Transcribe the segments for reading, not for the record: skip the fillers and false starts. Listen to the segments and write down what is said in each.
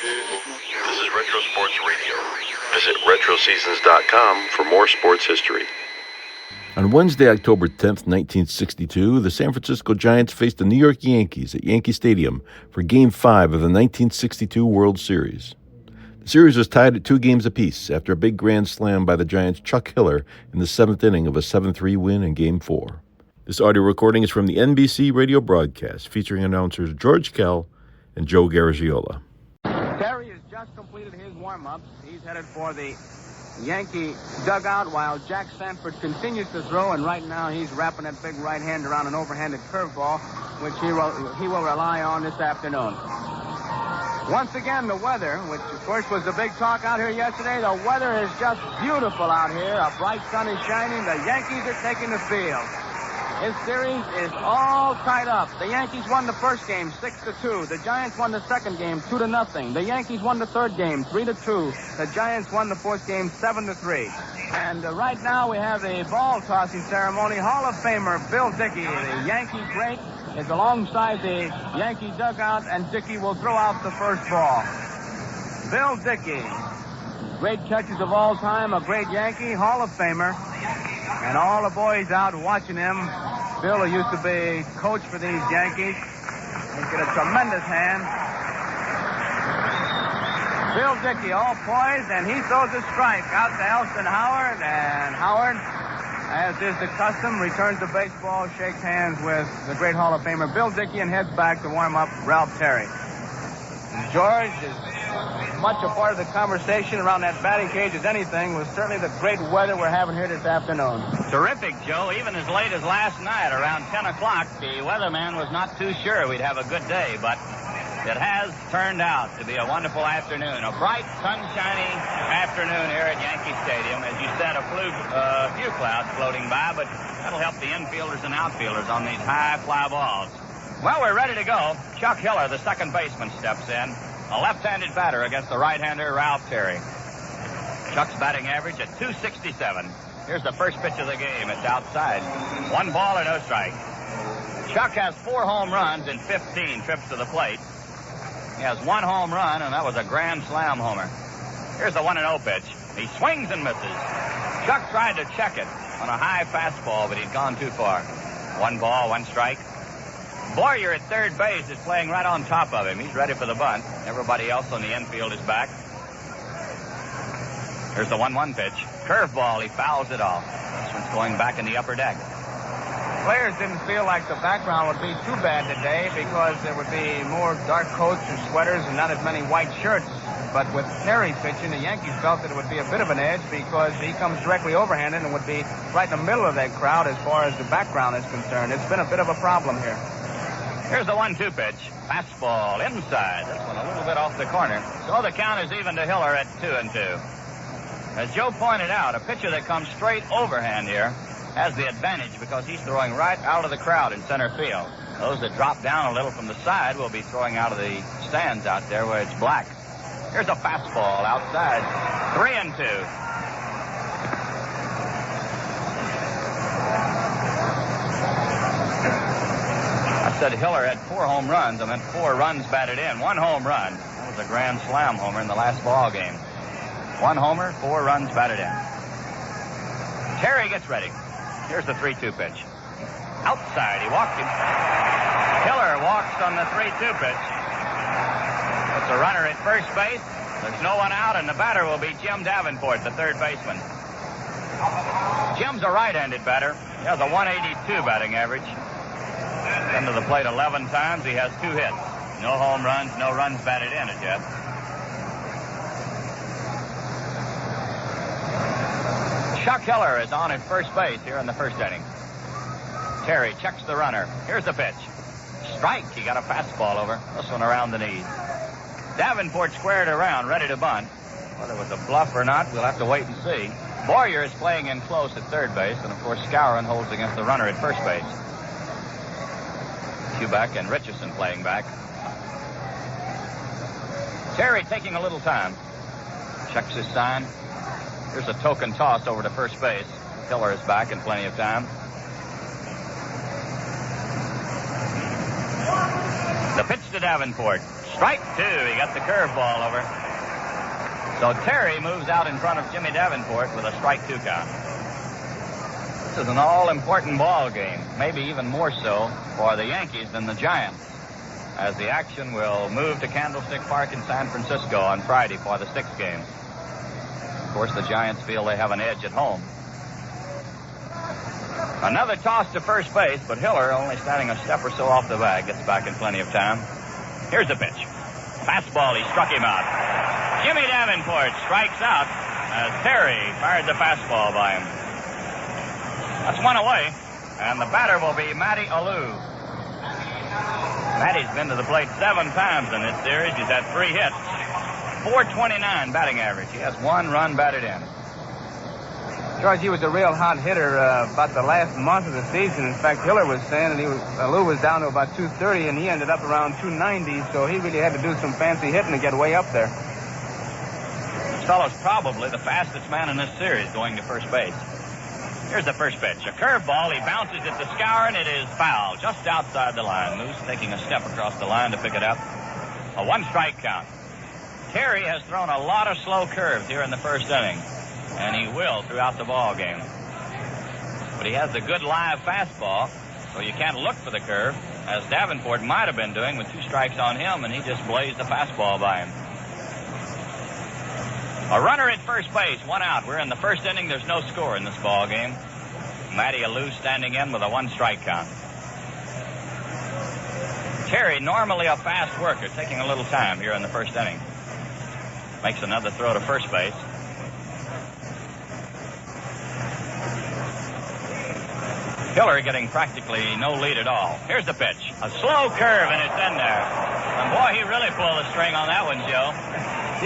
This is Retro Sports Radio. Visit RetroSeasons.com for more sports history. On Wednesday, October 10th, 1962, the San Francisco Giants faced the New York Yankees at Yankee Stadium for Game 5 of the 1962 World Series. The series was tied at 2 games apiece after a big grand slam by the Giants' Chuck Hiller in the 7th inning of a 7-3 win in Game 4. This audio recording is from the NBC radio broadcast featuring announcers George Kell and Joe Garagiola. Terry has just completed his warm-ups. He's headed for the Yankee dugout while Jack Sanford continues to throw, and right now he's wrapping that big right hand around an overhanded curveball, which he will rely on this afternoon. Once again, the weather, which of course was the big talk out here yesterday, the weather is just beautiful out here. A bright sun is shining. The Yankees are taking the field. This series is all tied up. The Yankees won the first game 6-2. The Giants won the second game 2-0. The Yankees won the third game 3-2. The Giants won the fourth game 7-3. And right now we have a ball tossing ceremony. Hall of Famer Bill Dickey, the Yankee great, is alongside the Yankee dugout, and Dickey will throw out the first ball. Bill Dickey, great catches of all time, a great Yankee, Hall of Famer. And all the boys out watching him. Bill, who used to be coach for these Yankees, he's got a tremendous hand. Bill Dickey, all poised, and he throws a strike out to Elston Howard. And Howard, as is the custom, returns the baseball, shakes hands with the great Hall of Famer Bill Dickey, and heads back to warm up Ralph Terry. George is much a part of the conversation around that batting cage as anything was certainly the great weather we're having here this afternoon. Terrific, Joe. Even as late as last night, around 10 o'clock, the weatherman was not too sure we'd have a good day, but it has turned out to be a wonderful afternoon. A bright, sunshiny afternoon here at Yankee Stadium. As you said, a few clouds floating by, but that'll help the infielders and outfielders on these high fly balls. Well, we're ready to go. Chuck Hiller, the second baseman, steps in. A left-handed batter against the right-hander, Ralph Terry. Chuck's batting average at .267. Here's the first pitch of the game. It's outside. 1 ball and no strike. Chuck has 4 home runs in 15 trips to the plate. He has 1 home run, and that was a grand slam homer. Here's the 1-0 pitch. He swings and misses. Chuck tried to check it on a high fastball, but he'd gone too far. 1 ball, 1 strike. Boyer at third base is playing right on top of him. He's ready for the bunt. Everybody else on the infield is back. Here's the 1-1 pitch. Curveball. He fouls it off. This one's going back in the upper deck. Players didn't feel like the background would be too bad today because there would be more dark coats or sweaters and not as many white shirts. But with Terry pitching, the Yankees felt that it would be a bit of an edge because he comes directly overhanded and would be right in the middle of that crowd as far as the background is concerned. It's been a bit of a problem here. Here's the 1-2 pitch. Fastball inside. This one a little bit off the corner. So the count is even to Hiller at 2-2. As Joe pointed out, a pitcher that comes straight overhand here has the advantage because he's throwing right out of the crowd in center field. Those that drop down a little from the side will be throwing out of the stands out there where it's black. Here's a fastball outside. 3-2. Said Hiller had 4 home runs. I meant 4 runs batted in. 1 home run. That was a grand slam homer in the last ball game. 1 homer, 4 runs batted in. Terry gets ready. Here's the 3-2 pitch. Outside. He walked him. Hiller walks on the 3-2 pitch. It's a runner at first base. There's no one out, and the batter will be Jim Davenport, the third baseman. Jim's a right-handed batter. He has a 182 batting average. Been to the plate 11 times. He has 2 hits. No home runs, no runs batted in as yet. Chuck Hiller is on at first base here in the first inning. Terry checks the runner. Here's the pitch. Strike. He got a fastball over. This one around the knees. Davenport squared around, ready to bunt. Whether it was a bluff or not, we'll have to wait and see. Boyer is playing in close at third base, and of course Skowron holds against the runner at first base. Kubek and Richardson playing back. Terry taking a little time. Checks his sign. Here's a token toss over to first base. Hiller is back in plenty of time. The pitch to Davenport. Strike two. He got the curveball over. So Terry moves out in front of Jimmy Davenport with a strike two count. This is an all-important ball game, maybe even more so for the Yankees than the Giants, as the action will move to Candlestick Park in San Francisco on Friday for the sixth game. Of course, the Giants feel they have an edge at home. Another toss to first base, but Hiller, only standing a step or so off the bag, gets back in plenty of time. Here's the pitch. Fastball, he struck him out. Jimmy Davenport strikes out as Terry fired the fastball by him. That's one away, and the batter will be Matty Alou. Matty's been to the plate 7 times in this series. He's had 3 hits. .429 batting average. He has 1 run batted in. George, he was a real hot hitter about the last month of the season. In fact, Hiller was saying that Lou was down to about 230, and he ended up around 290, so he really had to do some fancy hitting to get way up there. This fellow's probably the fastest man in this series going to first base. Here's the first pitch. A curveball. He bounces it to Scour, and it is foul, just outside the line. Moose taking a step across the line to pick it up. A 1-strike count. Terry has thrown a lot of slow curves here in the first inning, and he will throughout the ball game. But he has a good live fastball, so you can't look for the curve, as Davenport might have been doing with 2 strikes on him, and he just blazed the fastball by him. A runner at first base, 1 out. We're in the first inning. There's no score in this ball game. Matty Alou standing in with a 1-strike count. Terry, normally a fast worker, taking a little time here in the first inning. Makes another throw to first base. Hiller getting practically no lead at all. Here's the pitch. A slow curve, and it's in there. And boy, he really pulled the string on that one, Joe.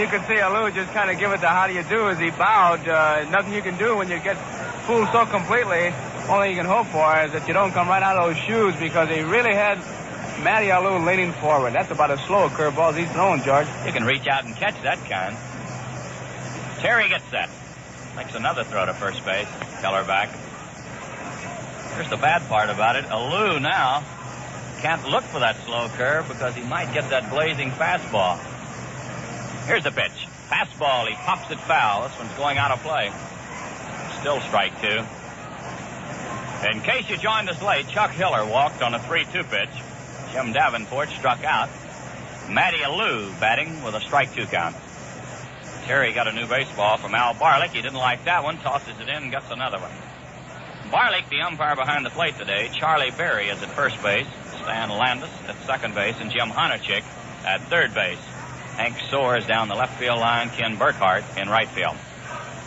You could see Alou just kind of give it the how do you do as he bowed. Nothing you can do when you get fooled so completely. Only you can hope for is that you don't come right out of those shoes, because he really had Matty Alou leaning forward. That's about as slow a curveball as he's thrown, George. You can reach out and catch that kind. Terry gets set. Makes another throw to first base. Keller back. Here's the bad part about it. Alou now can't look for that slow curve because he might get that blazing fastball. Here's the pitch. Fastball. He pops it foul. This one's going out of play. Still strike 2. In case you joined us late, Chuck Hiller walked on a 3-2 pitch. Jim Davenport struck out. Matty Alou batting with a strike 2 count. Terry got a new baseball from Al Barlick. He didn't like that one. Tosses it in and gets another one. Barlick, the umpire behind the plate today. Charlie Berry is at first base. Stan Landis at second base. And Jim Honachik at third base. Hank Soares down the left field line. Ken Burkhart in right field.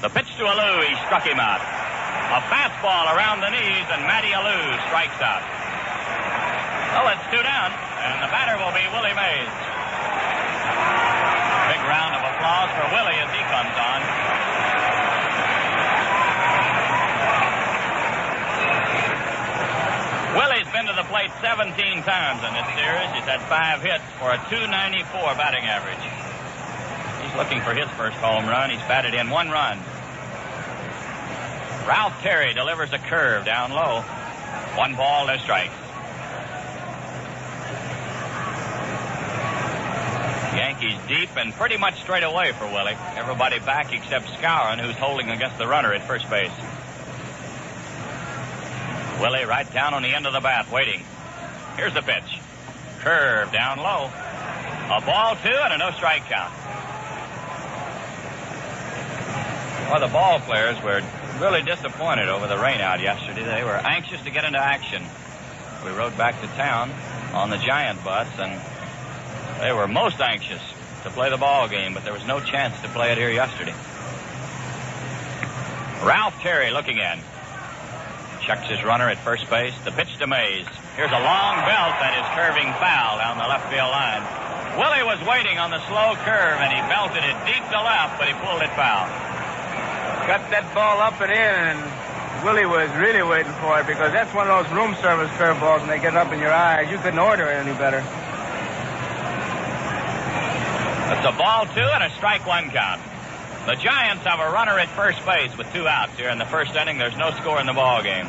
The pitch to Alou. He struck him out. A fastball around the knees, and Matty Alou strikes out. Well, it's 2 down, and the batter will be Willie Mays. Big round of applause for Willie as he comes on. Willie's been to the plate 17 times in this series. He's had 5 hits for a .294 batting average. He's looking for his first home run. He's batted in 1 run. Ralph Terry delivers a curve down low. 1 ball, no strikes. Yankees deep and pretty much straight away for Willie. Everybody back except Skowron, who's holding against the runner at first base. Willie right down on the end of the bat, waiting. Here's the pitch. Curve down low. A ball 2 and a no-strike count. Well, the ball players were really disappointed over the rain out yesterday. They were anxious to get into action. We rode back to town on the Giant bus, and they were most anxious to play the ball game, but there was no chance to play it here yesterday. Ralph Terry looking in. Checks his runner at first base. The pitch to Mays. Here's a long belt that is curving foul down the left field line. Willie was waiting on the slow curve, and he belted it deep to left, but he pulled it foul. Got that ball up and in, and Willie was really waiting for it, because that's one of those room service curveballs, and they get up in your eyes. You couldn't order it any better. It's a ball 2 and a strike 1 count. The Giants have a runner at first base with 2 outs here in the first inning. There's no score in the ball game.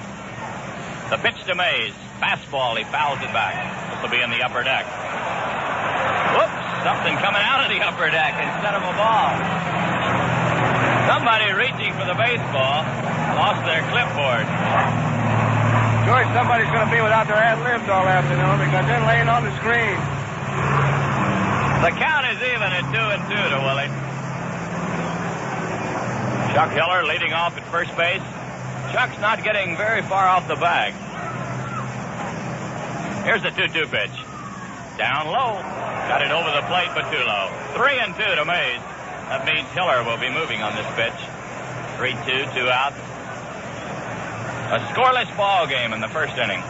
The pitch to Mays. Fastball. He fouls it back. This will be in the upper deck. Whoops. Something coming out of the upper deck instead of a ball. Somebody reaching for the baseball lost their clipboard. George, somebody's going to be without their ad-libs all afternoon because they're laying on the screen. The count is even at 2-2 to Willie. Chuck Hiller leading off at first base. Chuck's not getting very far off the bag. Here's the 2-2 pitch. Down low. Got it over the plate, but too low. 3-2 to Mays. That means Hiller will be moving on this pitch. 3-2, 2 out. A scoreless ball game in the first inning.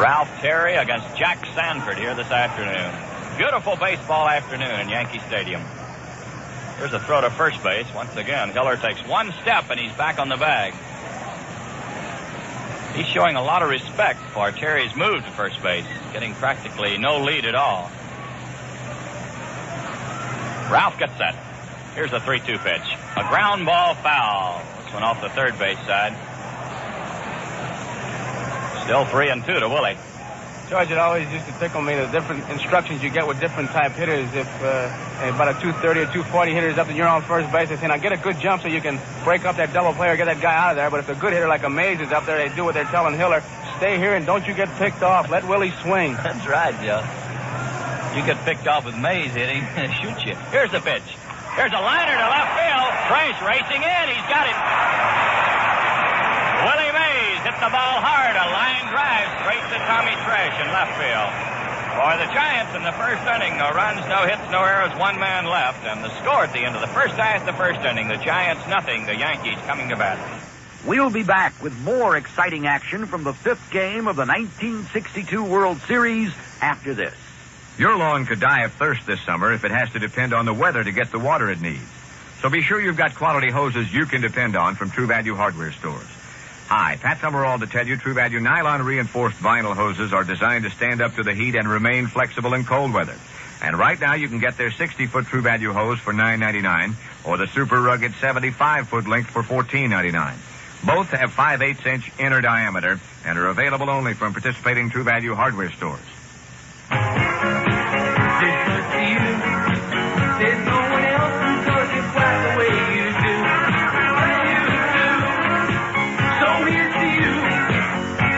Ralph Terry against Jack Sanford here this afternoon. Beautiful baseball afternoon in Yankee Stadium. Here's a throw to first base. Once again, Hiller takes one step and he's back on the bag. He's showing a lot of respect for Terry's move to first base, getting practically no lead at all. Ralph gets set. Here's a 3-2 pitch. A ground ball foul. This one off the third base side. Still 3-2 to Willie. George, it always used to tickle me the different instructions you get with different type hitters. If about a 230 or 240 hitter is up and you're on first base, they say, now get a good jump so you can break up that double play or get that guy out of there. But if a good hitter like a Mays is up there, they do what they're telling Hiller. Stay here and don't you get picked off. Let Willie swing. That's right, Joe. You get picked off with Mays hitting, shoot you. Here's the pitch. Here's a liner to left field. Tresh racing in. He's got it. Willie Mays hit the ball hard. A line drive straight to Tommy Tresh in left field. For the Giants in the first inning, no runs, no hits, no errors, one man left. And the score at the end of the first half, the first inning, the Giants nothing, the Yankees coming to bat. We'll be back with more exciting action from the fifth game of the 1962 World Series after this. Your lawn could die of thirst this summer if it has to depend on the weather to get the water it needs. So be sure you've got quality hoses you can depend on from True Value hardware stores. Hi, Pat Summerall to tell you True Value nylon reinforced vinyl hoses are designed to stand up to the heat and remain flexible in cold weather. And right now you can get their 60-foot True Value hose for $9.99 or the super rugged 75-foot length for $14.99. Both have 5/8-inch inner diameter and are available only from participating True Value hardware stores. There's no one else who does it quite the way you do. So here's to you.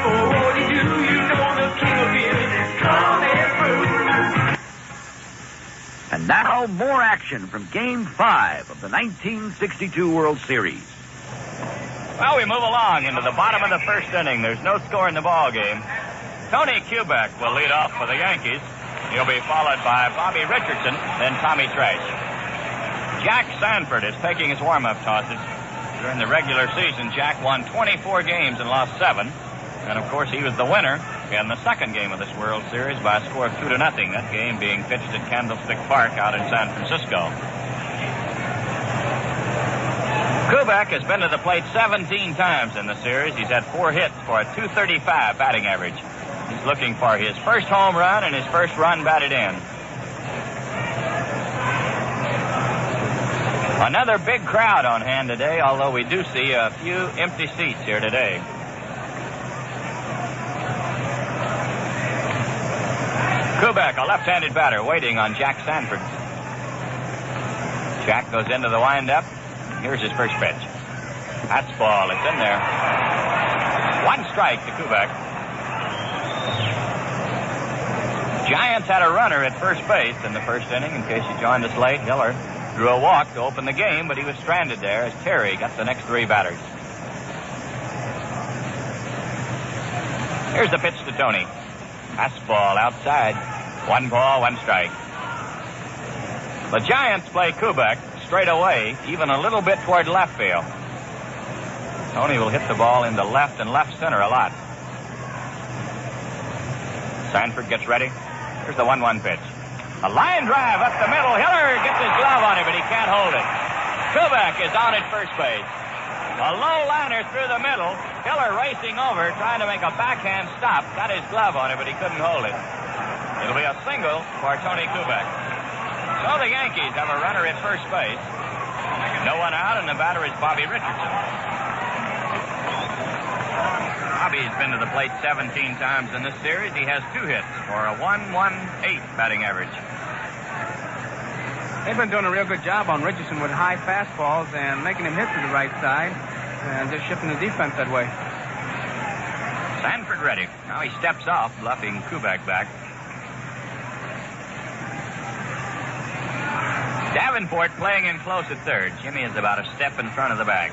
For all you do, you know the king of beers is coming through. And now, more action from Game 5 of the 1962 World Series. Well, we move along into the bottom of the first inning. There's no score in the ball game. Tony Kubek will lead off for the Yankees. He'll be followed by Bobby Richardson, then Tommy Tresh. Jack Sanford is taking his warm-up tosses. During the regular season, Jack won 24 games and lost 7. And, of course, he was the winner in the second game of this World Series by a score of 2-0. That game being pitched at Candlestick Park out in San Francisco. Kubek has been to the plate 17 times in the series. He's had 4 hits for a .235 batting average. He's looking for his first home run and his first run batted in. Another big crowd on hand today, although we do see a few empty seats here today. Kubek, a left-handed batter, waiting on Jack Sanford. Jack goes into the windup. Here's his first pitch. That's ball. It's in there. 1 strike to Kubek. Giants had a runner at first base in the first inning. In case you joined us late, Hiller drew a walk to open the game, but he was stranded there as Terry got the next 3 batters. Here's the pitch to Tony. Fastball outside. 1 ball, 1 strike. The Giants play Kubek straight away, even a little bit toward left field. Tony will hit the ball into left and left center a lot. Sanford gets ready. Here's the 1-1 pitch. A line drive up the middle. Hiller gets his glove on it, but he can't hold it. Kubek is on at first base. A low liner through the middle. Hiller racing over, trying to make a backhand stop. Got his glove on it, but he couldn't hold it. It'll be a single for Tony Kubek. So the Yankees have a runner at first base. No one out, and the batter is Bobby Richardson. Bobby's been to the plate 17 times in this series. He has 2 hits for a 1.18 batting average. They've been doing a real good job on Richardson with high fastballs and making him hit to the right side and just shifting the defense that way. Sanford ready. Now he steps off, bluffing Kubek back. Davenport playing in close at third. Jimmy is about a step in front of the bag.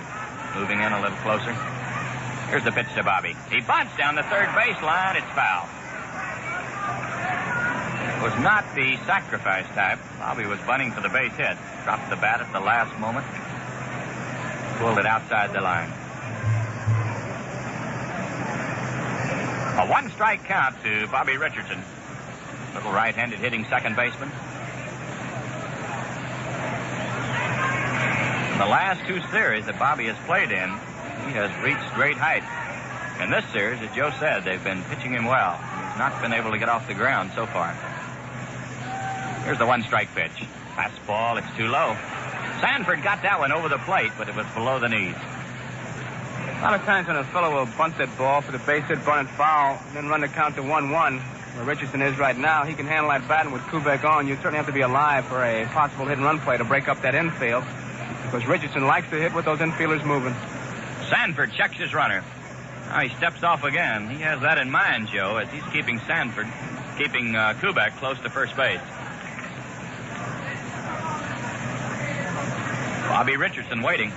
Moving in a little closer. Here's the pitch to Bobby. He bunts down the third baseline. It's foul. It was not the sacrifice type. Bobby was bunting for the base hit. Dropped the bat at the last moment. Pulled it outside the line. A 1-strike count to Bobby Richardson. Little right-handed hitting second baseman. In the last 2 series that Bobby has played in, he has reached great heights. In this series, as Joe said, they've been pitching him well. He's not been able to get off the ground so far. Here's the 1-strike pitch. Fastball, it's too low. Sanford got that one over the plate, but it was below the knees. A lot of times when a fellow will bunt that ball for the base hit, bunt it foul, and then run the count to 1-1, where Richardson is right now, he can handle that bat, and with Kubek on, you certainly have to be alive for a possible hit-and-run play to break up that infield, because Richardson likes to hit with those infielders moving. Sanford checks his runner. Now he steps off again. He has that in mind, Joe, as he's keeping Kubek close to first base. Bobby Richardson waiting.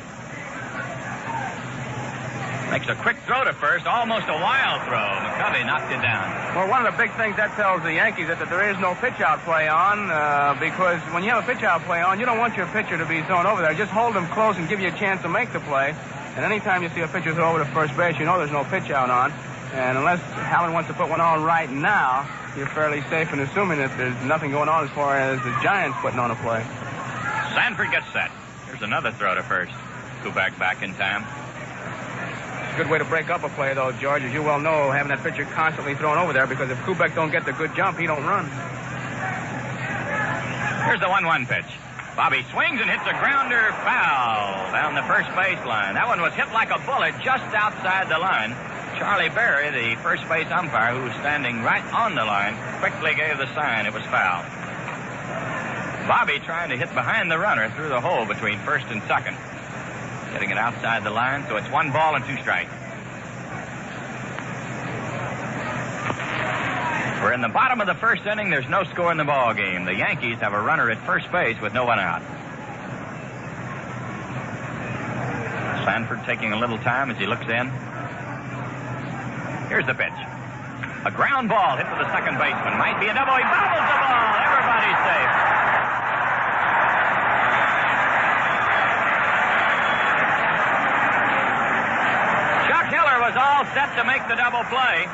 Makes a quick throw to first, almost a wild throw. McCovey knocked it down. Well, one of the big things that tells the Yankees is that there is no pitch-out play on, because when you have a pitch-out play on, you don't want your pitcher to be thrown over there. Just hold him close and give you a chance to make the play. And anytime you see a pitcher throw over to first base, you know there's no pitch-out on. And unless Howland wants to put one on right now, you're fairly safe in assuming that there's nothing going on as far as the Giants putting on a play. Sanford gets set. Here's another throw to first. Kubek back in time. Good way to break up a play, though, George, as you well know, having that pitcher constantly thrown over there, because if Kubek don't get the good jump, he don't run. Here's the 1-1 pitch. Bobby swings and hits a grounder foul down the first baseline. That one was hit like a bullet just outside the line. Charlie Berry, the first base umpire, who was standing right on the line, quickly gave the sign it was foul. Bobby trying to hit behind the runner through the hole between first and second. Getting it outside the line, so it's 1 ball and 2 strikes. We're in the bottom of the first inning. There's no score in the ball game. The Yankees have a runner at first base with no one out. Sanford taking a little time as he looks in. Here's the pitch. A ground ball hit to the second baseman. Might be a double. He bobbles the ball. Everybody's safe. Was all set to make the double play.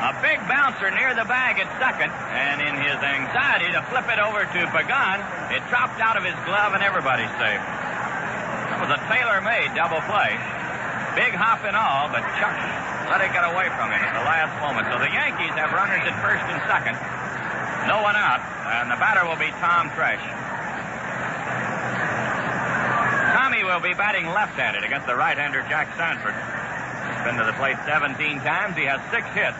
A big bouncer near the bag at second, and in his anxiety to flip it over to Pagan, it dropped out of his glove and everybody's safe. That was a tailor-made double play. Big hop and all, but Chuck let it get away from him at the last moment. So the Yankees have runners at first and second. No one out, and the batter will be Tom Tresh. Tommy will be batting left-handed against the right-hander Jack Sanford. Been to the plate 17 times. He has 6 hits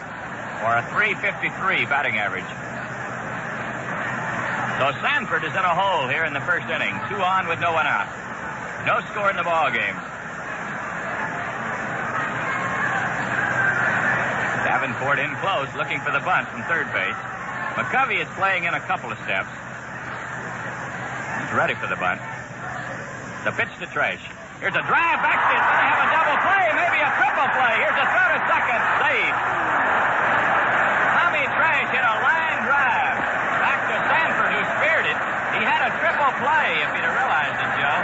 for a .353 batting average. So Sanford is in a hole here in the first inning. 2 on with no one out. No score in the ball game. Davenport in close, looking for the bunt from third base. McCovey is playing in a couple of steps. He's ready for the bunt. The pitch to Tresh. Here's a drive back. It's going to have a double play, maybe a triple play. Here's a throw to second. Save. Tommy Tresh hit a line drive back to Sanford, who speared it. He had a triple play if he'd have realized it, Joe.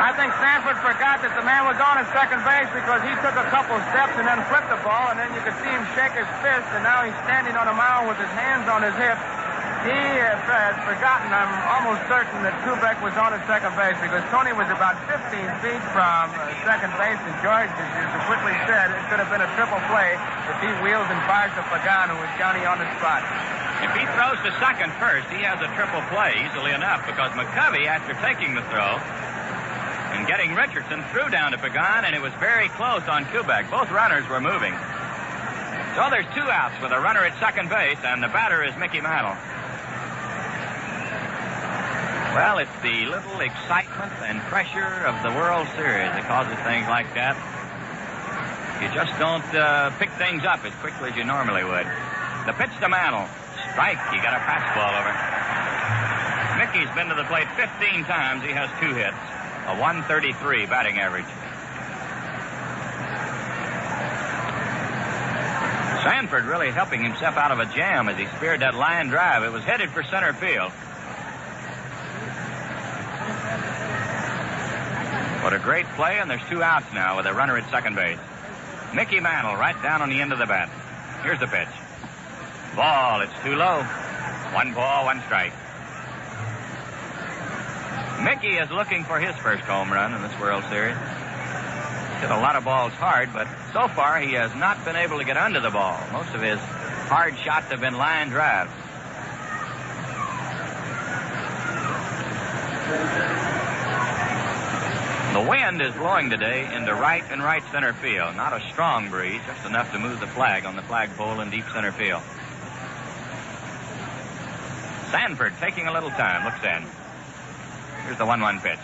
I think Sanford forgot that the man was on at second base because he took a couple steps and then flipped the ball, and then you could see him shake his fist, and now he's standing on a mound with his hands on his hips. He has forgotten, I'm almost certain, that Kubek was on at second base because Tony was about 15 feet from second base, and George, as you so quickly said, it could have been a triple play if he wheels and fires to Pagan, who was Johnny on the spot. If he throws to second first, he has a triple play easily enough because McCovey, after taking the throw and getting Richardson, threw down to Pagan, and it was very close on Kubek. Both runners were moving. So there's 2 outs with a runner at second base, and the batter is Mickey Mantle. Well, it's the little excitement and pressure of the World Series that causes things like that. You just don't pick things up as quickly as you normally would. The pitch to Mantle. Strike. He got a fastball over. Mickey's been to the plate 15 times. He has 2 hits. A 133 batting average. Sanford really helping himself out of a jam as he speared that line drive. It was headed for center field. What a great play, and there's 2 outs now with a runner at second base. Mickey Mantle right down on the end of the bat. Here's the pitch. Ball, it's too low. 1 ball, 1 strike. Mickey is looking for his first home run in this World Series. Hit a lot of balls hard, but so far he has not been able to get under the ball. Most of his hard shots have been line drives. The wind is blowing today into right and right center field. Not a strong breeze, just enough to move the flag on the flagpole in deep center field. Sanford taking a little time, looks in. Here's the 1-1 pitch.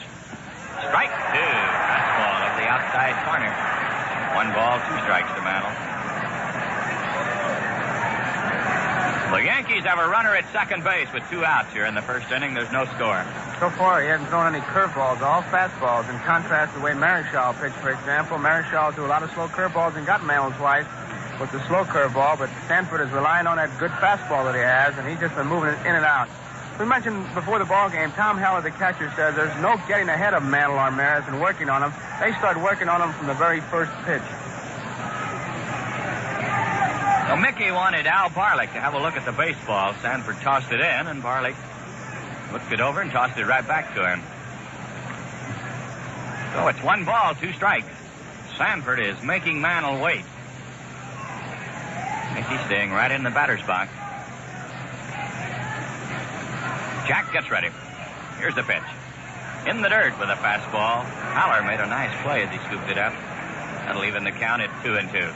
Strike 2. Fastball of the outside corner. 1 ball, 2 strikes to Mantle. The Yankees have a runner at second base with 2 outs here in the first inning. There's no score. So far, he hasn't thrown any curveballs, all fastballs. In contrast to the way Marichal pitched, for example. Marichal threw a lot of slow curveballs and got Mantle twice with the slow curveball, but Sanford is relying on that good fastball that he has, and he's just been moving it in and out. We mentioned before the ball game, Tom Heller, the catcher, says there's no getting ahead of Mantle or Maris and working on him. They start working on him from the very first pitch. So Mickey wanted Al Barlick to have a look at the baseball. Sanford tossed it in, and Barlick looked it over and tossed it right back to him. So it's 1 ball, 2 strikes. Sanford is making Mantle wait. Mickey staying right in the batter's box. Jack gets ready. Here's the pitch. In the dirt with a fastball. Haller made a nice play as he scooped it up. That'll even the count at 2-2.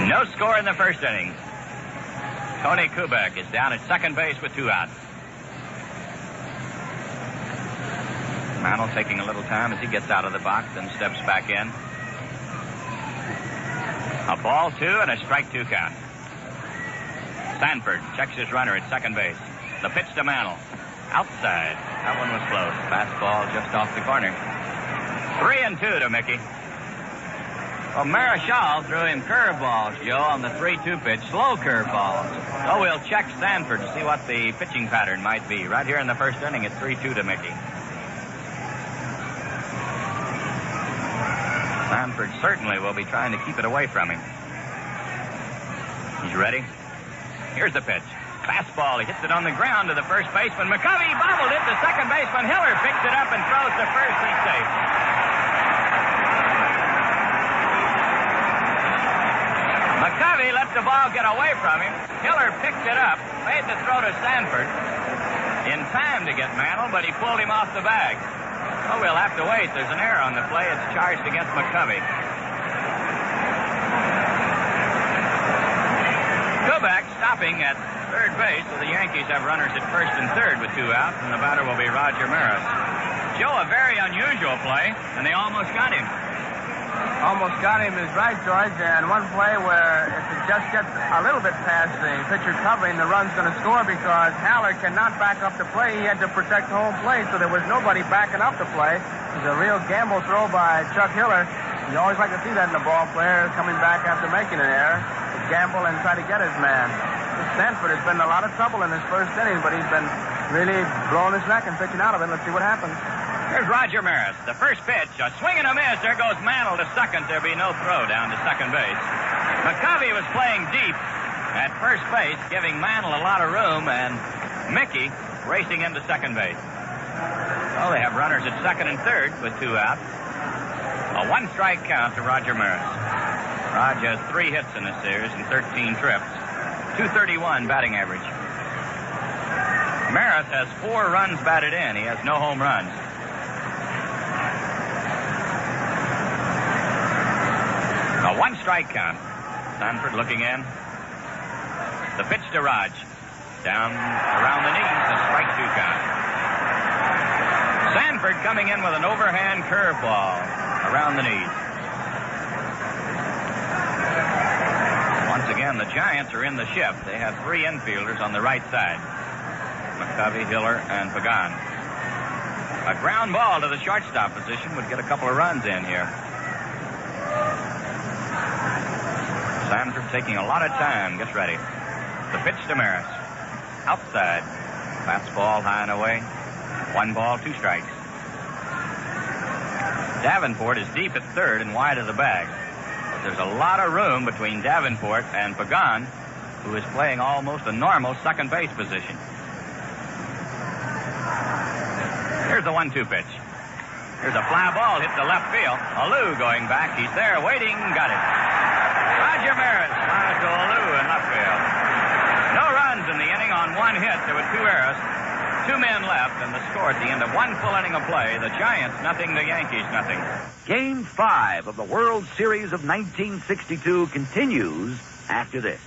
No score in the first inning. Tony Kubek is down at second base with 2 outs. Mantle taking a little time as he gets out of the box and steps back in. A ball 2 and a strike 2 count. Sanford checks his runner at second base. The pitch to Mantle. Outside. That one was close. Fastball just off the corner. 3-2 to Mickey. Well, Marichal threw him curveballs, Joe, on the 3-2 pitch. Slow curveballs. So we'll check Sanford to see what the pitching pattern might be. Right here in the first inning, it's 3-2 to Mickey. Sanford certainly will be trying to keep it away from him. He's ready. Here's the pitch. Fastball. He hits it on the ground to the first baseman. McCovey bobbled it. The second baseman, Hiller, picks it up and throws to first. He's safe. McCovey let the ball get away from him. Hiller picked it up, made the throw to Sanford in time to get Mantle, but he pulled him off the bag. Oh, we'll have to wait. There's an error on the play. It's charged against McCovey. Kubek stopping at third base, so the Yankees have runners at first and third with 2 outs, and the batter will be Roger Maris. Joe, a very unusual play, and they almost got him. Almost got him is right, George, and one play where if it just gets a little bit past the pitcher covering, the run's going to score because Haller cannot back up the play. He had to protect home plate, so there was nobody backing up the play. It was a real gamble throw by Chuck Hiller. You always like to see that in a ball player coming back after making an error. To gamble and try to get his man. Sanford has been in a lot of trouble in his first inning, but he's been really blowing his neck and pitching out of it. Let's see what happens. Here's Roger Maris. The first pitch, a swing and a miss. There goes Mantle to second. There'll be no throw down to second base. McCovey was playing deep at first base, giving Mantle a lot of room, and Mickey racing into second base. Well, they have runners at second and third with 2 outs. A 1-strike count to Roger Maris. Raj has 3 hits in this series and 13 trips. 231 batting average. Maris has 4 runs batted in. He has no home runs. A one-strike count. Sanford looking in. The pitch to Raj. Down around the knees, a strike two count. Sanford coming in with an overhand curveball around the knees. Once again, the Giants are in the shift. They have three infielders on the right side. McCovey, Hiller, and Pagan. A ground ball to the shortstop position would get a couple of runs in here. Sanford taking a lot of time. Gets ready. The pitch to Maris. Outside. Fastball high and away. 1 ball, 2 strikes. Davenport is deep at third and wide of the bag. But there's a lot of room between Davenport and Pagan, who is playing almost a normal second base position. Here's the 1-2 pitch. Here's a fly ball hit to left field. Alou going back. He's there waiting. Got it. Roger Maris flies to Alou in left field. No runs in the inning on 1 hit. There were 2 errors. 2 men left, and the score at the end of 1 full inning of play, the Giants nothing, the Yankees nothing. Game 5 of the World Series of 1962 continues after this.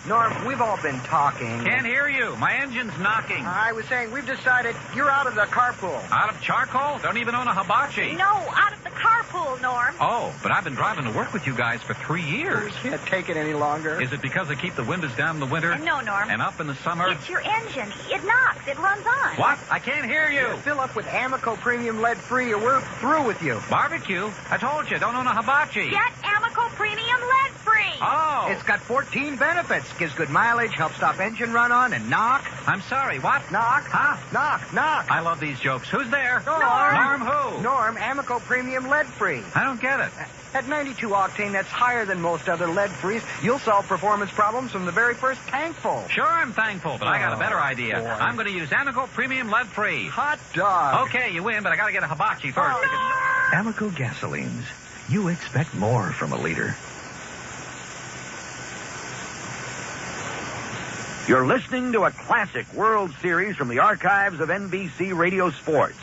Norm, we've all been talking. Can't hear you. My engine's knocking. I was saying, we've decided you're out of the carpool. Out of charcoal? Don't even own a hibachi. No, out of the carpool, Norm. Oh, but I've been driving to work with you guys for 3 years. We can't take it any longer. Is it because I keep the windows down in the winter? No, Norm. And up in the summer? It's your engine. It knocks. It runs on. What? I can't hear you. Fill up with Amoco Premium Lead-Free or we're through with you. Barbecue? I told you, don't own a hibachi. Get Amoco Premium Lead-Free. Oh. It's got 14 benefits. Gives good mileage, helps stop engine run-on, and knock. I'm sorry, what? Knock. Huh? Knock, knock. I love these jokes. Who's there? Norm. Norm who? Norm, Amoco Premium Lead-Free. I don't get it. At 92 octane, that's higher than most other lead-frees. You'll solve performance problems from the very first tankful. Sure, I'm thankful, but I got a better idea. Boy. I'm going to use Amoco Premium Lead-Free. Hot dog. Okay, you win, but I got to get a hibachi first. Amoco gasolines. You expect more from a leader. You're listening to a classic World Series from the archives of NBC Radio Sports.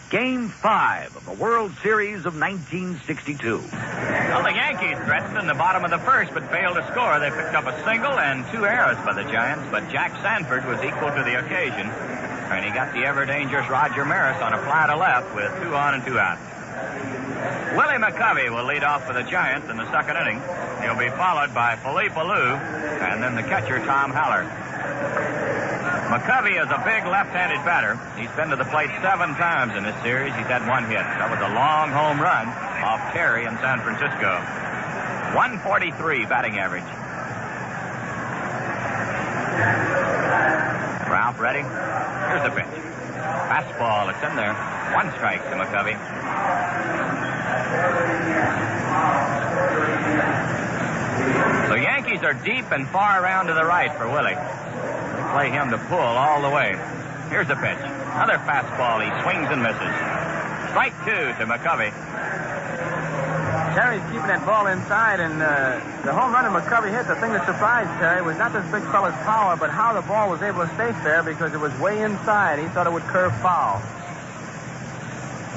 Game 5 of the World Series of 1962. Well, the Yankees threatened in the bottom of the first, but failed to score. They picked up a single and 2 errors by the Giants, but Jack Sanford was equal to the occasion, and he got the ever-dangerous Roger Maris on a fly to left with 2 on and 2 out. Willie McCovey will lead off for the Giants in the second inning. He'll be followed by Philippe Alou, and then the catcher, Tom Haller. McCovey is a big left-handed batter. He's been to the plate 7 times in this series. He's had 1 hit. That was a long home run off Terry in San Francisco. 143 batting average. Ralph ready? Here's the pitch. Fastball, it's in there. 1 strike to McCovey. The Yankees are deep and far around to the right for Willie. They play him to pull all the way. Here's the pitch. Another fastball. He swings and misses. Strike 2 to McCovey. Terry's keeping that ball inside, and the home run that McCovey hit, the thing that surprised Terry was not this big fella's power, but how the ball was able to stay fair because it was way inside. He thought it would curve foul.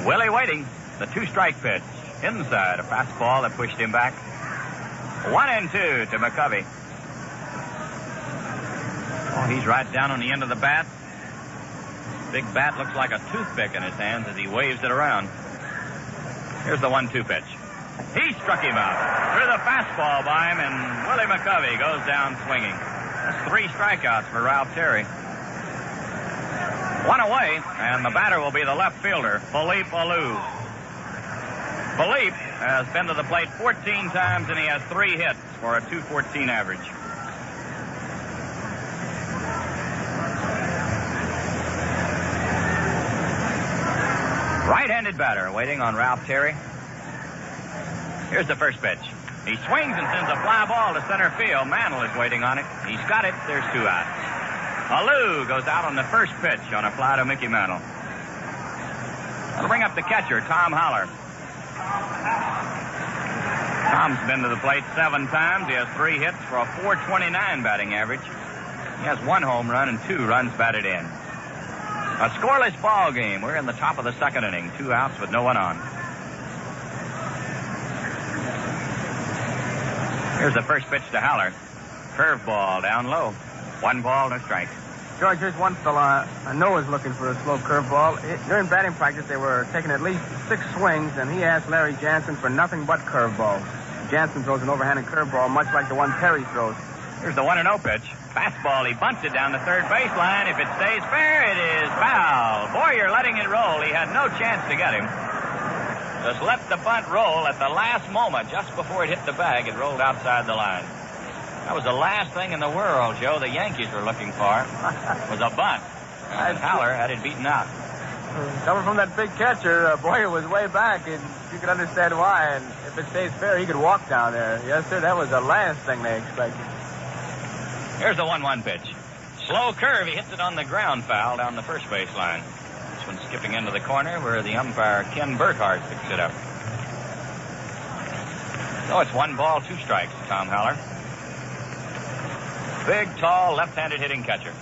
Willie waiting. The 2-strike pitch. Inside, a fastball that pushed him back. 1-2 to McCovey. Oh, he's right down on the end of the bat. Big bat looks like a toothpick in his hands as he waves it around. Here's the 1-2 pitch. He struck him out. Threw the fastball by him, and Willie McCovey goes down swinging. That's 3 strikeouts for Ralph Terry. 1 away, and the batter will be the left fielder, Philippe Alou. Philippe has been to the plate 14 times, and he has 3 hits for a .214 average. Right-handed batter waiting on Ralph Terry. Here's the first pitch. He swings and sends a fly ball to center field. Mantle is waiting on it. He's got it. There's 2 outs. Alou goes out on the first pitch on a fly to Mickey Mantle. That'll bring up the catcher, Tom Haller. Tom's been to the plate 7 times. He has 3 hits for a .429 batting average. He has 1 home run and 2 runs batted in. A scoreless ball game. We're in the top of the second inning. 2 outs with no one on. Here's the first pitch to Howler. Curveball down low. 1 ball, no strike. George, here's one fella I know is looking for a slow curveball. During batting practice, they were taking at least 6 swings, and he asked Larry Jansen for nothing but curveballs. Jansen throws an overhanded curveball, much like the one Terry throws. Here's the 1-0 pitch. Fastball, he bunts it down the third baseline. If it stays fair, it is foul. Boyer letting it roll. He had no chance to get him. Just let the bunt roll at the last moment, just before it hit the bag. It rolled outside the line. That was the last thing in the world, Joe, the Yankees were looking for, was a bunt. And Howler had it beaten out. Coming from that big catcher, Boyer was way back, and you can understand why. And if it stays fair, he could walk down there. Yes, sir, that was the last thing they expected. Here's the 1-1 pitch. Slow curve. He hits it on the ground foul down the first baseline. This one skipping into the corner where the umpire, Ken Burkhardt, picks it up. So it's 1 ball, 2 strikes to Tom Howler. Big, tall, left-handed hitting catcher.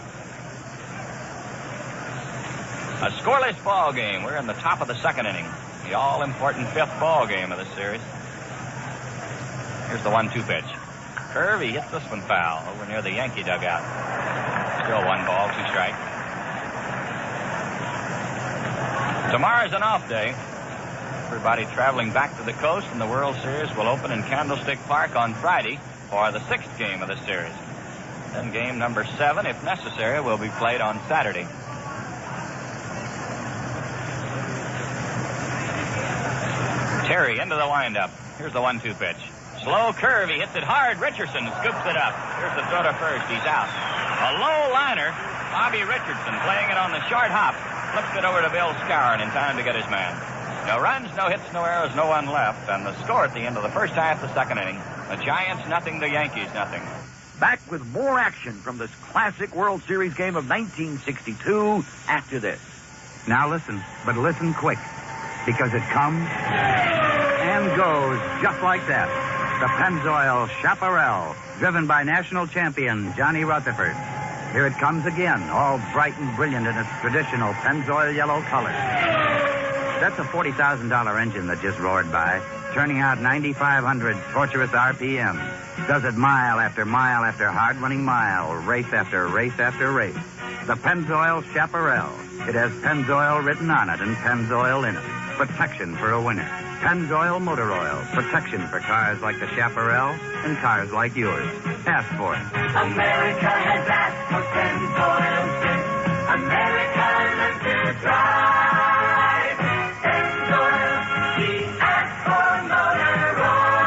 A scoreless ball game. We're in the top of the second inning. The all-important 5th ball game of this series. Here's the 1-2 pitch. Curve, he hits this one foul over near the Yankee dugout. Still 1 ball, 2 strikes. Tomorrow's an off day. Everybody traveling back to the coast, and the World Series will open in Candlestick Park on Friday for the 6th game of the series. Then game number 7, if necessary, will be played on Saturday. Terry into the windup. Here's the 1-2 pitch. Slow curve. He hits it hard. Richardson scoops it up. Here's the throw to first. He's out. A low liner. Bobby Richardson playing it on the short hop. Flips it over to Bill Skowron in time to get his man. No runs, no hits, no errors, no one left. And the score at the end of the first half, the second inning. The Giants nothing, the Yankees nothing. Back with more action from this classic World Series game of 1962 after this. Now listen, but listen quick, because it comes and goes just like that. The Pennzoil Chaparral, driven by national champion Johnny Rutherford. Here it comes again, all bright and brilliant in its traditional Pennzoil yellow color. That's a $40,000 engine that just roared by, turning out 9,500 torturous RPM. Does it mile after hard-running mile, race after race after race. The Pennzoil Chaparral. It has Pennzoil written on it and Pennzoil in it. Protection for a winner. Pennzoil Motor Oil. Protection for cars like the Chaparral and cars like yours. Ask for it. America has asked for Pennzoil since America learned to drive. Pennzoil, we ask for motor oil.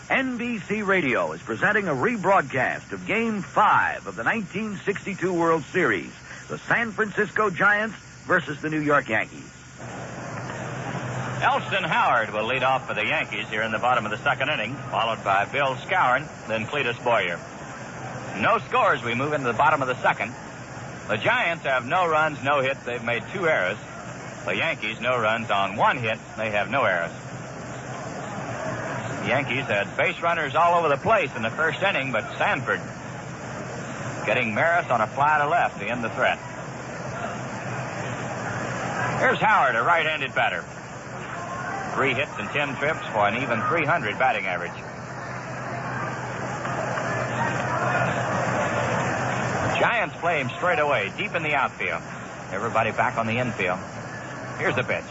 Pennzoil. NBC Radio is presenting a rebroadcast of Game 5 of the 1962 World Series. The San Francisco Giants versus the New York Yankees. Elston Howard will lead off for the Yankees here in the bottom of the second inning, followed by Bill Skowron, then Cletus Boyer. No scores. We move into the bottom of the second. The Giants have no runs, no hits. They've made 2 errors. The Yankees, no runs on 1 hit. They have no errors. The Yankees had base runners all over the place in the first inning, but Sanford getting Maris on a fly to left to end the threat. Here's Howard, a right-handed batter. 3 hits and 10 trips for an even .300 batting average. Giants play him straight away, deep in the outfield. Everybody back on the infield. Here's the pitch.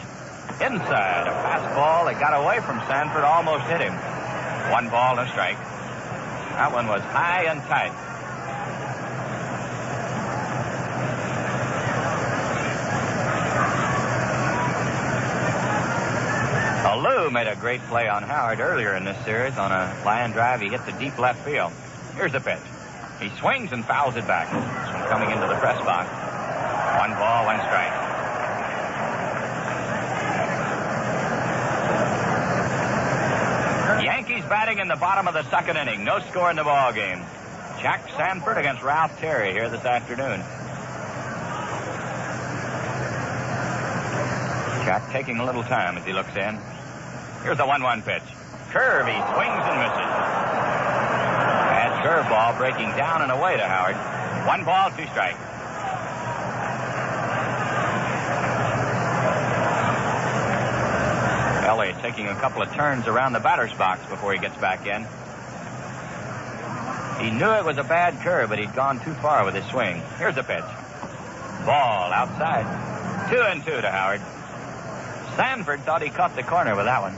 Inside, a fastball that got away from Sanford, almost hit him. 1 ball, no strike. That one was high and tight. Lou made a great play on Howard earlier in this series on a line drive. He hit the deep left field. Here's the pitch. He swings and fouls it back. This one coming into the press box. 1 ball, 1 strike. Yankees batting in the bottom of the second inning. No score in the ball game. Jack Sanford against Ralph Terry here this afternoon. Jack taking a little time as he looks in. Here's the 1-1 pitch. Curve, he swings and misses. Bad curveball breaking down and away to Howard. 1 ball, 2 strikes. Ellie taking a couple of turns around the batter's box before he ggets back in. He knew it was a bad curve, but he'd gone too far with his swing. Here's the pitch. Ball outside. 2-2 to Howard. Sanford thought he caught the corner with that one.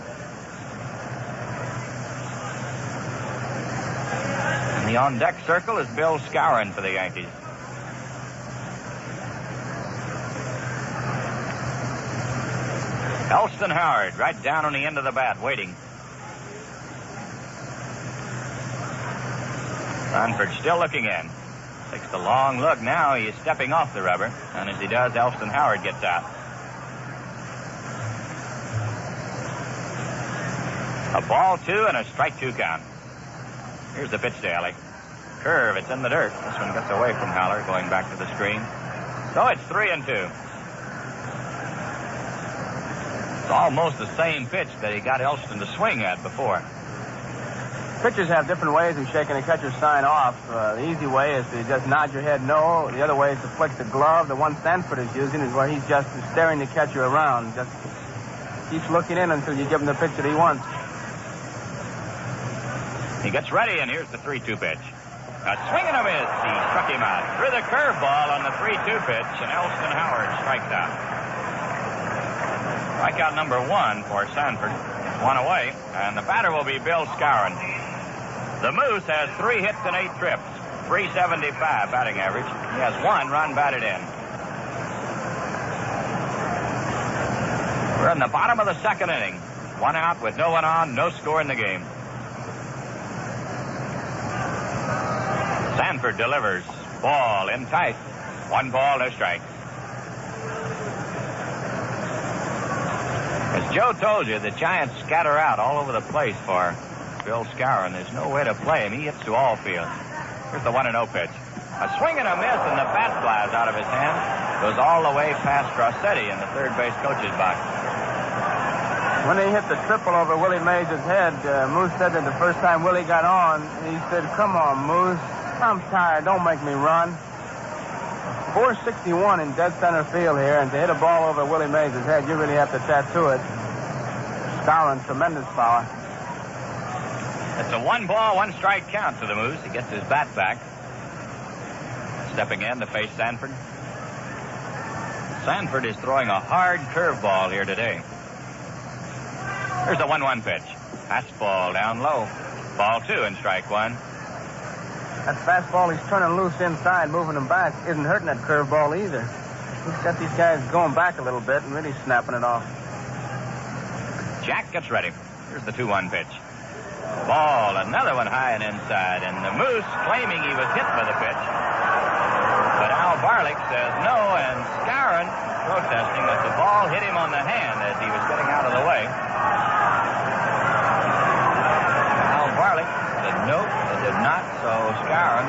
And the on-deck circle is Bill Skowron for the Yankees. Elston Howard right down on the end of the bat, waiting. Sanford still looking in. Takes the long look. Now he is stepping off the rubber. And as he does, Elston Howard gets out. A ball 2 and a strike 2 count. Here's the pitch to Ellie. Curve, it's in the dirt. This one gets away from Haller, going back to the screen. So it's 3-2. It's almost the same pitch that he got Elston to swing at before. Pitchers have different ways of shaking a catcher's sign off. The easy way is to just nod your head no. The other way is to flick the glove. The one Sanford is using is where he's just staring the catcher around. Just keeps looking in until you give him the pitch that he wants. He gets ready, and here's the 3-2 pitch. A swing and a miss. He struck him out. Threw the curveball on the 3-2 pitch, and Elston Howard strikes out. Strikeout number 1 for Sanford. One away, and the batter will be Bill Skowron. The Moose has 3 hits and 8 trips, 375 batting average. He has 1 run batted in. We're in the bottom of the second inning. 1 out with no one on, no score in the game. Sanford delivers. Ball in tight. 1 ball, no strike. As Joe told you, the Giants scatter out all over the place for Bill Skowron. There's no way to play him. He hits to all fields. Here's the 1-0 pitch. A swing and a miss, and the bat flies out of his hand. Goes all the way past Rossetti in the third base coach's box. When he hit the triple over Willie Mays' head, Moose said that the first time Willie got on, he said, "Come on, Moose. I'm tired. Don't make me run." 461 in dead center field here, and to hit a ball over Willie Mays' head, you really have to tattoo it. Skowron, tremendous power. It's a 1 ball, 1 strike count to the Moose. He gets his bat back. Stepping in to face Sanford. Sanford is throwing a hard curveball here today. Here's the 1-1 pitch. Fastball down low. Ball 2 and strike 1. That fastball he's turning loose inside, moving him back, isn't hurting that curveball either. He's got these guys going back a little bit and really snapping it off. Jack gets ready. Here's the 2-1 pitch. Ball, another one high and inside, and the Moose claiming he was hit by the pitch. But Al Barlick says no, and Skowron protesting that the ball hit him on the hand as he was getting out of the way. Al Barlick said no, it did not, so Skowron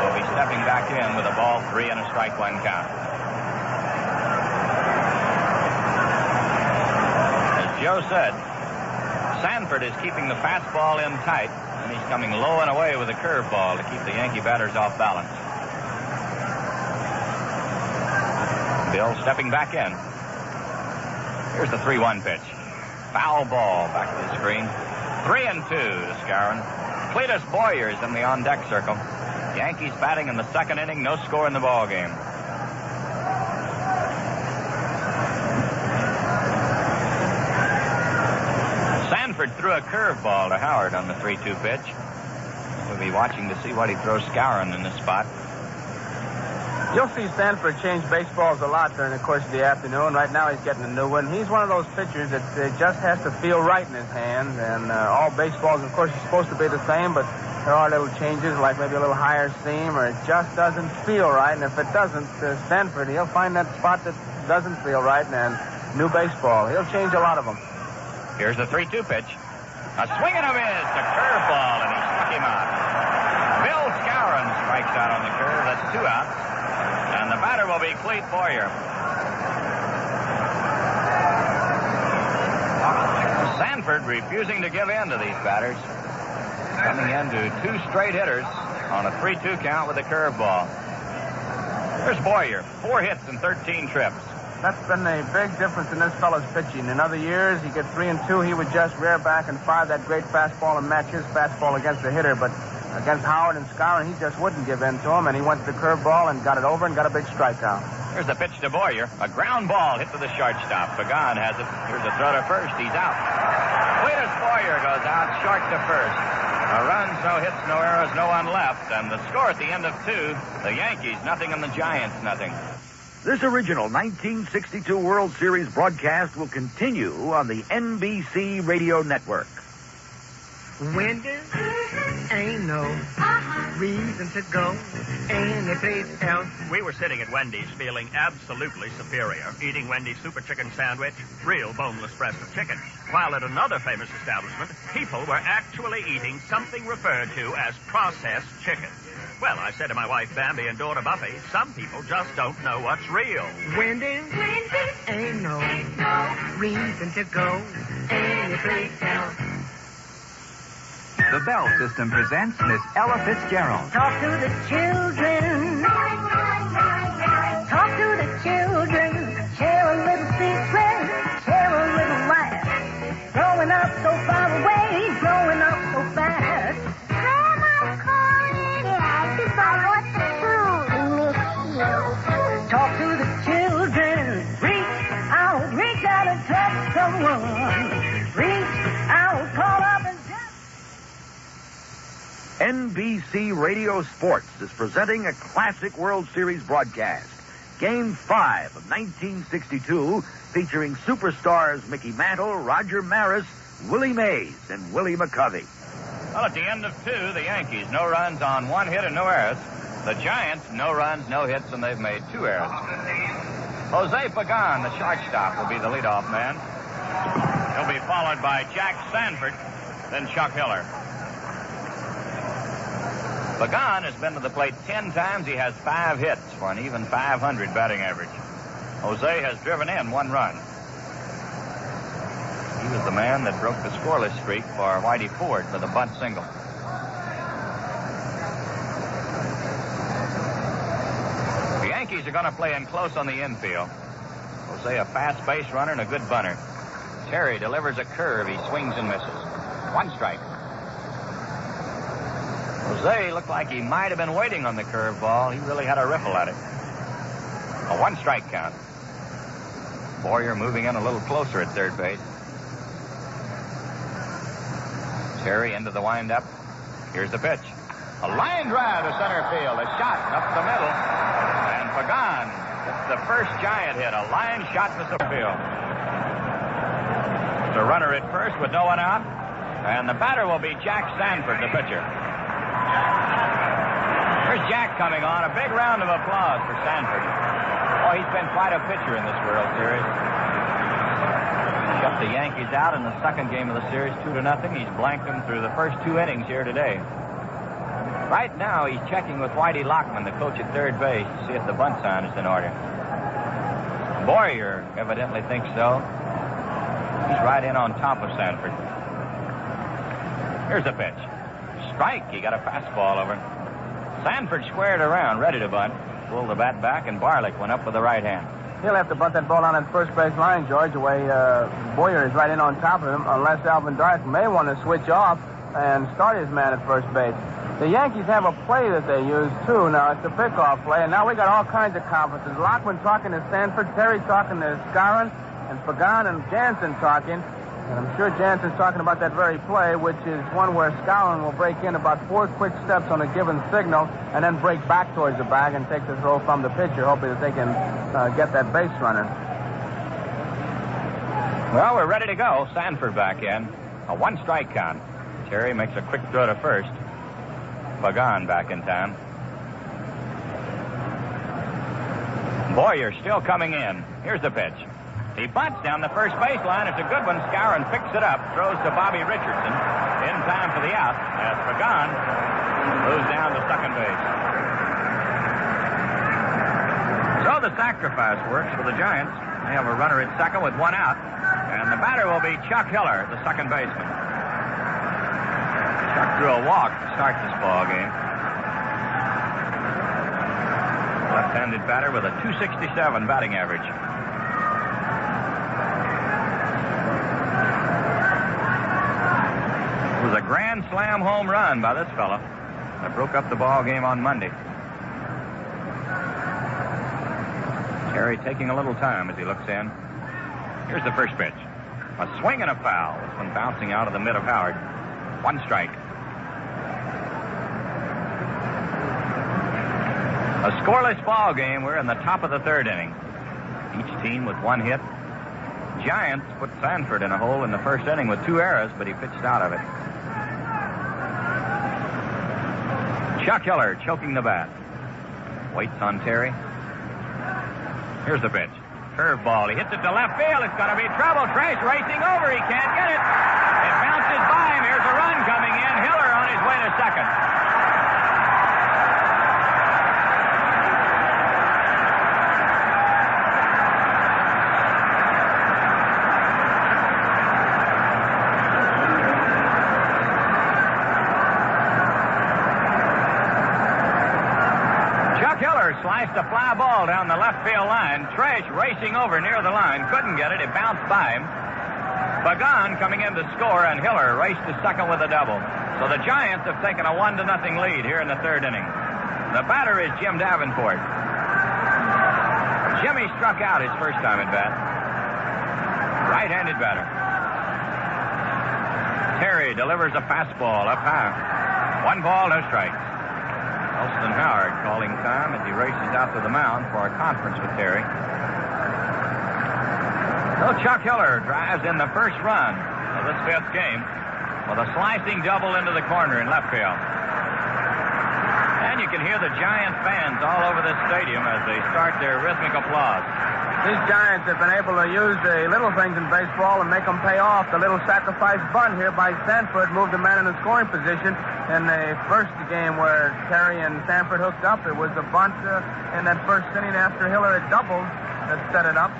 will be stepping back in with a ball 3 and a strike 1 count. As Joe said, Sanford is keeping the fastball in tight, and he's coming low and away with a curveball to keep the Yankee batters off balance. Bill stepping back in. Here's the 3-1 pitch. Foul ball back to the screen. 3-2 to Skowron. Cletus Boyer's in the on-deck circle. Yankees batting in the second inning, no score in the ball game. Sanford threw a curveball to Howard on the 3-2 pitch. We'll be watching to see what he throws Skowron in this spot. You'll see Sanford change baseballs a lot during the course of the afternoon. Right now he's getting a new one. He's one of those pitchers that just has to feel right in his hand. And all baseballs, of course, are supposed to be the same, but there are little changes, like maybe a little higher seam, or it just doesn't feel right. And if it doesn't, Sanford, he'll find that spot that doesn't feel right, and new baseball. He'll change a lot of them. Here's the 3-2 pitch. A swing and a miss, a curveball, and he struck him out. Bill Skowron strikes out on the curve. That's 2 outs. And the batter will be Clete Boyer. Sanford refusing to give in to these batters. Coming into 2 straight hitters on a 3-2 count with a curveball. There's Boyer. 4 hits and 13 trips. That's been a big difference in this fellow's pitching. In other years, he gets 3 and 2. He would just rear back and fire that great fastball and match his fastball against the hitter. But against Howard and Skowron, he just wouldn't give in to him, and he went to the curveball and got it over and got a big strikeout. Here's the pitch to Boyer. A ground ball hit to the shortstop. Pagan has it. Here's a throw to first. He's out. Cletus Boyer goes out short to first. A run, no hits, no errors, no one left. And the score at the end of 2, the Yankees nothing and the Giants nothing. This original 1962 World Series broadcast will continue on the NBC Radio Network. Wendy, ain't no reason to go anyplace else. We were sitting at Wendy's feeling absolutely superior, eating Wendy's Super Chicken Sandwich, real boneless breast of chicken. While at another famous establishment, people were actually eating something referred to as processed chicken. Well, I said to my wife Bambi and daughter Buffy, some people just don't know what's real. Wendy, ain't no reason to go anyplace else. The Bell System presents Miss Ella Fitzgerald. Talk to the children. Talk to the children. Share a little secret. Share a little laugh. Growing up so far away. Growing up so fast. Grandma's calling. Yeah, goodbye. What's the food? We miss you. Talk to the children. Reach out and touch someone. Reach out, call up and NBC Radio Sports is presenting a classic World Series broadcast. Game 5 of 1962, featuring superstars Mickey Mantle, Roger Maris, Willie Mays, and Willie McCovey. Well, at the end of 2, the Yankees, no runs on 1 hit and no errors. The Giants, no runs, no hits, and they've made 2 errors. Jose Pagan, the shortstop, will be the leadoff man. He'll be followed by Jack Sanford, then Chuck Hiller. Pagan has been to the plate 10 times. He has 5 hits for an even .500 batting average. Jose has driven in 1 run. He was the man that broke the scoreless streak for Whitey Ford for the bunt single. The Yankees are going to play in close on the infield. Jose, a fast base runner and a good bunter. Terry delivers a curve. He swings and misses. 1 strike. Jose looked like he might have been waiting on the curveball. He really had a riffle at it. A 1-strike count. Boyer moving in a little closer at third base. Terry into the windup. Here's the pitch. A line drive to center field. A shot up the middle. And Pagan gets the first Giant hit. A line shot to center field. The runner at first with no one out. And the batter will be Jack Sanford, the pitcher. Here's Jack coming on. A big round of applause for Sanford. Oh, he's been quite a pitcher in this World Series. Shut the Yankees out in the second game of the series, 2-0. He's blanked them through the first 2 innings here today. Right now, he's checking with Whitey Lockman, the coach at third base, to see if the bunt sign is in order. Boyer evidently thinks so. He's right in on top of Sanford. Here's the pitch. Strike. He got a fastball over. Sanford squared around, ready to bunt. Pulled the bat back, and Barlick went up with the right hand. He'll have to bunt that ball on that first base line, George, the way Boyer is right in on top of him, unless Alvin Dark may want to switch off and start his man at first base. The Yankees have a play that they use, too. Now, it's a pickoff play, and now we got all kinds of conferences. Lockman talking to Sanford, Terry talking to Skowron, and Pagan and Jansen talking. And I'm sure Jansen's talking about that very play, which is one where Skowron will break in about 4 quick steps on a given signal and then break back towards the bag and take the throw from the pitcher, hoping that they can get that base runner. Well, we're ready to go. Sanford back in. A 1-strike count. Terry makes a quick throw to first. Pagan back in time. Boyer still coming in. Here's the pitch. He bunts down the first baseline. It's a good one. Skowron picks it up, throws to Bobby Richardson in time for the out as Pagan moves down to second base. So the sacrifice works for the Giants. They have a runner at second with 1 out, and the batter will be Chuck Hiller, the second baseman. Chuck threw a walk to start this ball game. Left-handed batter with a .267 batting average. was a grand slam home run by this fella that broke up the ball game on Monday. Terry taking a little time as he looks in. Here's the first pitch. A swing and a foul. This one bouncing out of the mid of Howard. 1 strike. A scoreless ball game. We're in the top of the 3rd inning. Each team with 1 hit. Giants put Sanford in a hole in the 1st inning with 2 errors, but he pitched out of it. Chuck Hiller choking the bat. Waits on Terry. Here's the pitch. Curveball. He hits it to left field. It's going to be trouble. Tresh racing over. He can't get it. It bounces by him. Here's a run coming in. Hiller on his way to second. Sliced a fly ball down the left field line. Tresh racing over near the line. Couldn't get it. It bounced by him. Pagan coming in to score, and Hiller raced to second with a double. So the Giants have taken a 1-0 lead here in the 3rd inning. The batter is Jim Davenport. Jimmy struck out his first time at bat. Right-handed batter. Terry delivers a fastball up high. 1 ball, no strikes. Elston Howard calling time as he races out to the mound for a conference with Terry. So Chuck Hiller drives in the first run of this 5th game with a slicing double into the corner in left field. And you can hear the Giant fans all over this stadium as they start their rhythmic applause. These Giants have been able to use the little things in baseball and make them pay off. The little sacrifice bunt here by Sanford moved the man in the scoring position. In the first game where Terry and Sanford hooked up, it was a bunt in that first inning after Hiller had doubled that set it up.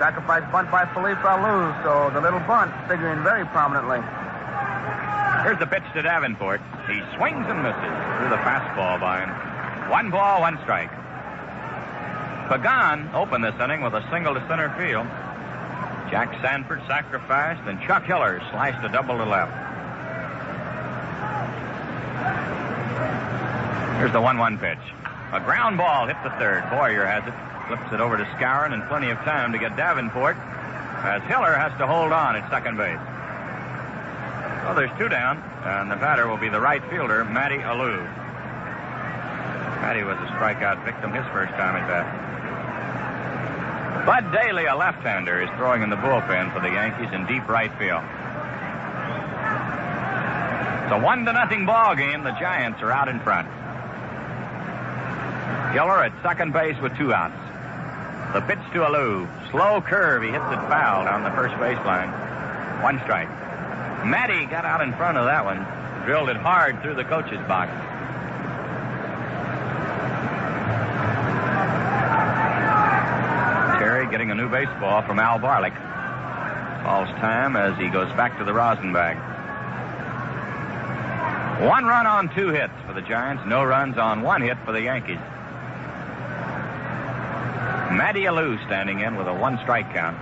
Sacrifice bunt by Felipe Alou, so the little bunt figuring very prominently. Here's the pitch to Davenport. He swings and misses through the fastball by him. 1 ball, 1 strike. Pagan opened this inning with a single to center field. Jack Sanford sacrificed, and Chuck Hiller sliced a double to left. Here's the 1-1 pitch. A ground ball hit the third. Boyer has it. Flips it over to Skowron, and plenty of time to get Davenport, as Hiller has to hold on at second base. Well, there's 2 down, and the batter will be the right fielder, Matty Alou. Matty was a strikeout victim his first time at bat. Bud Daly, a left-hander, is throwing in the bullpen for the Yankees in deep right field. It's a 1-0 ball game. The Giants are out in front. Hiller at second base with 2 outs. The pitch to Alou. Slow curve. He hits it foul down the first baseline. 1 strike. Matty got out in front of that one. Drilled it hard through the coach's box. Terry getting a new baseball from Al Barlick. Falls time as he goes back to the rosin bag. 1 run on 2 hits for the Giants. No runs on 1 hit for the Yankees. Matty Alou standing in with a 1-strike count.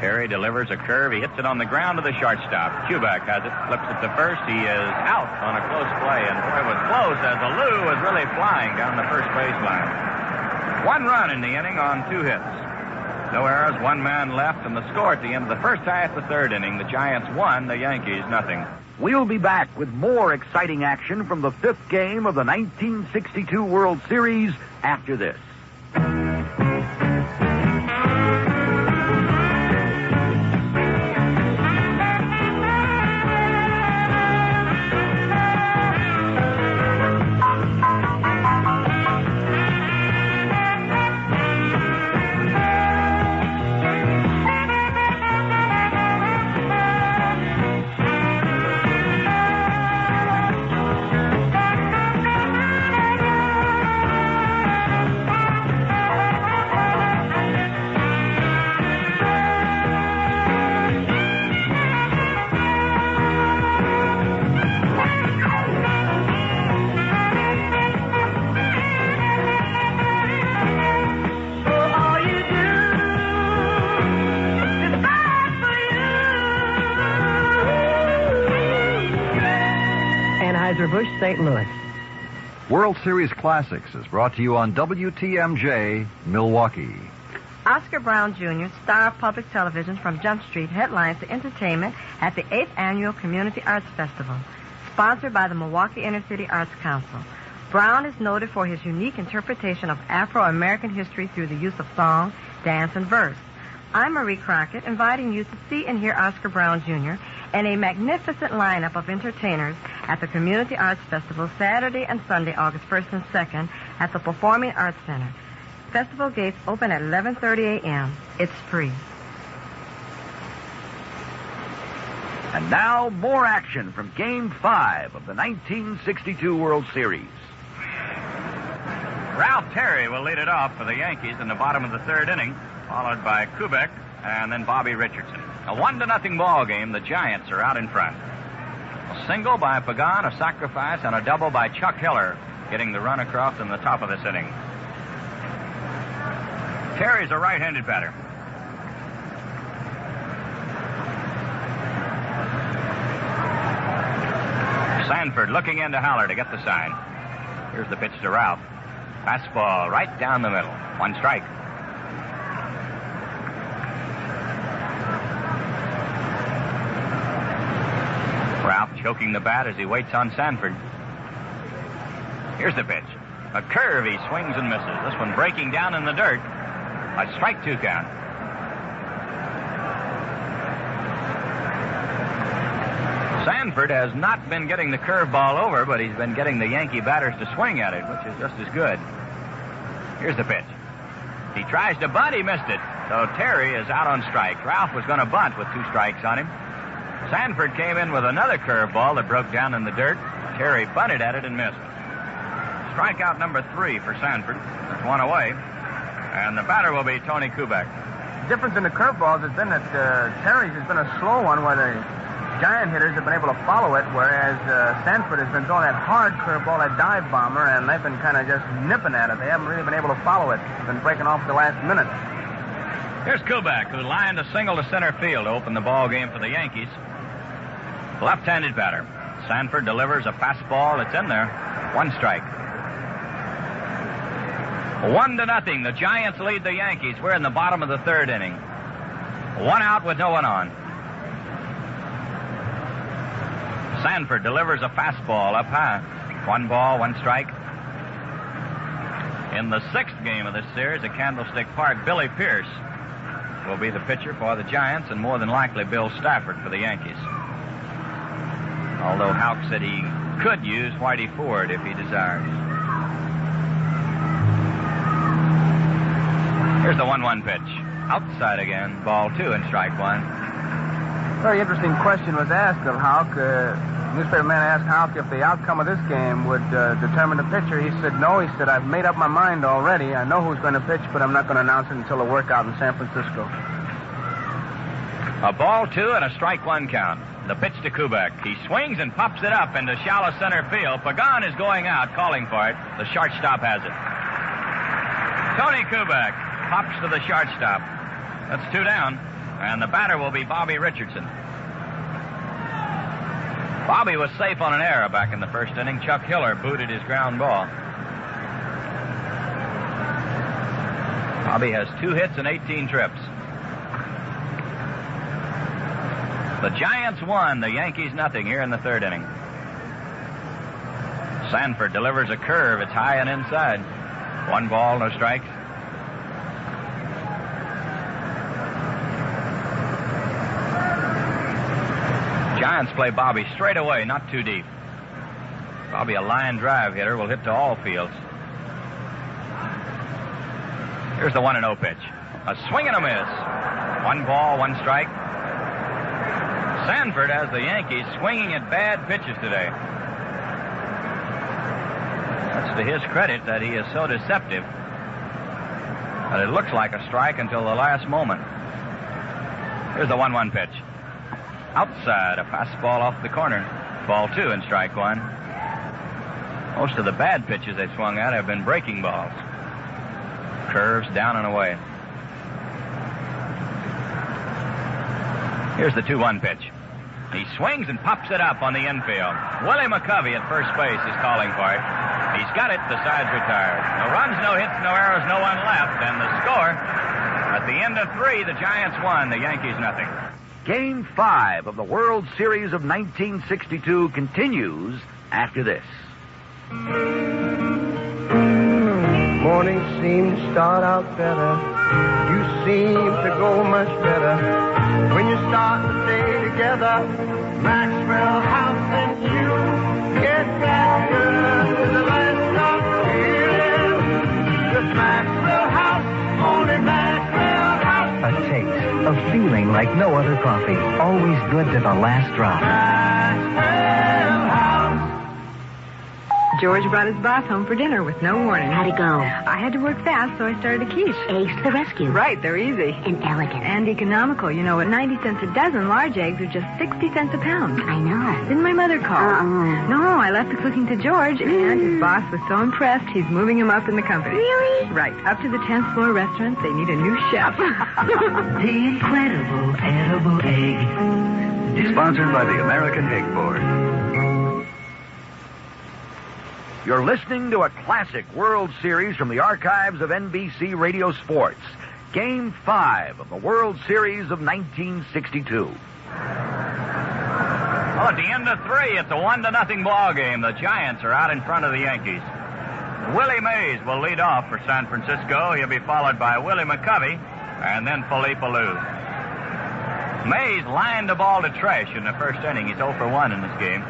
Terry delivers a curve. He hits it on the ground to the shortstop. Kubek has it, flips it to first. He is out on a close play, and boy, it was close as Alou was really flying down the first baseline. 1 run in the inning on 2 hits. No errors, 1 man left, and the score at the end of the first half of the 3rd inning, the Giants 1, the Yankees nothing. We'll be back with more exciting action from the 5th game of the 1962 World Series after this. Anheuser-Busch, St. Louis. World Series Classics is brought to you on WTMJ, Milwaukee. Oscar Brown Jr., star of public television from Jump Street, headlines the entertainment at the 8th Annual Community Arts Festival, sponsored by the Milwaukee Inner City Arts Council. Brown is noted for his unique interpretation of Afro-American history through the use of song, dance, and verse. I'm Marie Crockett, inviting you to see and hear Oscar Brown Jr. and a magnificent lineup of entertainers at the Community Arts Festival Saturday and Sunday, August 1st and 2nd at the Performing Arts Center. Festival gates open at 11:30 a.m. It's free. And now, more action from Game 5 of the 1962 World Series. Ralph Terry will lead it off for the Yankees in the bottom of the third inning, followed by Kubek and then Bobby Richardson. A 1-0 ball game. The Giants are out in front. A single by Pagan, a sacrifice, and a double by Chuck Hiller, getting the run across in the top of this inning. Terry's a right-handed batter. Sanford looking into Haller to get the sign. Here's the pitch to Ralph. Fastball right down the middle. One strike. Ralph choking the bat as he waits on Sanford. Here's the pitch. A curve, he swings and misses. This one breaking down in the dirt. A strike 2 count. Sanford has not been getting the curveball over, but he's been getting the Yankee batters to swing at it, which is just as good. Here's the pitch. He tries to bunt, he missed it. So Terry is out on strikes. Ralph was going to bunt with 2 strikes on him. Sanford came in with another curveball that broke down in the dirt. Terry bunted at it and missed. Strikeout number 3 for Sanford. That's 1 away. And the batter will be Tony Kubek. The difference in the curveballs has been that Terry's has been a slow one where the Giant hitters have been able to follow it, whereas Sanford has been throwing that hard curveball, that dive bomber, and they've been kind of just nipping at it. They haven't really been able to follow it. They've been breaking off at the last minute. Here's Kubek, who lined a single to center field to open the ball game for the Yankees. Left-handed batter. Sanford delivers a fastball. It's in there. 1 strike. 1-0. The Giants lead the Yankees. We're in the bottom of the third inning. 1 out with no one on. Sanford delivers a fastball up high. 1 ball, 1 strike. In the 6th game of this series at Candlestick Park, Billy Pierce will be the pitcher for the Giants, and more than likely Bill Stafford for the Yankees. Although Houck said he could use Whitey Ford if he desires. Here's the 1-1 pitch. Outside again, ball 2 and strike 1. Very interesting question was asked of Houck. Newspaper man asked Houck if the outcome of this game would determine the pitcher. He said no. He said, I've made up my mind already. I know who's going to pitch, but I'm not going to announce it until the workout in San Francisco. A ball 2 and a strike 1 count. The pitch to Kubek. He swings and pops it up into shallow center field. Pagan is going out, calling for it. The shortstop has it. Tony Kubek pops to the shortstop. That's 2 down. And the batter will be Bobby Richardson. Bobby was safe on an error back in the first inning. Chuck Hiller booted his ground ball. Bobby has 2 hits and 18 trips. The Giants won, the Yankees nothing here in the third inning. Sanford delivers a curve. It's high and inside. 1 ball, no strikes. Giants play Bobby straight away, not too deep. Bobby, a line drive hitter, will hit to all fields. Here's the 1-0 pitch. A swing and a miss. 1 ball, 1 strike. Sanford has the Yankees swinging at bad pitches today. That's to his credit that he is so deceptive that it looks like a strike until the last moment. Here's the 1-1 pitch. Outside, a fastball off the corner. Ball 2 and strike 1. Most of the bad pitches they've swung at have been breaking balls. Curves down and away. Here's the 2-1 pitch. He swings and pops it up on the infield. Willie McCovey at first base is calling for it. He's got it. The side's retired. No runs, no hits, no errors, no one left. And the score, at the end of 3, the Giants won, the Yankees nothing. Game 5 of the World Series of 1962 continues after this. Morning seems to start out better. You seem to go much better when you start the day together. Maxwell House and you get back to the land of feeling. Just Maxwell House, only Maxwell House. A taste of feeling like no other coffee. Always good to the last drop. George brought his boss home for dinner with no warning. How'd it go? I had to work fast, so I started a quiche. Eggs to the rescue. Right, they're easy. And elegant. And economical. You know, at 90 cents a dozen, large eggs are just 60 cents a pound. I know. Didn't my mother call? No, I left the cooking to George, and his boss was so impressed, he's moving him up in the company. Really? Right, up to the 10th floor restaurant. They need a new chef. The incredible edible egg. Sponsored by the American Egg Board. You're listening to a classic World Series from the archives of NBC Radio Sports. Game 5 of the World Series of 1962. Well, at the end of 3, it's a 1-0 ball game. The Giants are out in front of the Yankees. Willie Mays will lead off for San Francisco. He'll be followed by Willie McCovey and then Philippe Alou. Mays lined the ball to Tresh in the first inning. He's 0 for 1 in this game.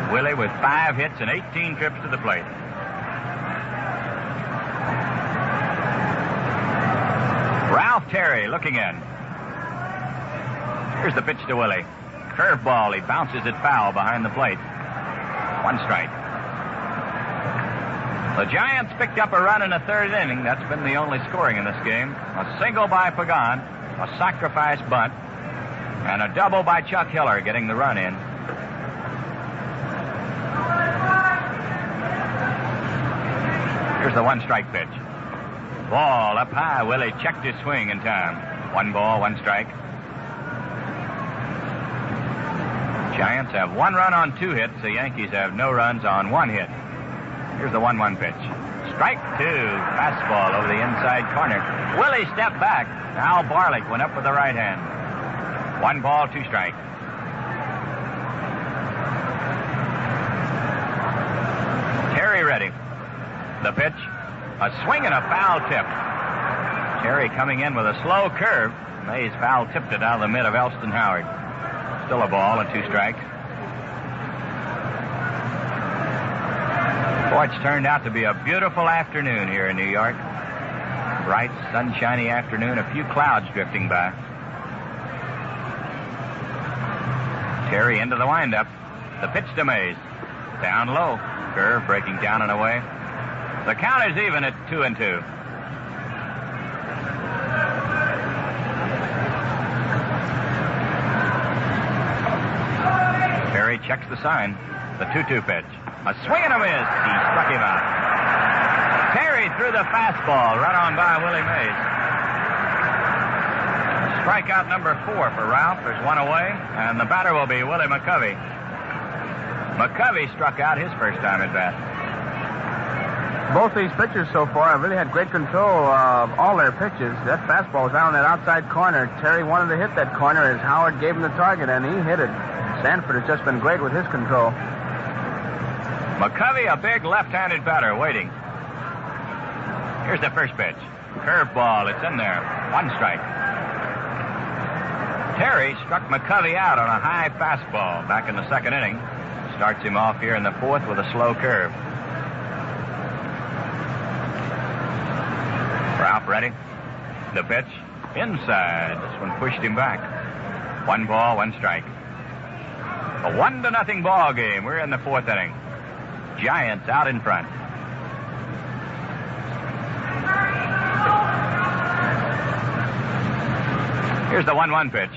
Willie with 5 hits and 18 trips to the plate. Ralph Terry looking in. Here's the pitch to Willie. Curveball. He bounces it foul behind the plate. 1 strike. The Giants picked up a run in the 3rd inning. That's been the only scoring in this game. A single by Pagan, a sacrifice bunt, and a double by Chuck Hiller getting the run in. Here's the 1-strike pitch. Ball up high. Willie checked his swing in time. 1 ball, 1 strike. Giants have 1 run on 2 hits. The Yankees have no runs on 1 hit. Here's the 1-1 pitch. Strike 2. Fastball over the inside corner. Willie stepped back. Al Barlick went up with the right hand. 1 ball, 2 strike. Terry ready. The pitch, a swing and a foul tip. Terry coming in with a slow curve. Mays foul tipped it out of the mid of Elston Howard. Still a ball and 2 strikes. Boy, it's turned out to be a beautiful afternoon here in New York. Bright, sunshiny afternoon, a few clouds drifting by. Terry into the windup. The pitch to Mays. Down low. Curve breaking down and away. The count is even at 2-2. Terry checks the sign. The 2-2 pitch. A swing and a miss. He struck him out. Terry threw the fastball right on by Willie Mays. Strikeout number 4 for Ralph. There's 1 away, and the batter will be Willie McCovey. McCovey struck out his first time at bat. Both these pitchers so far have really had great control of all their pitches. That fastball was out on that outside corner. Terry wanted to hit that corner as Howard gave him the target, and he hit it. Sanford has just been great with his control. McCovey, a big left-handed batter, waiting. Here's the first pitch. Curveball, it's in there. 1 strike. Terry struck McCovey out on a high fastball back in the 2nd inning. Starts him off here in the 4th with a slow curve. Ralph ready. The pitch. Inside. This one pushed him back. 1 ball, 1 strike. A 1-0 ball game. We're in the 4th inning. Giants out in front. Here's the 1-1 pitch.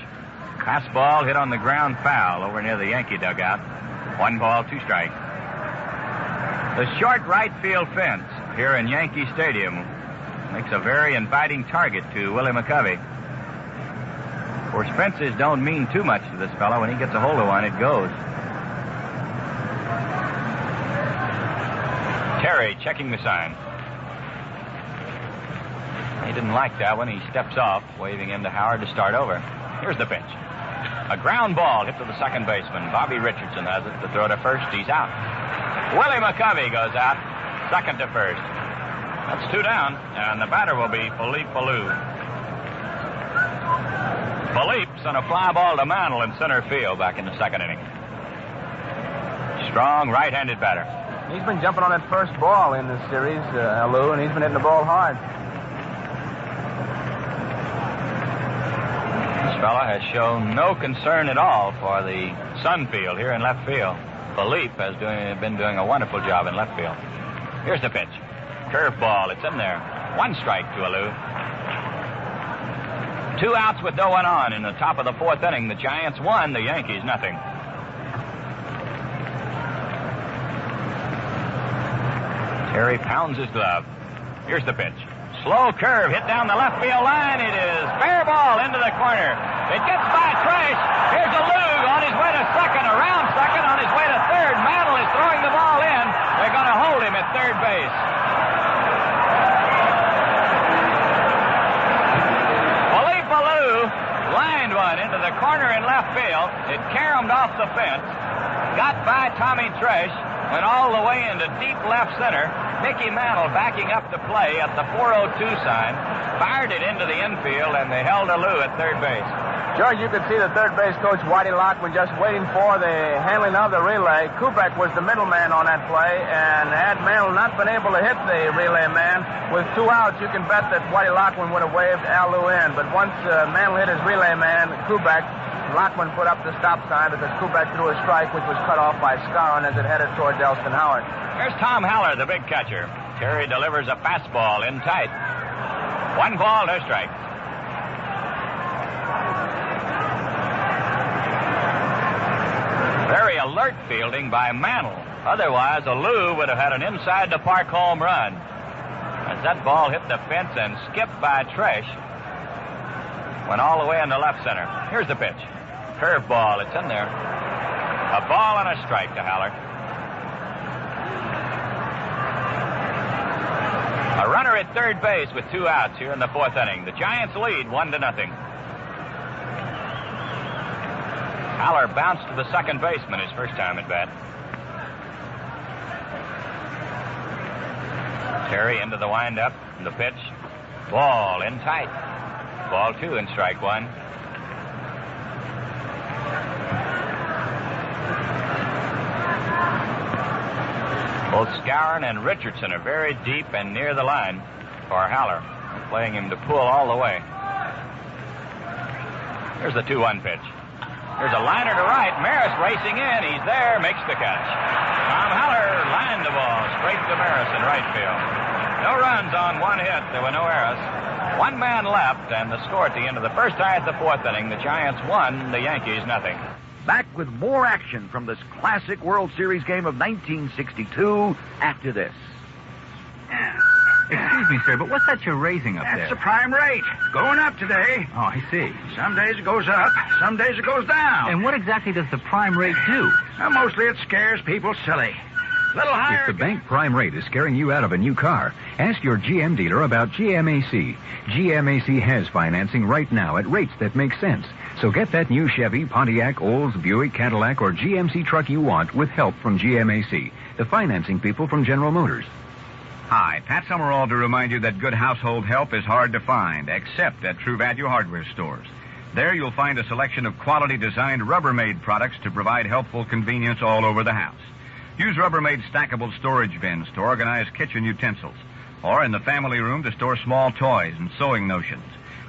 Fastball hit on the ground foul over near the Yankee dugout. 1 ball, 2 strikes. The short right field fence here in Yankee Stadium makes a very inviting target to Willie McCovey. Of course, fences don't mean too much to this fellow. When he gets a hold of one, it goes. Terry checking the sign. He didn't like that one. He steps off, waving in to Howard to start over. Here's the pitch. A ground ball hit to the second baseman. Bobby Richardson has it to throw to first. He's out. Willie McCovey goes out, second to first. That's 2 down, and the batter will be Philippe Ballou. Philippe sent a fly ball to Mantle in center field back in the second inning. Strong right-handed batter. He's been jumping on that first ball in this series, Lou, and he's been hitting the ball hard. This fella has shown no concern at all for the sun field here in left field. Philippe has been doing a wonderful job in left field. Here's the pitch. Curveball. It's in there. 1 strike to Lou. 2 outs with no one on in the top of the 4th inning. The Giants won, the Yankees nothing. Terry pounds his glove. Here's the pitch. Slow curve hit down the left field line. It is fair ball into the corner. It gets by Tresh. Here's a Lou on his way to second, around second, on his way to third. Mantle is throwing the ball in. They're going to hold him at third base. Philippe Ballou lined one into the corner in left field. It caromed off the fence. Got by Tommy Tresh. Went all the way into deep left center. Mickey Mantle backing up the play at the 402 sign. Fired it into the infield, and they held Lou at third base. George, you could see the third base coach, Whitey Lockman, just waiting for the handling of the relay. Kubek was the middleman on that play, and had Mantle not been able to hit the relay man, with 2 outs, you can bet that Whitey Lockman would have waved Lou in. But once Mantle hit his relay man, Kubek, Lockman put up the stop sign because Kubek threw a strike, which was cut off by Scarron as it headed towards Elston Howard. Here's Tom Haller, the big catcher. Terry delivers a fastball in tight. 1 ball, no strikes. Very alert fielding by Mantle. Otherwise, Lou would have had an inside-the-park home run. As that ball hit the fence and skipped by Tresh, went all the way into left center. Here's the pitch. Curveball. It's in there. A ball and a strike to Haller. A runner at third base with 2 outs here in the 4th inning. The Giants lead 1-0. Haller bounced to the second baseman his first time at bat. Terry into the windup. The pitch. Ball in tight. Ball 2 and strike 1. Both Scarron and Richardson are very deep and near the line for Haller, playing him to pull all the way. Here's the 2-1 pitch. There's a liner to right. Maris racing in. He's there, makes the catch. Tom Haller lined the ball straight to Maris in right field. No runs on 1 hit. There were no errors. 1 man left, and the score at the end of the first tie at the 4th inning, the Giants won, the Yankees nothing. Back with more action from this classic World Series game of 1962 after this. Excuse me, sir, but what's that you're raising up there? That's the prime rate. Going up today. Oh, I see. Some days it goes up, some days it goes down. And what exactly does the prime rate do? Well, mostly it scares people silly. Little higher. If the bank prime rate is scaring you out of a new car, ask your GM dealer about GMAC. GMAC has financing right now at rates that make sense. So get that new Chevy, Pontiac, Olds, Buick, Cadillac, or GMC truck you want with help from GMAC, the financing people from General Motors. Hi, Pat Summerall to remind you that good household help is hard to find, except at True Value Hardware stores. There you'll find a selection of quality-designed Rubbermaid products to provide helpful convenience all over the house. Use Rubbermaid stackable storage bins to organize kitchen utensils, or in the family room to store small toys and sewing notions.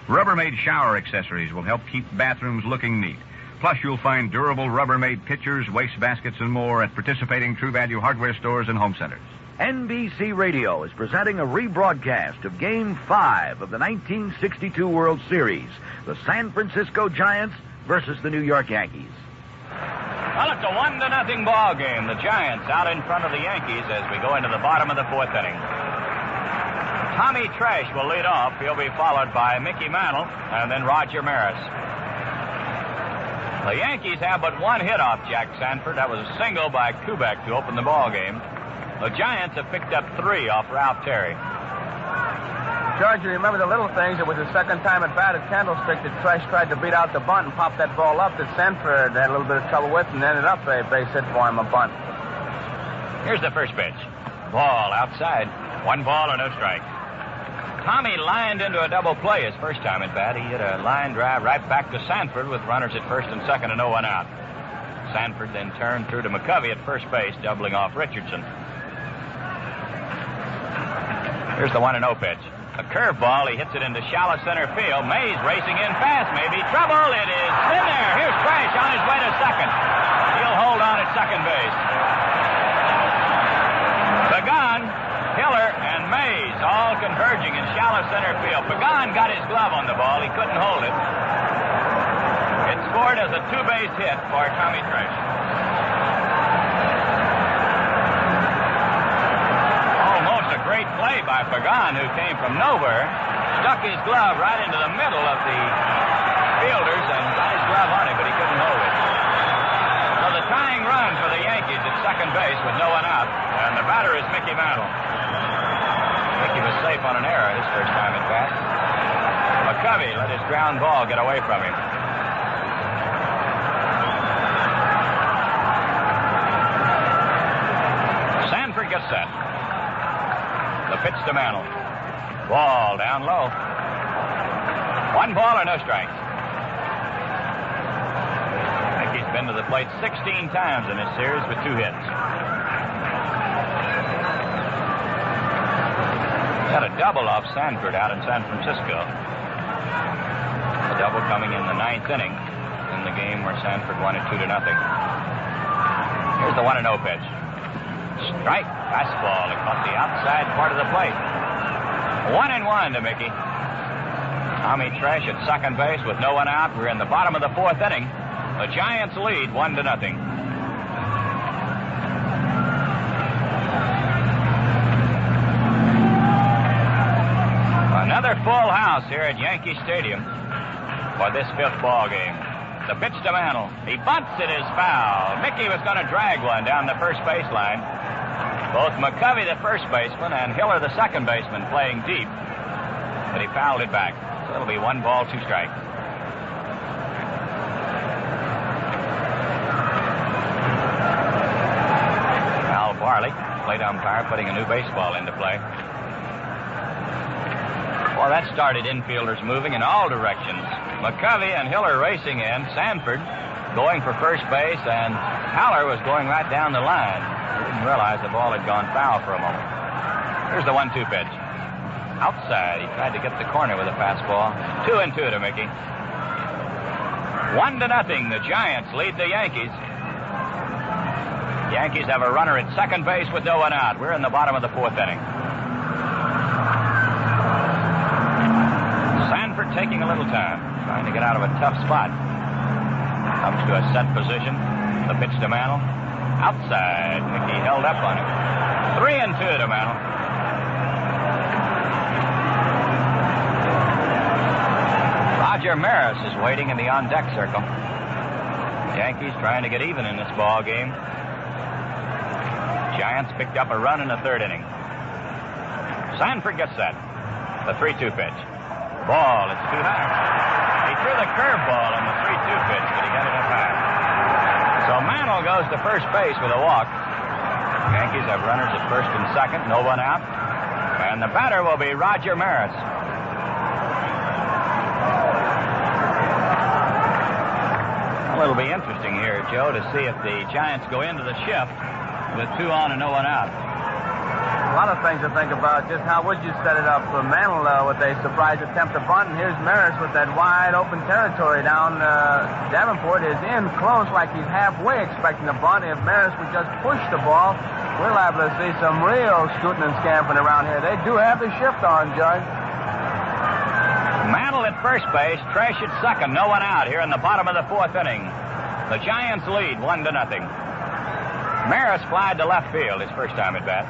Rubbermaid shower accessories will help keep bathrooms looking neat. Plus, you'll find durable Rubbermaid pitchers, waste baskets, and more at participating True Value Hardware stores and home centers. NBC Radio is presenting a rebroadcast of Game 5 of the 1962 World Series, the San Francisco Giants versus the New York Yankees. Well, it's a 1-0 ball game. The Giants out in front of the Yankees as we go into the bottom of the 4th inning. Tommy Tresh will lead off. He'll be followed by Mickey Mantle and then Roger Maris. The Yankees have but one hit off Jack Sanford. That was a single by Kubek to open the ball game. The Giants have picked up 3 off Ralph Terry. George, you remember the little things. It was the second time at bat at Candlestick that Tresh tried to beat out the bunt and pop that ball up that Sanford had a little bit of trouble with and ended up a base hit for him, a bunt. Here's the first pitch. Ball outside. 1 ball and no strike. Tommy lined into a double play his first time at bat. He hit a line drive right back to Sanford with runners at first and second and no one out. Sanford then turned through to McCovey at first base, doubling off Richardson. Here's the 1-0 pitch. A curveball. He hits it into shallow center field. Mays racing in fast. Maybe trouble. It is in there. Here's Tresh on his way to second. He'll hold on at second base. Pagan, Hiller, and Mays all converging in shallow center field. Pagan got his glove on the ball. He couldn't hold it. It scored as a 2-base hit for Tommy Tresh. Almost a great play by Pagan, who came from nowhere, stuck his glove right into the middle of the fielders and got his glove on it, but he couldn't hold it. So the tying run for the Yankees at second base with no one out, and the batter is Mickey Mantle. Mickey was safe on an error his first time at bat. McCovey let his ground ball get away from him. Sanford gets set. The pitch to Mantle. Ball down low. 1 ball or no strikes. Mickey's been to the plate 16 times in this series with 2 hits. Got a double off Sanford out in San Francisco. A double coming in the 9th inning in the game where Sanford won it 2-0. Here's the 1-0 pitch. Strike. Fastball. It caught the outside part of the plate. 1-1 to Mickey. Tommy Tresh at second base with no one out. We're in the bottom of the 4th inning. The Giants lead 1-0. Another full house here at Yankee Stadium for this 5th ball game. The pitch to Mantle. He bunts. It is foul. Mickey was going to drag one down the first baseline. Both McCovey, the first baseman, and Hiller, the second baseman, playing deep. But he fouled it back. So it'll be 1 ball, 2 strikes. Al Barley, plate umpire, putting a new baseball into play. Well, that started infielders moving in all directions. McCovey and Hiller racing in. Sanford going for first base, and Haller was going right down the line. He didn't realize the ball had gone foul for a moment. Here's the 1-2 pitch. Outside. He tried to get the corner with a fastball. 2-2 to Mickey. 1-0. The Giants lead the Yankees. The Yankees have a runner at second base with no one out. We're in the bottom of the 4th inning. Sanford taking a little time, trying to get out of a tough spot. Comes to a set position. The pitch to Mantle. Outside. Mickey held up on it. 3-2 to Mantle. Roger Maris is waiting in the on-deck circle. Yankees trying to get even in this ball game. Giants picked up a run in the 3rd inning. Sanford gets set. The 3-2 pitch. Ball. It's too high. He threw the curveball on the 3-2 pitch, but he got it up high. So Mantle goes to first base with a walk. Yankees have runners at first and second, no one out. And the batter will be Roger Maris. Well, it'll be interesting here, Joe, to see if the Giants go into the shift with 2 on and no one out. A lot of things to think about. Just how would you set it up for Mantle with a surprise attempt to bunt? And here's Maris with that wide open territory down. Davenport is in close, like he's halfway expecting a bunt. If Maris would just push the ball, we're liable to see some real scooting and scampering around here. They do have the shift on, Judge. Mantle at first base, Tresh at second, no one out here in the bottom of the 4th inning. The Giants lead 1-0. Maris flied to left field his first time at bat.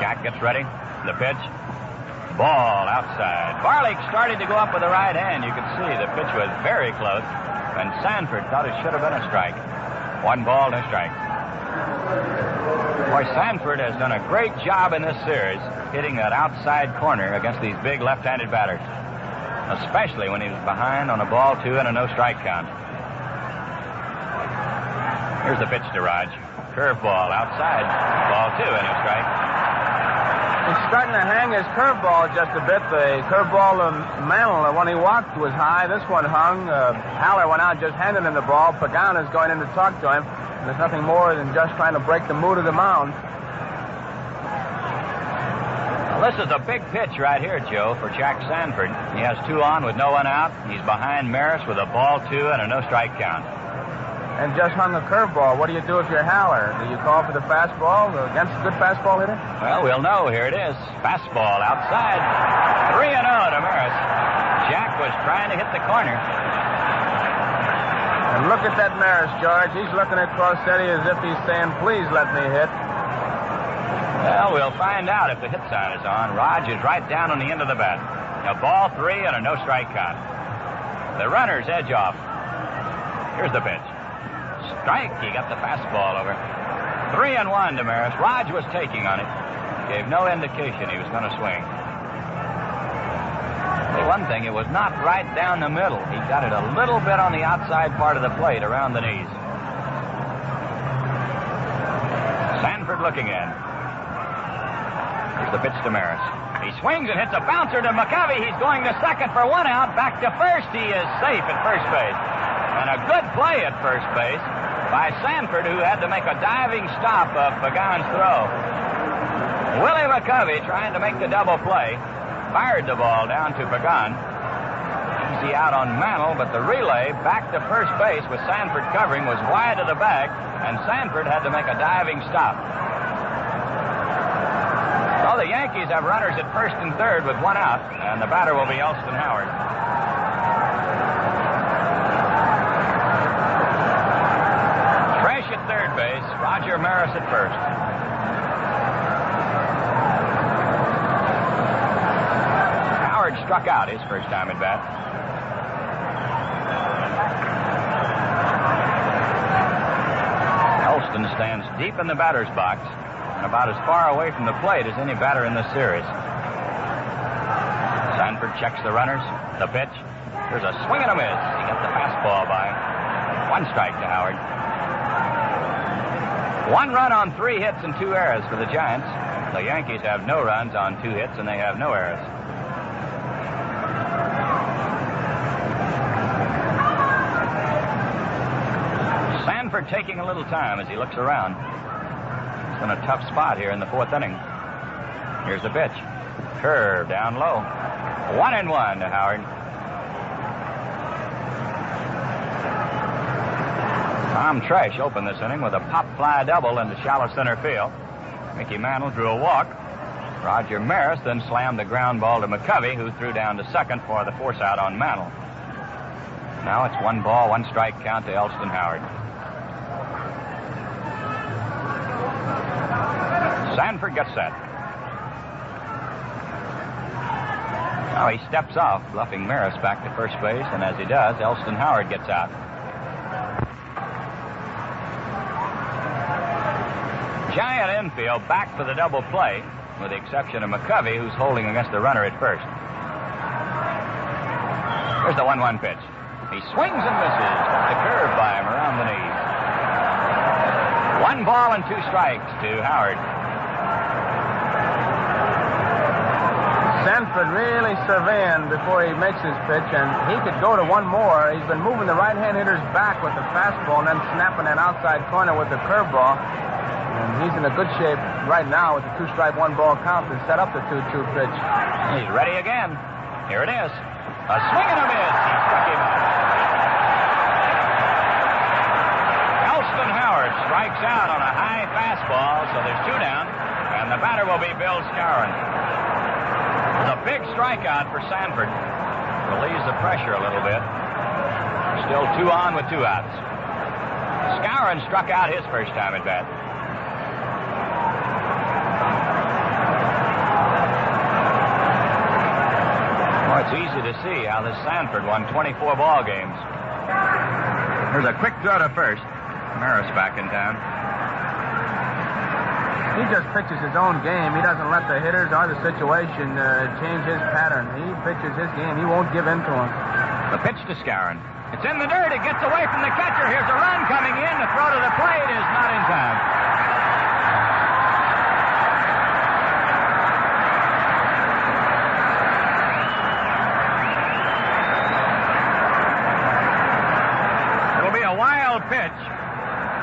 Jack gets ready. The pitch. Ball outside. Barlick started to go up with the right hand. You could see the pitch was very close. and Sanford thought it should have been a strike. 1 ball, no strike. Boy, Sanford has done a great job in this series hitting that outside corner against these big left-handed batters, especially when he was behind on a ball 2 and a no-strike count. Here's the pitch to Raj. Curveball outside. Ball 2 and a strike. He's starting to hang his curveball just a bit. The curveball of Mantle, the one he walked, was high. This one hung. Haller went out, just handed him the ball. Pagan is going in to talk to him. And there's nothing more than just trying to break the mood of the mound. Well, this is a big pitch right here, Joe, for Jack Sanford. He has 2 on with no one out. He's behind Maris with a ball 2 and a no-strike count. And just hung a curveball. What do you do if you're Haller? Do you call for the fastball against a good fastball hitter? Well, we'll know. Here it is. Fastball outside. 3-0 to Maris. Jack was trying to hit the corner. And look at that Maris, George. He's looking at Crossetti as if he's saying, please let me hit. Well, we'll find out if the hit sign is on. Raj is right down on the end of the bat. A ball 3 and a no-strike count. The runners edge off. Here's the pitch. Strike. He got the fastball over. 3-1 to Maris. Raj was taking on it. Gave no indication he was going to swing. Hey, one thing, it was not right down the middle. He got it a little bit on the outside part of the plate, around the knees. Sanford looking in. Here's the pitch to Maris. He swings and hits a bouncer to McCovey. He's going to second for 1 out. Back to first. He is safe at first base. And a good play at first base by Sanford, who had to make a diving stop of Pagan's throw. Willie McCovey, trying to make the double play, fired the ball down to Pagan. Easy out on Mantle, but the relay back to first base with Sanford covering was wide of the bag, and Sanford had to make a diving stop. So the Yankees have runners at first and third with 1 out, and the batter will be Elston Howard. Tresh at third base, Roger Maris at first. Howard struck out his first time at bat. Elston stands deep in the batter's box and about as far away from the plate as any batter in this series. Sanford checks the runners. The pitch. There's a swing and a miss. He got the fastball by him. 1 strike to Howard. 1 run on 3 hits and 2 errors for the Giants. The Yankees have no runs on 2 hits and they have no errors. Sanford taking a little time as he looks around. He's in a tough spot here in the 4th inning. Here's the pitch. Curve down low. 1-1 to Howard. Tom Tresh opened this inning with a pop fly double into shallow center field. Mickey Mantle drew a walk. Roger Maris then slammed the ground ball to McCovey, who threw down to second for the force out on Mantle. Now it's 1 ball, 1 strike count to Elston Howard. Sanford gets set. Now he steps off, bluffing Maris back to first base, and as he does, Elston Howard gets out. Giant infield back for the double play, with the exception of McCovey, who's holding against the runner at first. Here's the 1-1 pitch. He swings and misses. Got the curve by him around the knees. 1 ball and 2 strikes to Howard. Sanford really surveying before he makes his pitch, and he could go to 1 more. He's been moving the right-hand hitters back with the fastball and then snapping that outside corner with the curveball. And he's in a good shape right now with the 2-strike, 1-ball count to set up the 2-2 pitch. He's ready again. Here it is. A swing and a miss. He struck him out. Elston Howard strikes out on a high fastball, so there's 2 down, and the batter will be Bill Skowron. It's a big strikeout for Sanford. Relieves the pressure a little bit. Still 2 on with 2 outs. Skowron struck out his first time at bat. Well, it's easy to see how this Sanford won 24 ball games. There's a quick throw to first. Maris back in town. He just pitches his own game. He doesn't let the hitters or the situation change his pattern. He pitches his game. He won't give in to him. The pitch to Skowron. It's in the dirt. It gets away from the catcher. Here's a run coming in. The throw to the plate is not in time. It'll be a wild pitch.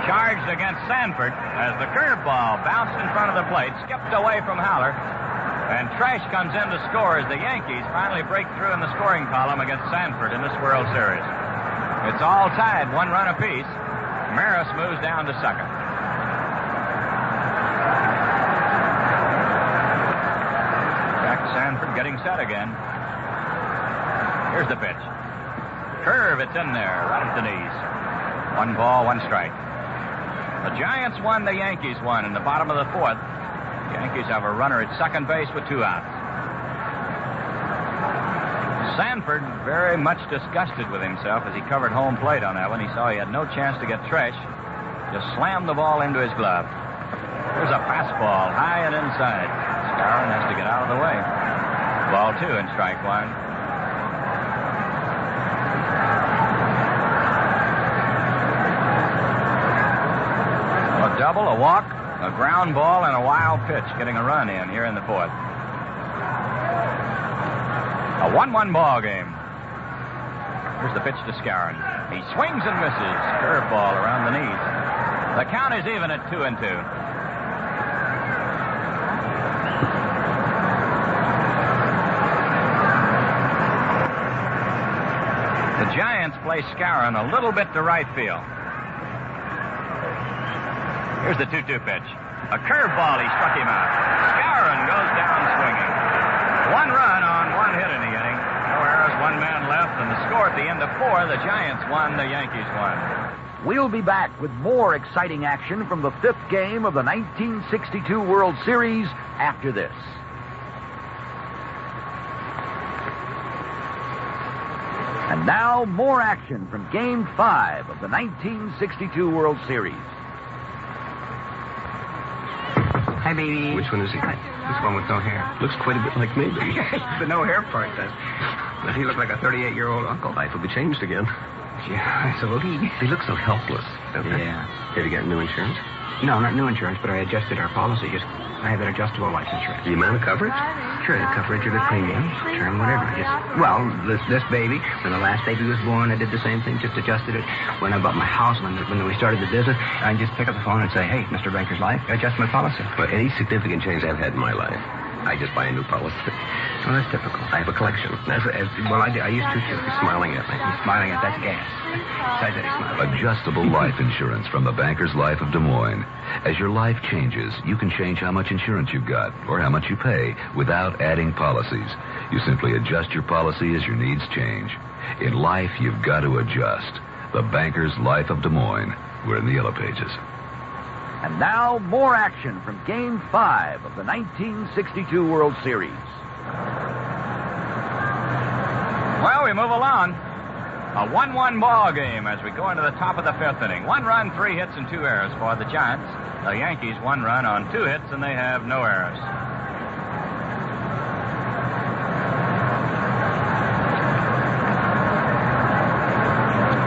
Charged against Sanford as the curveball bounced in front of the plate, skipped away from Haller, and Tresh comes in to score as the Yankees finally break through in the scoring column against Sanford in this World Series. It's all tied, 1 run apiece. Maris moves down to second. Jack Sanford getting set again. Here's the pitch. Curve, it's in there, right at the knees. 1 ball, 1 strike. The Giants won, the Yankees won in the bottom of the 4th. The Yankees have a runner at second base with 2 outs. Sanford very much disgusted with himself as he covered home plate on that one. He saw he had no chance to get Tresh. Just slammed the ball into his glove. There's a fastball high and inside. Skowron has to get out of the way. Ball 2 and strike 1. Double, a walk, a ground ball, and a wild pitch getting a run in here in the 4th. A 1-1 ball game. Here's the pitch to Skowron. He swings and misses. Curveball around the knees. The count is even at 2-2. The Giants play Skowron a little bit to right field. Here's the 2-2 pitch. A curveball, he struck him out. Skowron goes down swinging. 1 run on 1 hit in the inning. No errors, 1 man left, and the score at the end of 4, the Giants won, the Yankees won. We'll be back with more exciting action from the 5th game of the 1962 World Series after this. And now, more action from Game 5 of the 1962 World Series. Hi, baby. Which one is he? This one with no hair. Looks quite a bit like me, baby. The no hair part does. Does he look like a 38-year-old uncle? Life will be changed again. Yeah, so will he. He looks so helpless. Yeah. Have you got new insurance? No, not new insurance, but I adjusted our policy. I have that adjustable life insurance. The amount of coverage? Sure, the coverage or the premiums, term, whatever. This baby, when the last baby was born, I did the same thing, just adjusted it. When I bought my house, when we started the business, I just pick up the phone and say, hey, Mr. Banker's Life, adjust my policy. Well, any significant change I've had in my life, I just buy a new policy. Well, that's typical. I have a collection. I used to, too. He's smiling at me. He's smiling at that's gas. Besides that, he's smiling. Adjustable life insurance from the Banker's Life of Des Moines. As your life changes, you can change how much insurance you've got or how much you pay without adding policies. You simply adjust your policy as your needs change. In life, you've got to adjust. The Banker's Life of Des Moines. We're in the yellow pages. And now, more action from Game 5 of the 1962 World Series. Well, we move along. A 1-1 ball game as we go into the top of the 5th inning. 1 run, 3 hits, and 2 errors for the Giants. The Yankees 1 run on 2 hits, and they have no errors.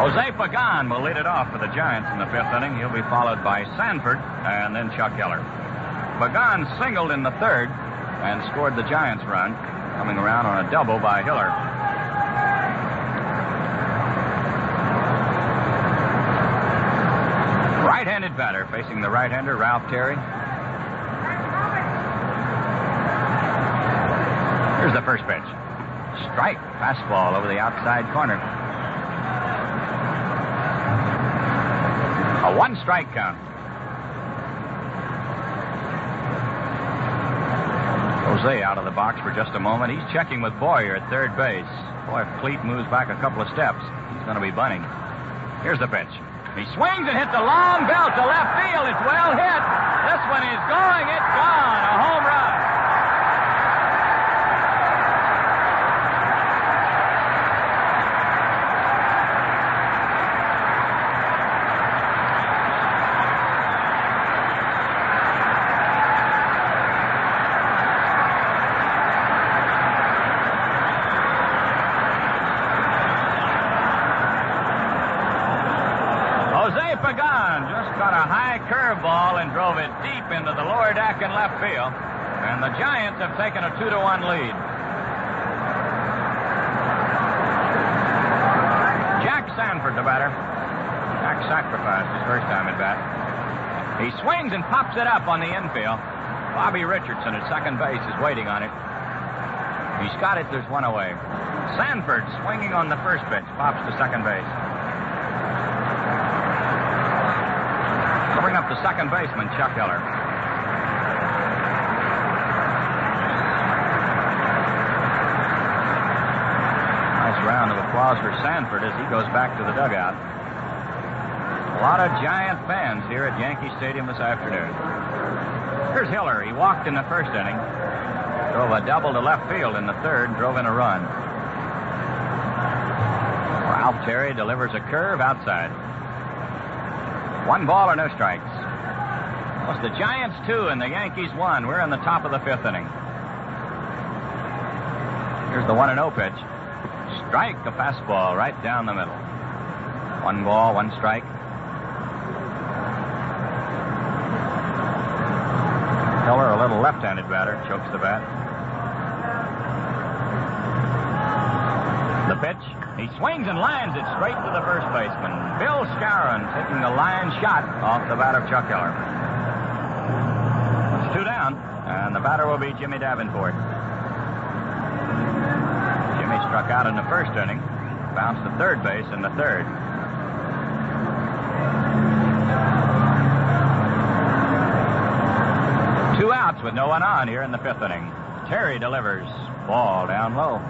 Jose Pagan will lead it off for the Giants in the 5th inning. He'll be followed by Sanford and then Chuck Hiller. Pagan singled in the 3rd and scored the Giants' run, coming around on a double by Hiller. Right-handed batter facing the right-hander, Ralph Terry. Here's the first pitch. Strike, fastball over the outside corner. A 1-strike count. Jose out of the box for just a moment. He's checking with Boyer at third base. Boy, if Cleat moves back a couple of steps, he's going to be bunting. Here's the pitch. He swings and hits a long belt to left field. It's well hit. This one is going. It's gone. A home run. Pagan just caught a high curveball and drove it deep into the lower deck in left field. And the Giants have taken a 2-1 lead. Jack Sanford, the batter. Jack sacrificed his first time at bat. He swings and pops it up on the infield. Bobby Richardson at second base is waiting on it. He's got it. There's one away. Sanford swinging on the first pitch. Pops to second base. Covering up the second baseman, Chuck Heller. Nice round of applause for Sanford as he goes back to the dugout. A lot of Giant fans here at Yankee Stadium this afternoon. Here's Hiller. He walked in the first inning. Drove a double to left field in the third. Drove in a run. Ralph Terry delivers a curve outside. 1 ball or no strikes. Well, it's the Giants 2 and the Yankees 1. We're in the top of the 5th inning. Here's the 1-0 pitch. Strike, a fastball right down the middle. 1 ball, 1 strike. Heller, a little left-handed batter, chokes the bat. The pitch. He swings and lines it straight to the first baseman. Bill Skowron taking the line shot off the bat of Chuck Heller. It's 2 down, and the batter will be Jimmy Davenport. Jimmy struck out in the first inning. Bounced to third base in the third. Two outs with no one on here in the 5th inning. Terry delivers. Ball down low.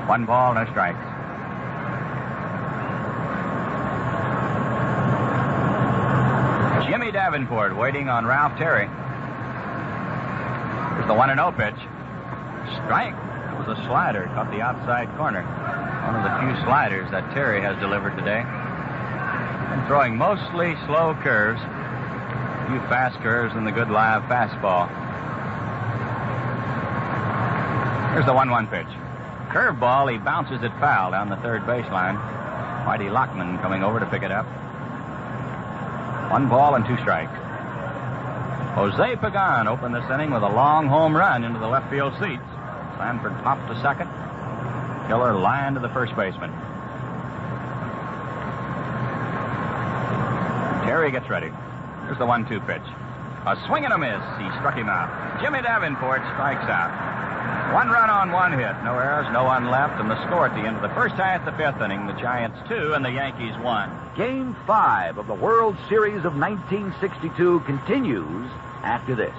1 ball, no strikes. Jimmy Davenport waiting on Ralph Terry. Here's the 1-0 pitch. Strike. It was a slider. Caught the outside corner. One of the few sliders that Terry has delivered today. And throwing mostly slow curves. A few fast curves and the good live fastball. Here's the 1-1 pitch. Curveball. He bounces it foul down the third baseline. Whitey Lockman coming over to pick it up. 1 ball and 2 strikes. Jose Pagan opened this inning with a long home run into the left field seats. Sanford popped to second. Hiller lined to the first baseman. Terry gets ready. Here's the 1-2 pitch. A swing and a miss. He struck him out. Jimmy Davenport strikes out. 1 run on 1 hit. No errors, no one left. And the score at the end of the first half, the 5th inning, the Giants 2 and the Yankees 1. Game 5 of the World Series of 1962 continues after this.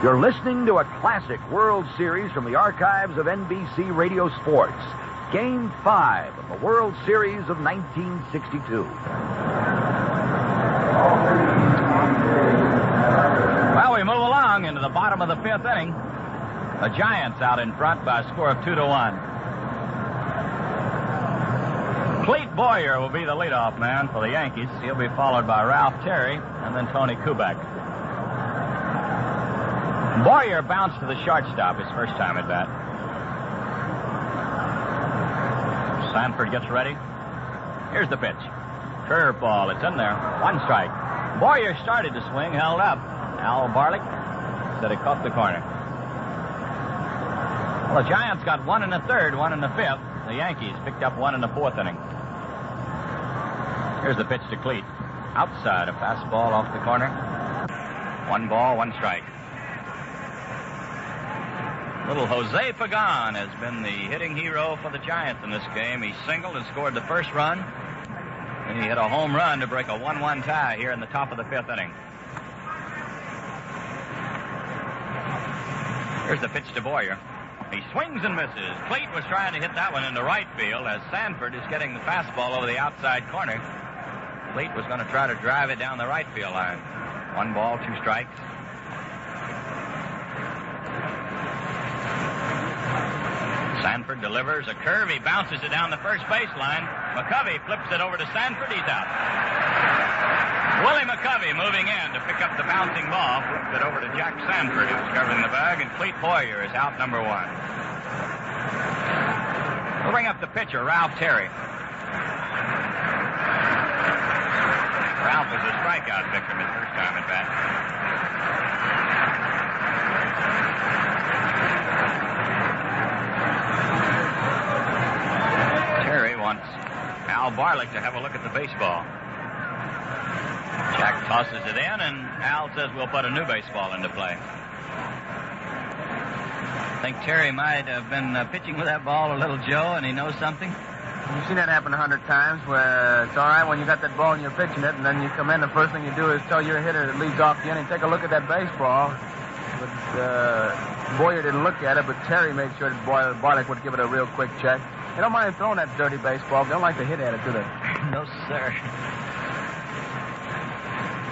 You're listening to a classic World Series from the archives of NBC Radio Sports. Game 5 of the World Series of 1962. Well, we move along into the bottom of the 5th inning. The Giants out in front by a score of 2-1. Clete Boyer will be the leadoff man for the Yankees. He'll be followed by Ralph Terry and then Tony Kubek. Boyer bounced to the shortstop his first time at bat. Sanford gets ready. Here's the pitch. Curveball. It's in there. 1 strike. Boyer started to swing, held up. Al Barlick said it caught the corner. Well, the Giants got 1 in the 3rd, 1 in the 5th. The Yankees picked up 1 in the 4th inning. Here's the pitch to Clete. Outside, a fastball off the corner. 1 ball, 1 strike. Little Jose Pagan has been the hitting hero for the Giants in this game. He singled and scored the first run. And he hit a home run to break a 1-1 tie here in the top of the 5th inning. Here's the pitch to Boyer. He swings and misses. Cleat was trying to hit that one into right field as Sanford is getting the fastball over the outside corner. Cleat was going to try to drive it down the right field line. 1 ball, 2 strikes. Sanford delivers a curve. He bounces it down the first baseline. McCovey flips it over to Sanford. He's out. Willie McCovey moving in to pick up the bouncing ball. Flips it over to Jack Sanford, who's covering the bag, and Cleet Boyer is out number 1. We'll bring up the pitcher, Ralph Terry. Ralph was a strikeout victim his first time at bat. Terry wants Al Barlick to have a look at the baseball. Jack tosses it in, and Al says we'll put a new baseball into play. I think Terry might have been pitching with that ball a little, Joe, and he knows something. You've seen that happen 100 times where it's all right when you got that ball and you're pitching it, and then you come in, the first thing you do is tell your hitter that leads off the inning, take a look at that baseball. But Boyer didn't look at it, but Terry made sure that Barlick would give it a real quick check. They don't mind throwing that dirty baseball. They don't like to hit at it, do they? No, sir.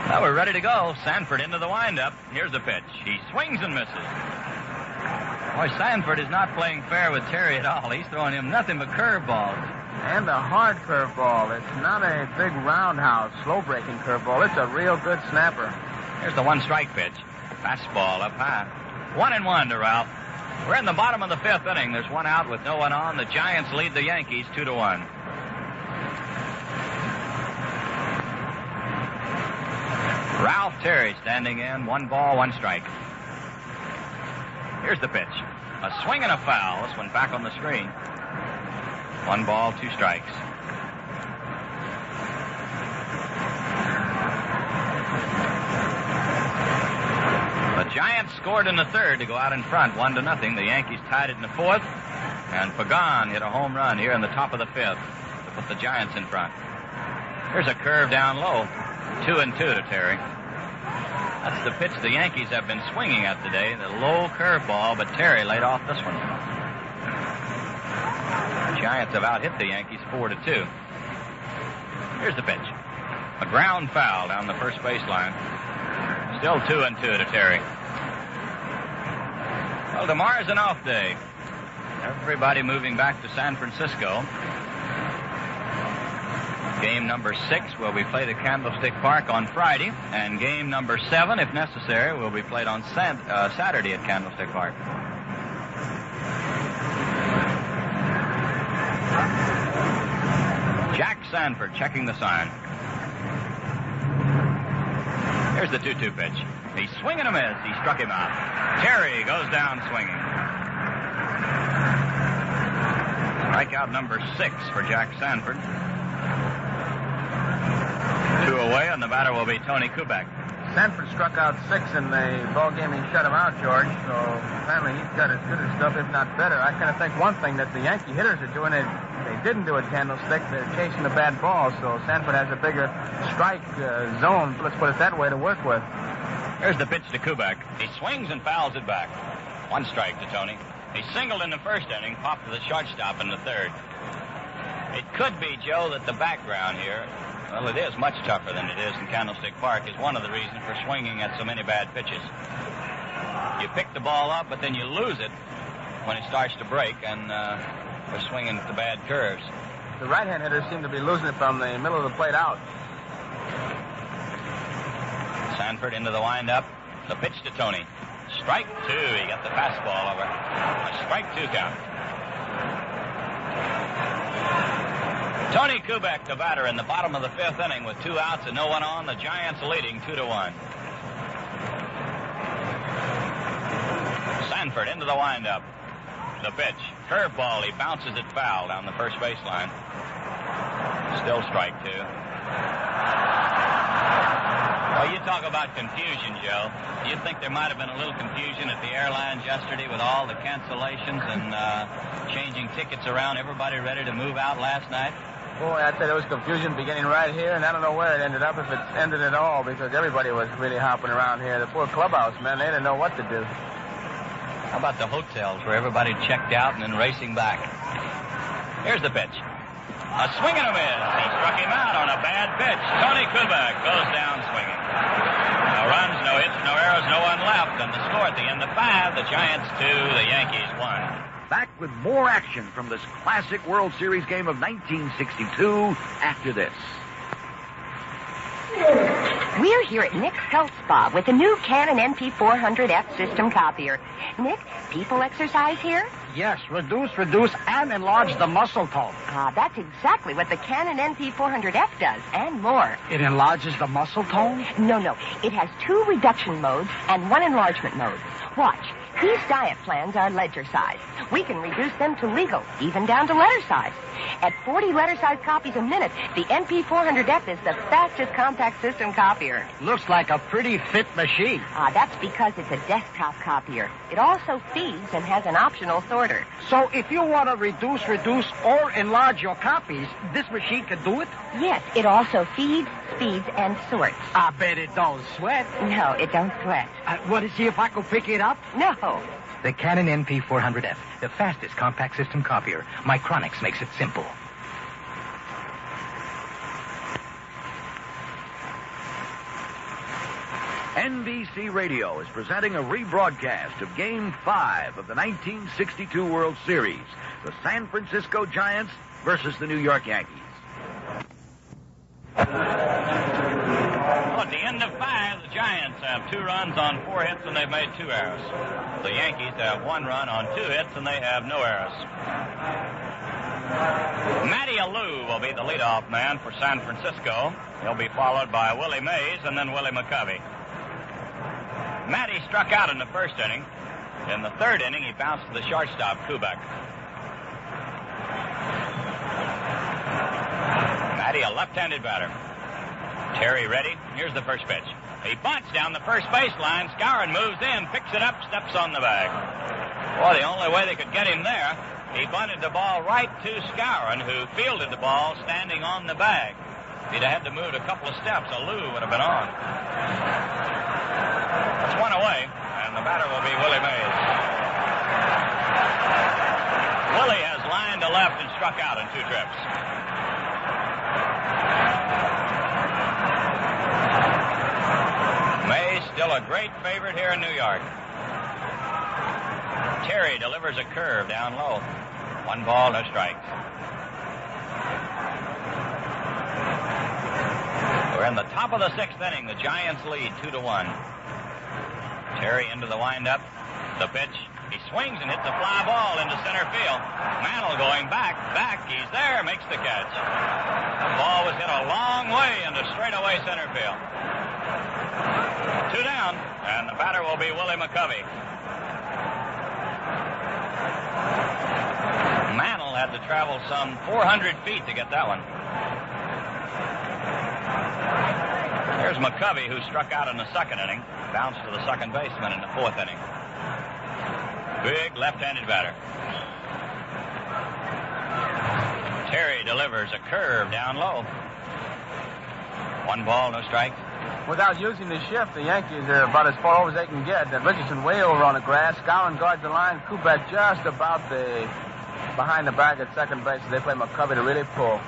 Well, we're ready to go. Sanford into the windup. Here's the pitch. He swings and misses. Boy, Sanford is not playing fair with Terry at all. He's throwing him nothing but curveballs. And a hard curveball. It's not a big roundhouse, slow-breaking curveball. It's a real good snapper. Here's the 1-strike pitch. Fastball up high. 1-1 to Ralph. We're in the bottom of the 5th inning. There's 1 out with no one on. The Giants lead the Yankees 2-1. Ralph Terry standing in. 1 ball, 1 strike. Here's the pitch. A swing and a foul. This one back on the screen. 1 ball, 2 strikes. The Giants scored in the 3rd to go out in front, 1-0. The Yankees tied it in the 4th, and Pagan hit a home run here in the top of the 5th to put the Giants in front. Here's a curve down low. 2-2 to Terry. That's the pitch the Yankees have been swinging at today, the low curveball, but Terry laid off this one. The Giants have out-hit the Yankees 4-2. Here's the pitch. A ground foul down the first baseline. Still 2-2 to Terry. Well, tomorrow's an off day. Everybody moving back to San Francisco. Game number 6 will be played at Candlestick Park on Friday, and game number 7, if necessary, will be played on Saturday at Candlestick Park. Jack Sanford checking the sign. Here's the 2-2 pitch. He's swinging a miss. He struck him out. Terry goes down swinging. Strikeout number 6 for Jack Sanford. 2 away, and the batter will be Tony Kubek. Sanford struck out 6 in the ball game. He shut him out, George. So apparently he's got as good as stuff, if not better. I kind of think one thing that the Yankee hitters are doing is they didn't do at Candlestick. They're chasing the bad ball. So Sanford has a bigger strike zone, let's put it that way, to work with. Here's the pitch to Kubek. He swings and fouls it back. 1 strike to Tony. He singled in the 1st inning, popped to the shortstop in the 3rd. It could be, Joe, that the background here, well, it is much tougher than it is in Candlestick Park, is one of the reasons for swinging at so many bad pitches. You pick the ball up, but then you lose it when it starts to break, and we're swinging at the bad curves. The right-hand hitters seem to be losing it from the middle of the plate out. Sanford into the windup. The pitch to Tony. Strike 2. He got the fastball over. A strike 2 count. Tony Kubek, the batter, in the bottom of the 5th inning with 2 outs and no one on. The Giants leading 2-1. Sanford into the windup. The pitch. Curveball. He bounces it foul down the first baseline. Still strike 2. Well, you talk about confusion, Joe. Do you think there might have been a little confusion at the airlines yesterday with all the cancellations and changing tickets around, everybody ready to move out last night? Boy, I'd say there was confusion beginning right here, and I don't know where it ended up, if it ended at all, because everybody was really hopping around here. The poor clubhouse, man, they didn't know what to do. How about the hotels where everybody checked out and then racing back? Here's the pitch. A swing and a miss. He struck him out on a bad pitch. Tony Kubek goes down swinging. No runs, no hits, no errors, no one left. And the score at the end of 5, the Giants 2, the Yankees 1. Back with more action from this classic World Series game of 1962 after this. We're here at Nick's Health Spa with the new Canon NP400F system copier. Nick, people exercise here? Yes, reduce, and enlarge the muscle tone. That's exactly what the Canon NP400F does, and more. It enlarges the muscle tone? No. It has 2 reduction modes and 1 enlargement mode. Watch. These diet plans are ledger size. We can reduce them to legal, even down to letter size. At 40 letter size copies a minute, the NP400F is the fastest compact system copier. Looks like a pretty fit machine. That's because it's a desktop copier. It also feeds and has an optional sorter. So if you want to reduce, or enlarge your copies, this machine can do it? Yes, it also feeds, speeds, and sorts. I bet it don't sweat. No, it don't sweat. Want to see if I can pick it up? No. The Canon NP400F, the fastest compact system copier. Micronics makes it simple. NBC Radio is presenting a rebroadcast of Game 5 of the 1962 World Series. The San Francisco Giants versus the New York Yankees. Well, at the end of 5, the Giants have 2 runs on 4 hits, and they've made 2 errors. The Yankees have 1 run on 2 hits, and they have no errors. Matty Alou will be the leadoff man for San Francisco. He'll be followed by Willie Mays and then Willie McCovey. Matty struck out in the first inning. In the 3rd inning, he bounced to the shortstop, Kubek. Matty, a left-handed batter. Terry ready. Here's the first pitch. He bunts down the first baseline. Skowron moves in, picks it up, steps on the bag. Boy, the only way they could get him there, he bunted the ball right to Skowron, who fielded the ball standing on the bag. If he'd had to move a couple of steps, Alou would have been on. That's 1 away, and the batter will be Willie Mays. Willie has lined to left and struck out in 2 trips. Mays still a great favorite here in New York. Terry delivers a curve down low. 1 ball, no strikes. We're in the top of the 6th inning. The Giants lead 2-1. Terry into the windup. The pitch. He swings and hits a fly ball into center field. Mantle going back. He's there. Makes the catch. The ball was hit a long way into straightaway center field. 2 down, and the batter will be Willie McCovey. Mantle had to travel some 400 feet to get that one. Here's McCovey, who struck out in the 2nd inning. Bounced to the second baseman in the 4th inning. Big left-handed batter. Terry delivers a curve down low. 1 ball, no strikes. Without using the shift, the Yankees are about as far over as they can get. Richardson way over on the grass. Skowron guards the line. Kubek just about behind the bag at second base. They play McCovey to really pull.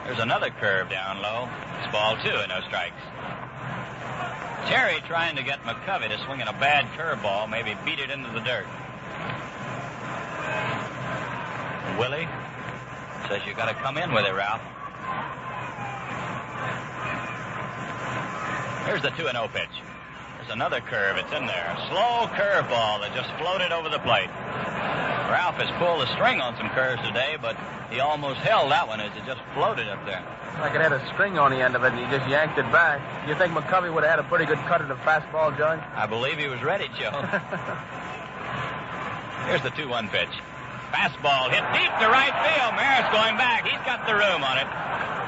There's another curve down low. It's ball 2 and no strikes. Terry trying to get McCovey to swing in a bad curveball, maybe beat it into the dirt. Willie says you got to come in with it, Ralph. Here's the 2-0 pitch. There's another curve. It's in there. A slow curveball that just floated over the plate. Ralph has pulled the string on some curves today, but he almost held that one as it just floated up there. Like it had a string on the end of it, and he just yanked it back. You think McCovey would have had a pretty good cut at the fastball, Judge? I believe he was ready, Joe. Here's the 2-1 pitch. Fastball hit deep to right field. Maris going back. He's got the room on it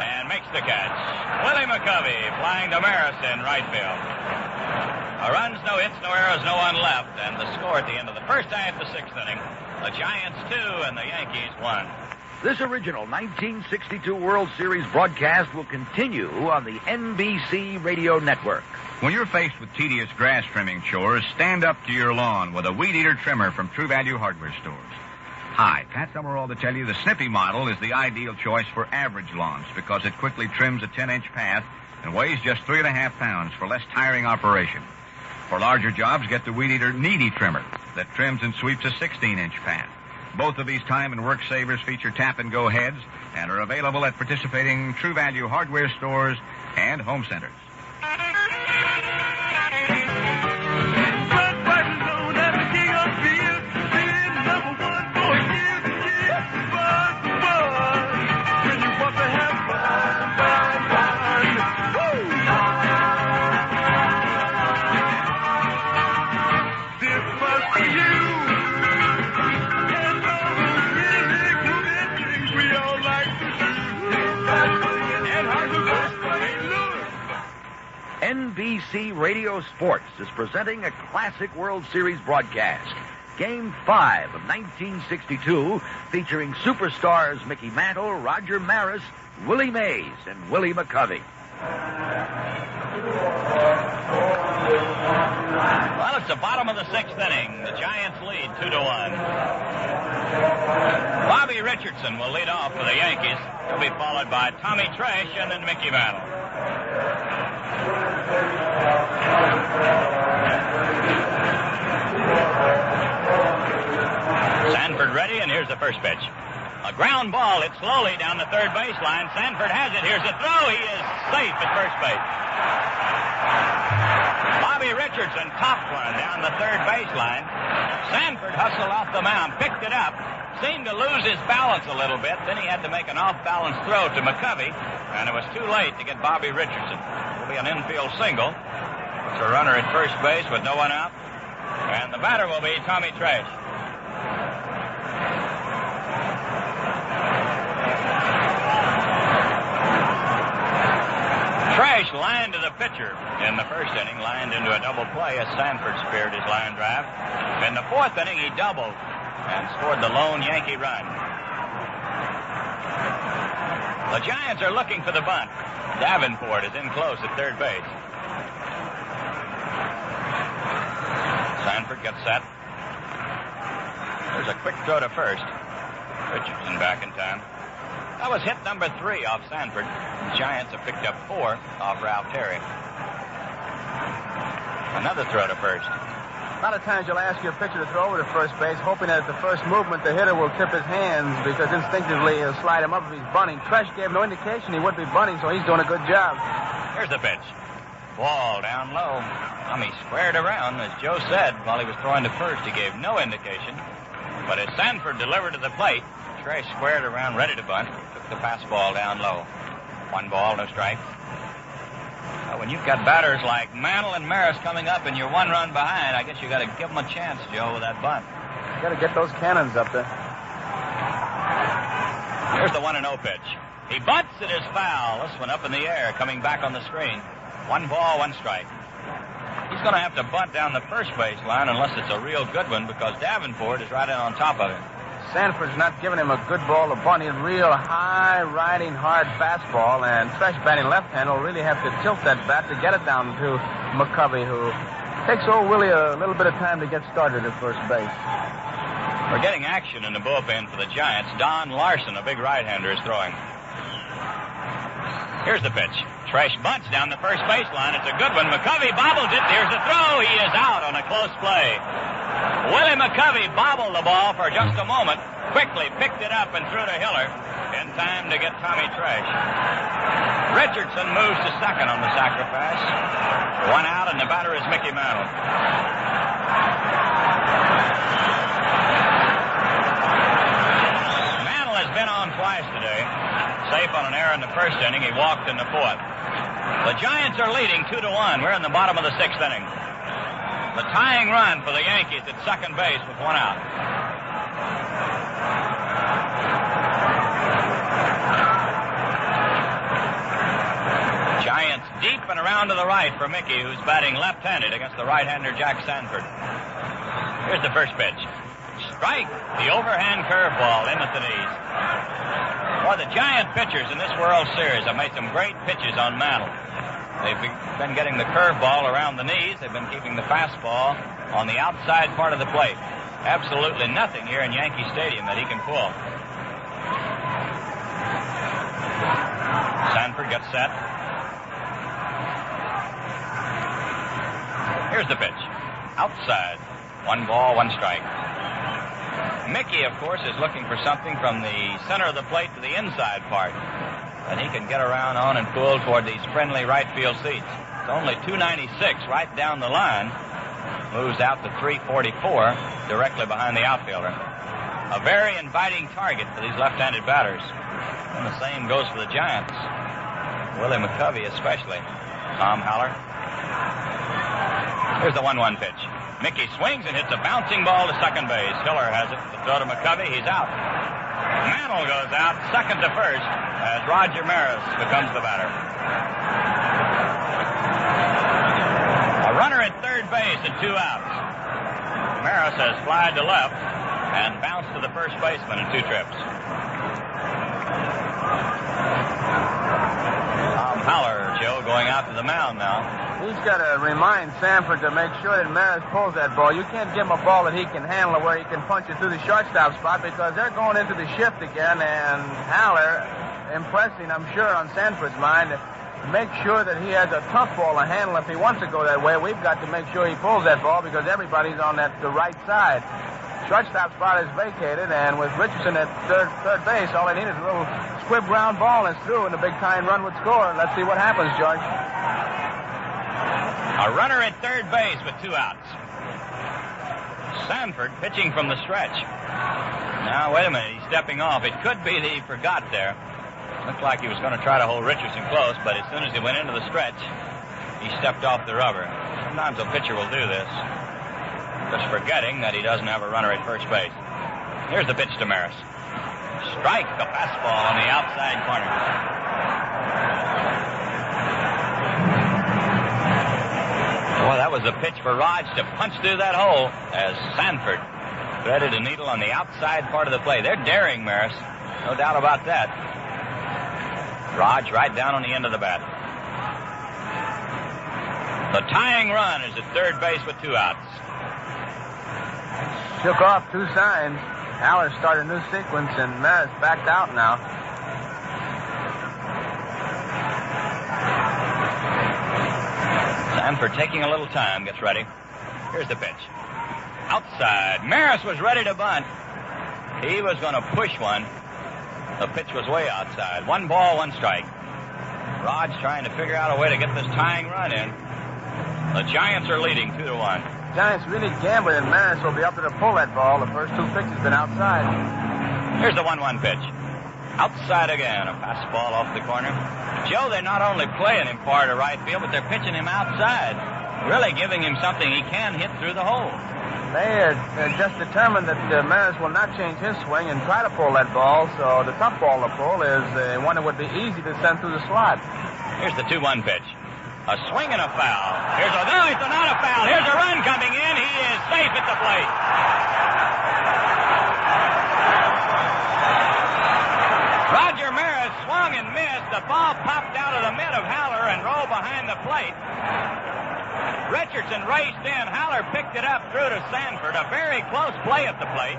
and makes to catch. Willie McCovey flying to Maris in right field. No runs, no hits, no errors, no one left. And the score at the end of the first half, the sixth inning, the Giants 2 and the Yankees 1. This original 1962 World Series broadcast will continue on the NBC Radio Network. When you're faced with tedious grass trimming chores, stand up to your lawn with a weed eater trimmer from True Value Hardware Stores. Hi, Pat Summerall to tell you the Snippy model is the ideal choice for average lawns because it quickly trims a 10-inch path and weighs just 3.5 pounds for less tiring operation. For larger jobs, get the Weed Eater Needy Trimmer that trims and sweeps a 16-inch path. Both of these time and work savers feature tap-and-go heads and are available at participating True Value Hardware Stores and home centers. NBC Radio Sports is presenting a classic World Series broadcast. Game 5 of 1962, featuring superstars Mickey Mantle, Roger Maris, Willie Mays, and Willie McCovey. Well, it's the bottom of the sixth inning. The Giants lead 2-1. Bobby Richardson will lead off for the Yankees. He'll be followed by Tommy Tresh and then Mickey Mantle. Sanford ready, and here's the first pitch. A ground ball hit slowly down the third baseline. Sanford has it. Here's the throw. He is safe at first base. Bobby Richardson topped one down the third baseline. Sanford hustled off the mound, picked it up, seemed to lose his balance a little bit. Then he had to make an off-balance throw to McCovey, and it was too late to get Bobby Richardson. It'll be an infield single. It's a runner at first base with no one out, and the batter will be Tommy Tresh. Tresh lined to the pitcher in the first inning, lined into a double play as Sanford speared his line drive. In the fourth inning, he doubled and scored the lone Yankee run. The Giants are looking for the bunt. Davenport is in close at third base. Sanford gets set. There's a quick throw to first. Richardson back in time. That was hit number 3 off Sanford. The Giants have picked up 4 off Ralph Terry. Another throw to first. A lot of times you'll ask your pitcher to throw over to first base, hoping that at the first movement the hitter will tip his hands because instinctively he'll slide him up if he's bunting. Tresh gave no indication he would be bunting, so he's doing a good job. Here's the pitch. Ball down low. Tommy squared around. As Joe said, while he was throwing to first, he gave no indication. But as Sanford delivered to the plate, Tresh squared around, ready to bunt. Took the fastball down low. 1 ball, no strike. Well, when you've got batters like Mantle and Maris coming up and you're 1 run behind, I guess you got to give them a chance, Joe, with that bunt. You got to get those cannons up there. Here's the 1-0 pitch. He bunts, it is foul. This one up in the air, coming back on the screen. 1 ball, 1 strike. He's going to have to bunt down the first base line unless it's a real good one because Davenport is right in on top of him. Sanford's not giving him a good ball to bunt. He's real high, riding, hard fastball, and Tresh batting left-hand will really have to tilt that bat to get it down to McCovey, who takes old Willie a little bit of time to get started at first base. We're getting action in the bullpen for the Giants. Don Larson, a big right-hander, is throwing. Here's the pitch. Tresh bunts down the first baseline. It's a good one. McCovey bobbles it. Here's the throw. He is out on a close play. Willie McCovey bobbled the ball for just a moment, quickly picked it up and threw to Hiller in time to get Tommy Tresh. Richardson moves to second on the sacrifice. 1 out, and the batter is Mickey Mantle. Mantle has been on twice today. Safe on an error in the first inning. He walked in the fourth. The Giants are leading 2-1. We're in the bottom of the sixth inning. The tying run for the Yankees at second base with 1 out. up and around to the right for Mickey, who's batting left-handed against the right-hander Jack Sanford. Here's the first pitch. Strike. The overhand curveball in at the knees. Well, the giant pitchers in this World Series have made some great pitches on Mantle. They've been getting the curveball around the knees. They've been keeping the fastball on the outside part of the plate. Absolutely nothing here in Yankee Stadium that he can pull. Sanford gets set. Here's the pitch. Outside. 1 ball, 1 strike. Mickey, of course, is looking for something from the center of the plate to the inside part that he can get around on and pull toward these friendly right field seats. It's only 296 right down the line. Moves out to 344 directly behind the outfielder. A very inviting target for these left-handed batters. And the same goes for the Giants. Willie McCovey especially. Tom Haller. Here's the 1-1 pitch. Mickey swings and hits a bouncing ball to second base. Hiller has it to throw to McCovey. He's out. Mantle goes out second to first as Roger Maris becomes the batter. A runner at third base and 2 outs. Maris has flied to left and bounced to the first baseman in 2 trips. Tom Haller, Joe, going out to the mound now. He's got to remind Sanford to make sure that Maris pulls that ball. You can't give him a ball that he can handle where he can punch it through the shortstop spot because they're going into the shift again, and Haller impressing, I'm sure, on Sanford's mind to make sure that he has a tough ball to handle if he wants to go that way. We've got to make sure he pulls that ball because everybody's on the right side. Shortstop spot is vacated, and with Richardson at third base, all they need is a little squib ground ball and it's through, and a big-time run would score. Let's see what happens, George. A runner at third base with 2 outs. Sanford pitching from the stretch. Now, wait a minute. He's stepping off. It could be that he forgot there. Looked like he was going to try to hold Richardson close, but as soon as he went into the stretch, he stepped off the rubber. Sometimes a pitcher will do this, just forgetting that he doesn't have a runner at first base. Here's the pitch to Maris. Strike, the fastball on the outside corner. Well, that was the pitch for Raj to punch through that hole as Sanford threaded a needle on the outside part of the play. They're daring Maris, no doubt about that. Raj right down on the end of the bat. The tying run is at third base with 2 outs. Shook off 2 signs. Haller started a new sequence, and Maris backed out now. Sanford taking a little time, gets ready. Here's the pitch. Outside. Maris was ready to bunt. He was going to push one. The pitch was way outside. 1 ball, 1 strike. Raj trying to figure out a way to get this tying run in. The Giants are leading 2-1. Giants really gambling, and Maris will be up there to pull that ball. The first 2 pitches been outside. Here's the 1-1 pitch. Outside again, a fastball off the corner. Joe, they're not only playing him far to right field, but they're pitching him outside, really giving him something he can hit through the hole. They are just determined that Maris will not change his swing and try to pull that ball, so the tough ball to pull is one that would be easy to send through the slot. Here's the 2-1 pitch. A swing and a foul. No, it's not a foul. Here's a run coming in. He is safe at the plate. Roger Maris swung and missed. The ball popped out of the mitt of Haller and rolled behind the plate. Richardson raced in. Haller picked it up through to Sanford. A very close play at the plate.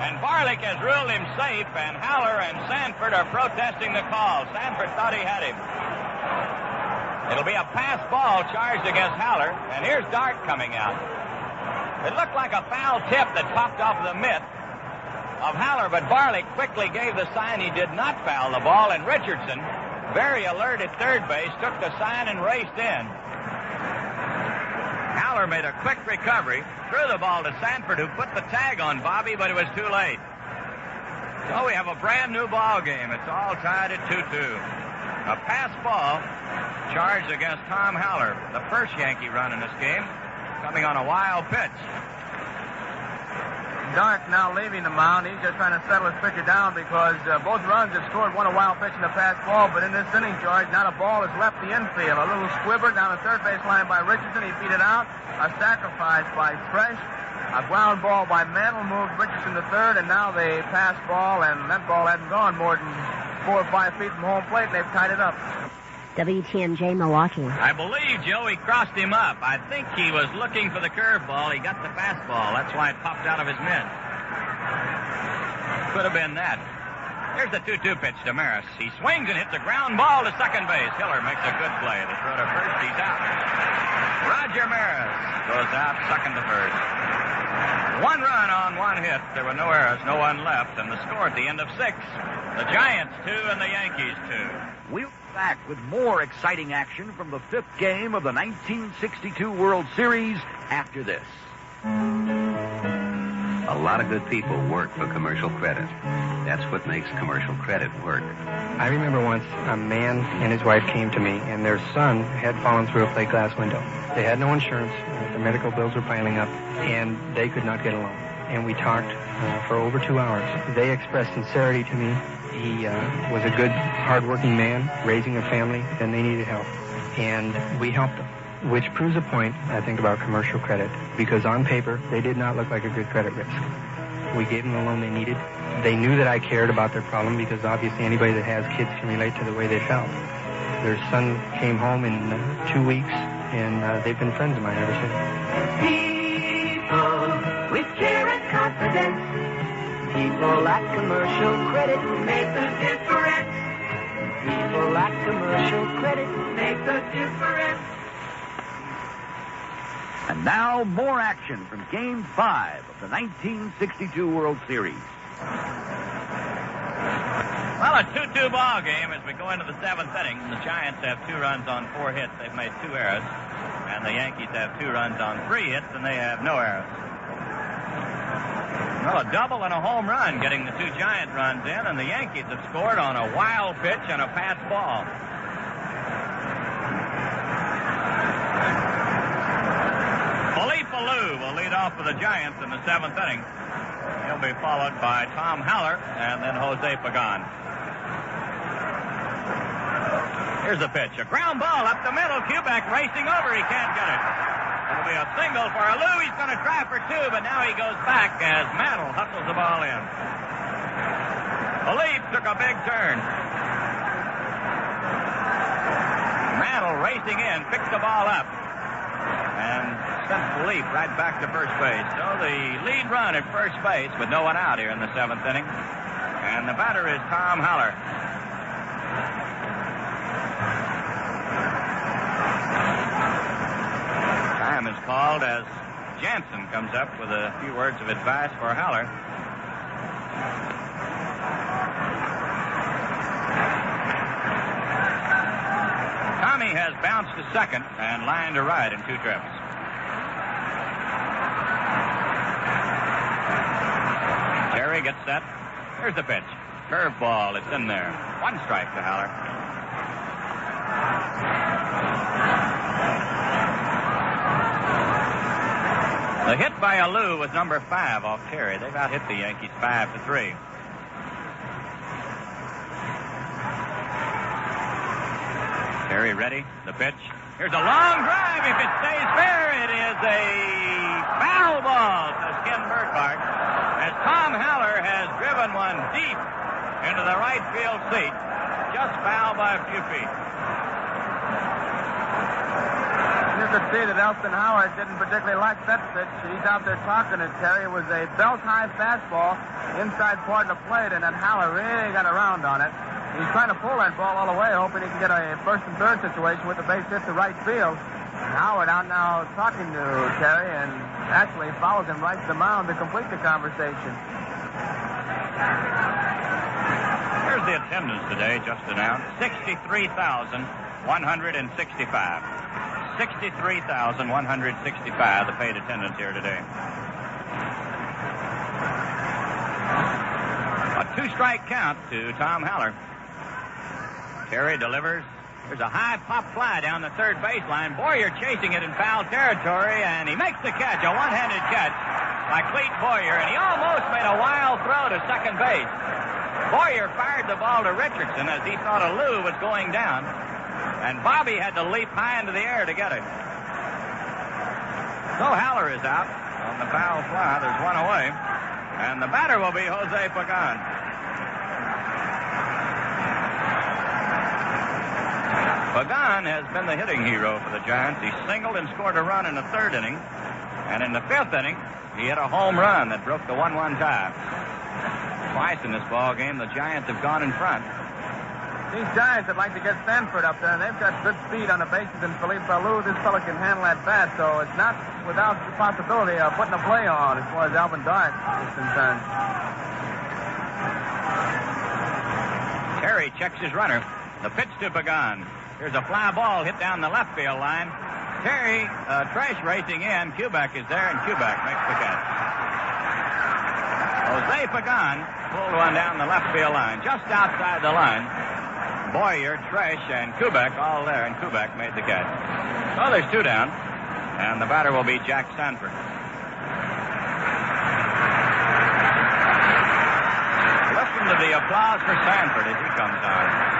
And Barlick has ruled him safe, and Haller and Sanford are protesting the call. Sanford thought he had him. It'll be a pass ball charged against Haller, and here's Dart coming out. It looked like a foul tip that popped off the mitt of Haller, but Barlick quickly gave the sign he did not foul the ball, and Richardson, very alert at third base, took the sign and raced in. Haller made a quick recovery, threw the ball to Sanford, who put the tag on Bobby, but it was too late. So we have a brand new ball game. It's all tied at 2-2. A pass ball charged against Tom Haller, the first Yankee run in this game, coming on a wild pitch. Dark now leaving the mound. He's just trying to settle his pitcher down because both runs have scored. One a wild pitch and a fast ball, but in this inning, George, not a ball has left the infield. A little squibber down the third base line by Richardson. He beat it out. A sacrifice by Tresh. A ground ball by Mantle moved Richardson to third, and now they pass ball, and that ball hadn't gone more than 4 or 5 feet from home plate, and they've tied it up. WTMJ Milwaukee. I believe Joey crossed him up. I think he was looking for the curveball. He got the fastball. That's why it popped out of his mitt. Could have been that. Here's the 2-2 pitch to Maris. He swings and hits a ground ball to second base. Hiller makes a good play. The throw to first. He's out. Roger Maris goes out second to first. 1 run on 1 hit. There were no errors, no one left, and the score at the end of 6. The Giants 2 and the Yankees 2. We'll be back with more exciting action from the 5th game of the 1962 World Series after this. A lot of good people work for commercial credit. That's what makes commercial credit work. I remember once a man and his wife came to me, and their son had fallen through a plate glass window. They had no insurance. Their medical bills were piling up, and they could not get a loan. And we talked for over 2 hours. They expressed sincerity to me. He was a good, hard-working man, raising a family, and they needed help. And we helped them, which proves a point, I think, about commercial credit, because on paper, they did not look like a good credit risk. We gave them the loan they needed. They knew that I cared about their problem, because obviously anybody that has kids can relate to the way they felt. Their son came home in 2 weeks, and they've been friends of mine ever since. People with care and confidence. People like commercial credit make the difference. People like commercial credit make the difference. And now, more action from Game 5 of the 1962 World Series. Well, a 2-2 ball game as we go into the 7th inning. The Giants have 2 runs on 4 hits. They've made 2 errors. And the Yankees have 2 runs on 3 hits, and they have no errors. Well, a double and a home run getting the 2 Giant runs in, and the Yankees have scored on a wild pitch and a pass ball. Willie will lead off for the Giants in the 7th inning. He'll be followed by Tom Haller and then Jose Pagan. Here's the pitch. A ground ball up the middle. Kubek racing over. He can't get it. It'll be a single for Alou. He's going to try for 2, but now he goes back as Mantle hustles the ball in. Willie took a big turn. Mantle racing in, picks the ball up, and sent Willie right back to first base. So the lead run at first base with no one out here in the 7th inning. And the batter is Tom Haller. Time is called as Jansen comes up with a few words of advice for Haller. Tommy has bounced to second and lined to right in 2 trips. Terry gets set. Here's the pitch. Curveball. It's in there. 1 strike to Haller. The hit by Alou was number 5 off Terry. They've out-hit the Yankees 5-3. Terry ready. The pitch. Here's a long drive. If it stays fair, it is a foul ball, says Ken Burkhart, as Tom Haller has driven one deep into the right field seat. Just foul by a few feet. You could see that Elston Howard didn't particularly like that pitch. He's out there talking to Terry. It was a belt-high fastball inside part of the plate, and then Haller really got around on it. He's trying to pull that ball all the way, hoping he can get a first and third situation with the base hit to right field. And Howard out now talking to Terry and actually follows him right to the mound to complete the conversation. Here's the attendance today, just announced. 63,165. 63,165, the paid attendance here today. A 2-strike count to Tom Haller. Terry delivers. There's a high pop fly down the third baseline. Boyer chasing it in foul territory, and he makes the catch, a one-handed catch. by Clete Boyer, and he almost made a wild throw to second base. Boyer fired the ball to Richardson as he thought a Lou was going down, and Bobby had to leap high into the air to get it. So Haller is out on the foul fly. There's one away, and the batter will be Jose Pagan. Pagan has been the hitting hero for the Giants. He singled and scored a run in the third inning. And in the fifth inning, he hit a home run that broke the 1-1 tie. Twice in this ball game, the Giants have gone in front. These Giants would like to get Sanford up there, and they've got good speed on the bases in Philippe Ballou. This fellow can handle that bat, so it's not without the possibility of putting a play on as far as Alvin Dart is concerned. Terry checks his runner. The pitch to Pagan. Here's a fly ball hit down the left field line. Terry, Tresh racing in. Kubek is there, and Kubek makes the catch. Jose Pagan pulled one down the left field line, just outside the line. Boyer, Tresh, and Kubek all there, and Kubek made the catch. So there's two down, and the batter will be Jack Sanford. Listen to the applause for Sanford as he comes on.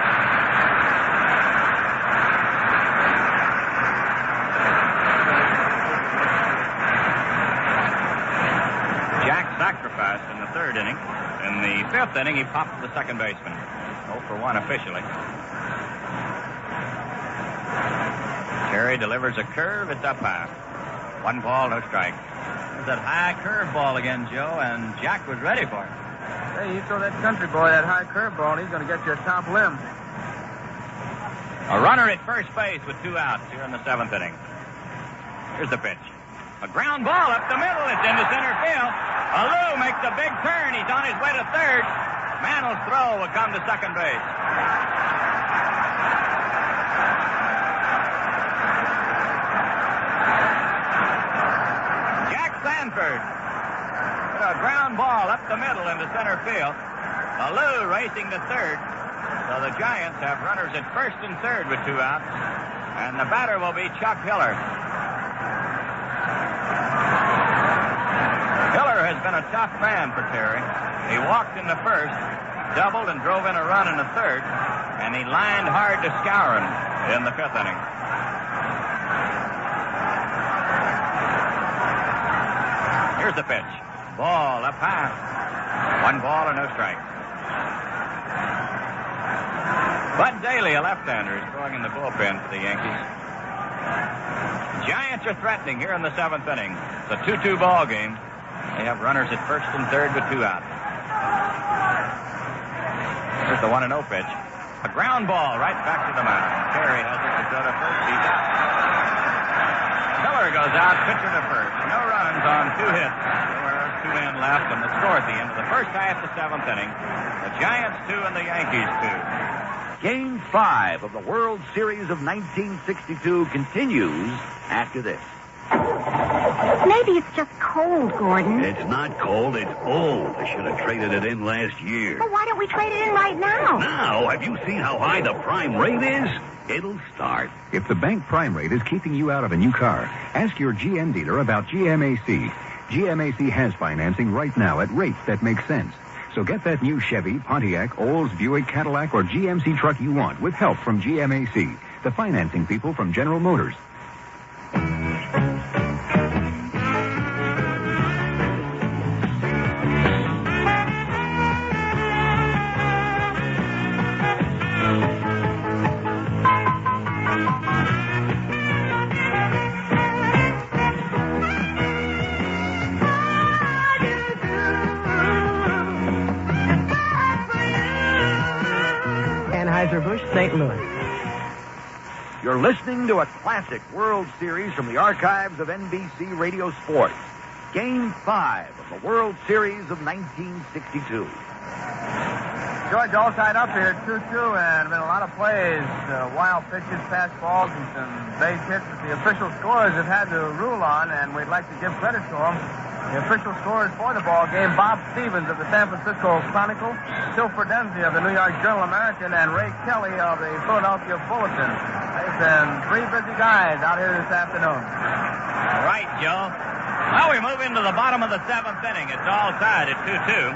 Sacrificed in the third inning. In the fifth inning, he popped the second baseman. 0 for 1 officially. Terry delivers a curve. It's up high. 1 ball, no strike. There's that high curve ball again, Joe, and Jack was ready for it. Hey, you throw that country boy that high curve ball, and he's going to get you a top limb. A runner at first base with 2 outs here in the 7th inning. Here's the pitch. A ground ball up the middle. It's into center field. Alou makes a big turn. He's on his way to third. Mantle's throw will come to second base. Jack Sanford put a ground ball up the middle into center field. Alou racing to third. So the Giants have runners at first and third with 2 outs. And the batter will be Chuck Hiller. Hiller has been a tough man for Terry. He walked in the first, doubled and drove in a run in the third, and he lined hard to Skowron in the 5th inning. Here's the pitch. Ball up high. 1 ball and no strike. Bud Daly, a left-hander, is throwing in the bullpen for the Yankees. Giants are threatening here in the 7th inning. It's a 2-2 ball game. They have runners at first and third with 2 outs. Here's the 1-0 pitch. A ground ball right back to the mound. Terry has it to go to first. He's out. Hiller goes out, pitcher to first. No runs on 2 hits. There are 2 men left, and the score at the end of the first half of the 7th inning. The Giants 2 and the Yankees 2. Game 5 of the World Series of 1962 continues after this. Maybe it's just cold, Gordon. It's not cold, it's old. I should have traded it in last year. Well, why don't we trade it in right now? Now, have you seen how high the prime rate is? It'll start. If the bank prime rate is keeping you out of a new car, ask your GM dealer about GMAC. GMAC has financing right now at rates that make sense. So get that new Chevy, Pontiac, Olds, Buick, Cadillac, or GMC truck you want with help from GMAC, the financing people from General Motors. Anheuser-Busch, St. Louis. You're listening to a classic World Series from the archives of NBC Radio Sports. Game 5 of the World Series of 1962. George, all tied up here, 2-2, and been a lot of plays, wild pitches, fast balls, and some base hits that the official scorers have had to rule on, and we'd like to give credit to them. The official scorers for the ball game, Bob Stevens of the San Francisco Chronicle, Phil Fredenzi of the New York Journal-American, and Ray Kelly of the Philadelphia Bulletin. They've been 3 busy guys out here this afternoon. All right, Joe. Now we move into the bottom of the seventh inning. It's all tied at 2-2.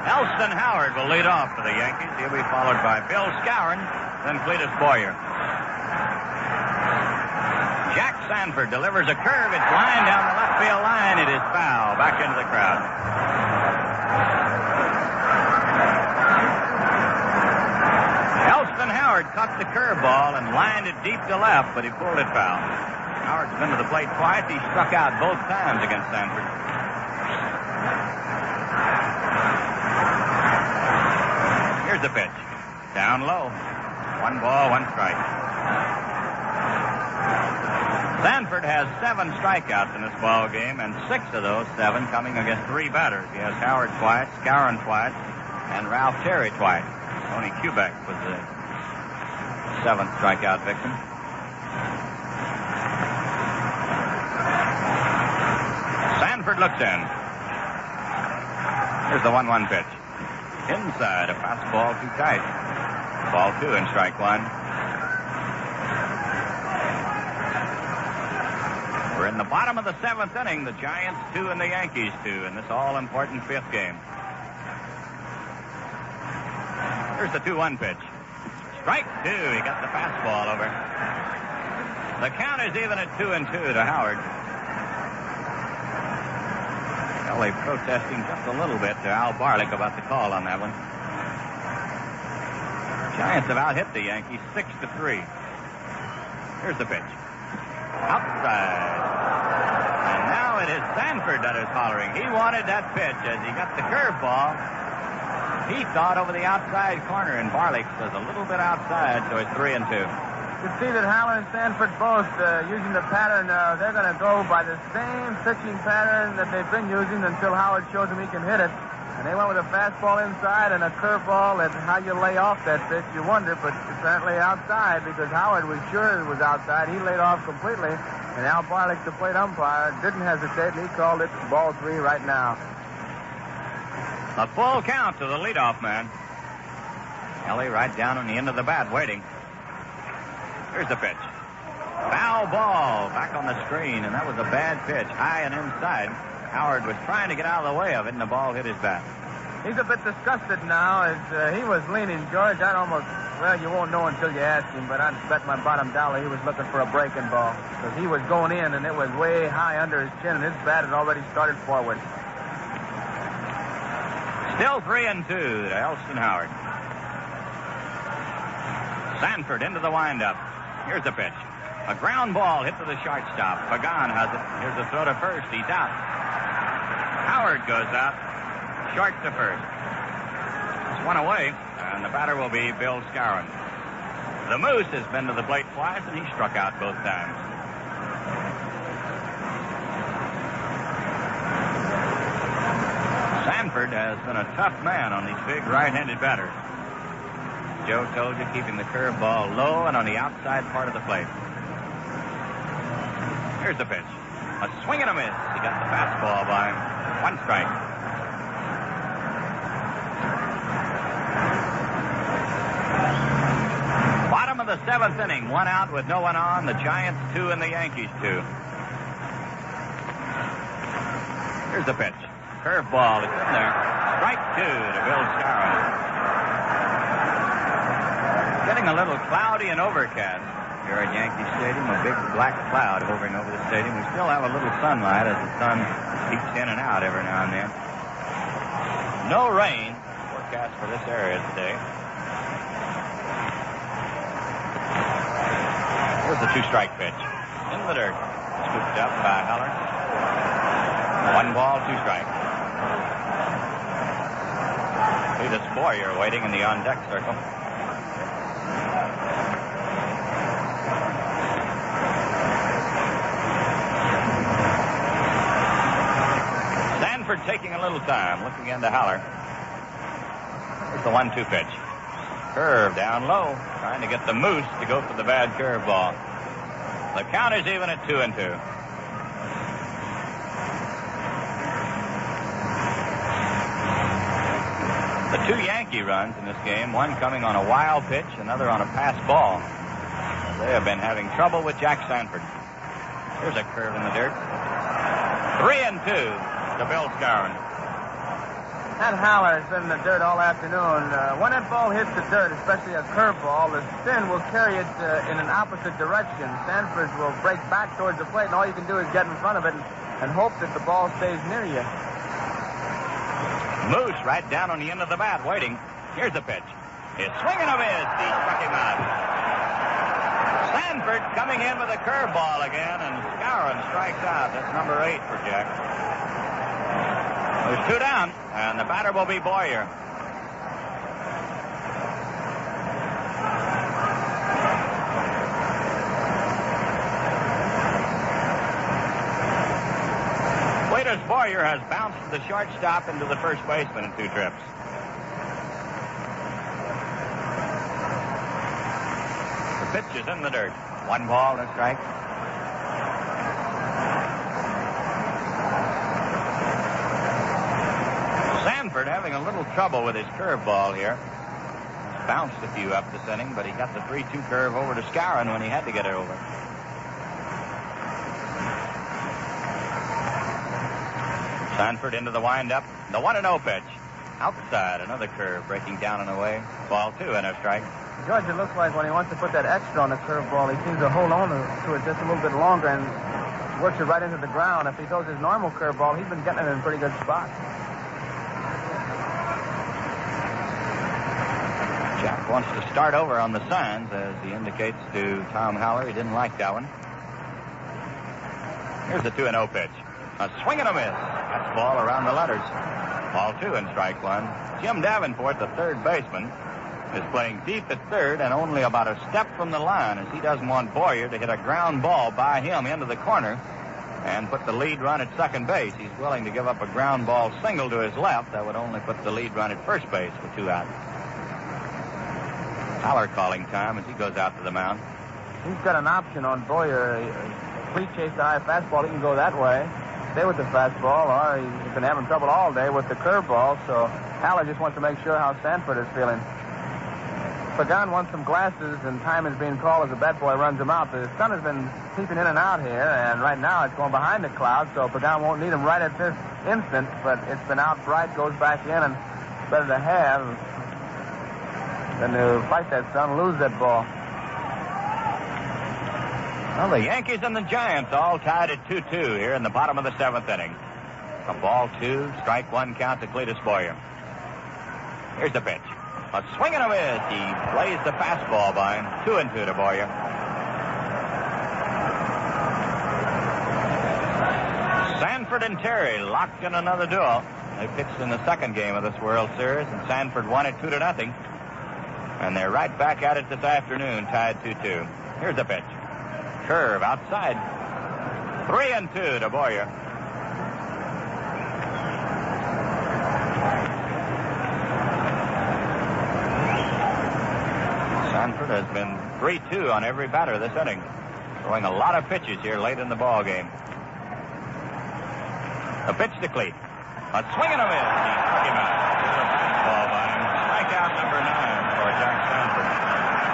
Elston Howard will lead off for the Yankees. He'll be followed by Bill Skowron, then Cletus Boyer. Jack Sanford delivers a curve. It's lined down the left field line. It is foul. Back into the crowd. Elston Howard caught the curveball and lined it deep to left, but he pulled it foul. Howard's been to the plate twice. He struck out both times against Sanford. Here's the pitch. Down low. 1 ball, 1 strike. Sanford has 7 strikeouts in this ball game, and 6 of those 7 coming against 3 batters. He has Howard twice, Skowron twice, and Ralph Terry twice. Tony Kubek was the 7th strikeout victim. Sanford looks in. Here's the 1-1 pitch. Inside, a fastball too tight. Ball 2 and strike 1. We're in the bottom of the 7th inning. The Giants 2 and the Yankees 2 in this all-important 5th game. Here's the 2-1 pitch. Strike 2. He got the fastball over. The count is even at 2-2 to Howard. Kelly protesting just a little bit to Al Barlick about the call on that one. Giants have out-hit the Yankees 6-3. Here's the pitch. Outside. And now it is Sanford that is hollering. He wanted that pitch as he got the curveball. He thought over the outside corner, and Barlick says a little bit outside, so it's 3-2. You see that Howard and Sanford both using the pattern. They're going to go by the same pitching pattern that they've been using until Howard shows them he can hit it. And they went with a fastball inside and a curveball. And how you lay off that pitch, you wonder, but apparently outside because Howard was sure it was outside. He laid off completely. And Al Barlick, the plate umpire, didn't hesitate, and he called it ball 3 right now. A full count to the leadoff man. Kelly right down on the end of the bat waiting. Here's the pitch. Foul ball back on the screen, and that was a bad pitch, high and inside. Howard was trying to get out of the way of it, and the ball hit his bat. He's a bit disgusted now as he was leaning, George. Well, you won't know until you ask him, but I'd bet my bottom dollar he was looking for a breaking ball because he was going in, and it was way high under his chin, and his bat had already started forward. Still 3-2 to Elston Howard. Sanford into the windup. Here's the pitch. A ground ball hit to the shortstop. Pagan has it. Here's the throw to first. He's out. Howard goes out. Short to first. It's 1 away, and the batter will be Bill Skowron. The Moose has been to the plate twice, and he struck out both times. Sanford has been a tough man on these big right-handed batters. Joe told you, keeping the curveball low and on the outside part of the plate. Here's the pitch. A swing and a miss. He got the fastball by him. 1 strike. Bottom of the 7th inning. 1 out with no one on. The Giants 2 and the Yankees 2. Here's the pitch. Curveball. It's in there. Strike 2 to Bill Skowron. Getting a little cloudy and overcast here at Yankee Stadium. A big black cloud hovering over the stadium. We still have a little sunlight as the sun peeks in and out every now and then. No rain forecast for this area today. Here's the 2-strike pitch. In the dirt. Scooped up by Heller. 1 ball, 2 strikes. Cletus Boyer waiting in the on-deck circle. Sanford taking a little time, looking into Haller. Here's the 1-2 pitch. Curve down low, trying to get the Moose to go for the bad curveball. The count is even at 2-2. The 2 Yankee runs in this game, one coming on a wild pitch, another on a pass ball. They have been having trouble with Jack Sanford. Here's a curve in the dirt. 3-2 to Bill Skowron. That howler has been in the dirt all afternoon. When that ball hits the dirt, especially a curveball, the spin will carry it in an opposite direction. Sanford will break back towards the plate, and all you can do is get in front of it and hope that the ball stays near you. Moose right down on the end of the bat, waiting. Here's the pitch. His swing and a miss. He struck him out. Sanford coming in with a curveball again, and Skowron strikes out. That's number 8 for Jack. There's 2 down, and the batter will be Boyer. Cletus Boyer has bounced the shortstop into the first baseman in 2 trips. The pitch is in the dirt. 1 ball, a strike. Sanford having a little trouble with his curveball here. He's bounced a few up this inning, but he got the 3-2 curve over to Skowron when he had to get it over. Sanford into the windup. The 1-0 pitch. Outside, another curve breaking down and away. Ball 2 and a strike. George, it looks like when he wants to put that extra on the curveball, he seems to hold on to it just a little bit longer and works it right into the ground. If he throws his normal curveball, he's been getting it in a pretty good spot. Jack wants to start over on the signs, as he indicates to Tom Haller. He didn't like that one. Here's the 2-0 pitch. A swing and a miss. That's ball around the letters. Ball 2 and strike 1. Jim Davenport, the third baseman, is playing deep at third and only about a step from the line, as he doesn't want Boyer to hit a ground ball by him into the corner and put the lead run at second base. He's willing to give up a ground ball single to his left that would only put the lead run at first base with 2 outs. Haller calling time as he goes out to the mound. He's got an option on Boyer. Please chase the high fastball. He can go that way, stay with the fastball, or he's been having trouble all day with the curveball, so Haller just wants to make sure how Sanford is feeling. Pagan wants some glasses, and time is being called as the bat boy runs him out. The sun has been peeping in and out here, and right now it's going behind the clouds, so Pagan won't need him right at this instant, but it's been out bright, goes back in, and it's better to have than to fight that sun, lose that ball. Well, the Yankees and the Giants all tied at 2-2 here in the bottom of the 7th inning. A ball 2, strike 1 count to Cletus Boyer. Here's the pitch. A swing and a miss. He plays the fastball by him. 2-2 to Boyer. Sanford and Terry locked in another duel. They pitched in the second game of this World Series, and Sanford won it 2-0. And they're right back at it this afternoon, tied 2-2. Here's the pitch. Curve outside. 3-2 to Boyer. Sanford has been 3-2 on every batter this inning, throwing a lot of pitches here late in the ball game. A pitch to Cleat. A swing and a miss. He struck him out. There's a fastball by him. Strikeout number 9 for Jack Sanford.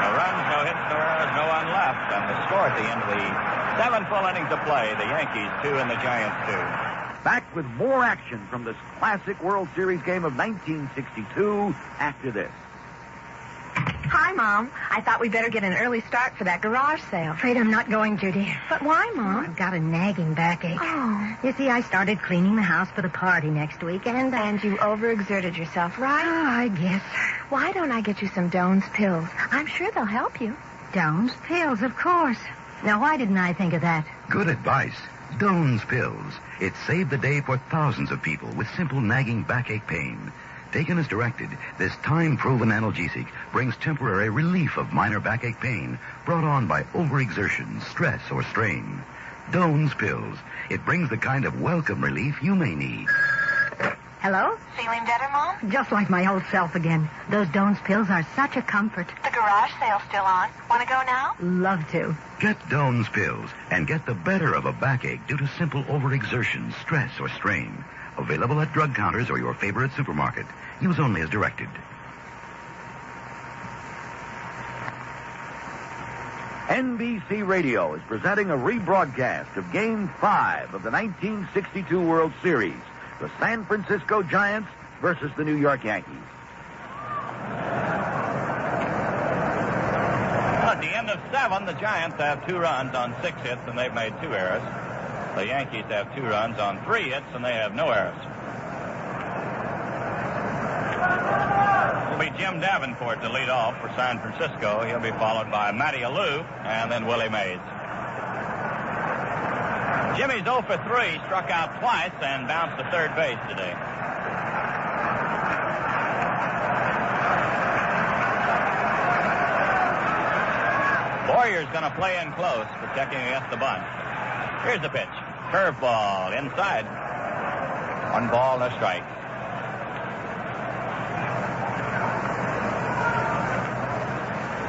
No runs, no hits, no errors, no one left. And the score at the end of the 7 full innings of play, the Yankees 2 and the Giants 2. Back with more action from this classic World Series game of 1962 after this. Hi, Mom. I thought we'd better get an early start for that garage sale. Afraid I'm not going, Judy. But why, Mom? I've got a nagging backache. Oh. You see, I started cleaning the house for the party next week, and... And you overexerted yourself, right? Oh, I guess. Why don't I get you some Doan's pills? I'm sure they'll help you. Doan's pills, of course. Now, why didn't I think of that? Good advice. Doan's Pills. It saved the day for thousands of people with simple nagging backache pain. Taken as directed, this time-proven analgesic brings temporary relief of minor backache pain brought on by overexertion, stress, or strain. Doan's Pills. It brings the kind of welcome relief you may need. Hello? Feeling better, Mom? Just like my old self again. Those Doan's pills are such a comfort. The garage sale's still on. Want to go now? Love to. Get Doan's Pills and get the better of a backache due to simple overexertion, stress, or strain. Available at drug counters or your favorite supermarket. Use only as directed. NBC Radio is presenting a rebroadcast of Game 5 of the 1962 World Series, the San Francisco Giants versus the New York Yankees. At the end of 7, the Giants have 2 runs on 6 hits, and they've made 2 errors. The Yankees have 2 runs on 3 hits, and they have no errors. It'll be Jim Davenport to lead off for San Francisco. He'll be followed by Matty Alou and then Willie Mays. Jimmy's 0 for 3, struck out twice and bounced to third base today. Boyer's going to play in close, protecting against the bunt. Here's the pitch. Curveball inside. 1 ball, no strike.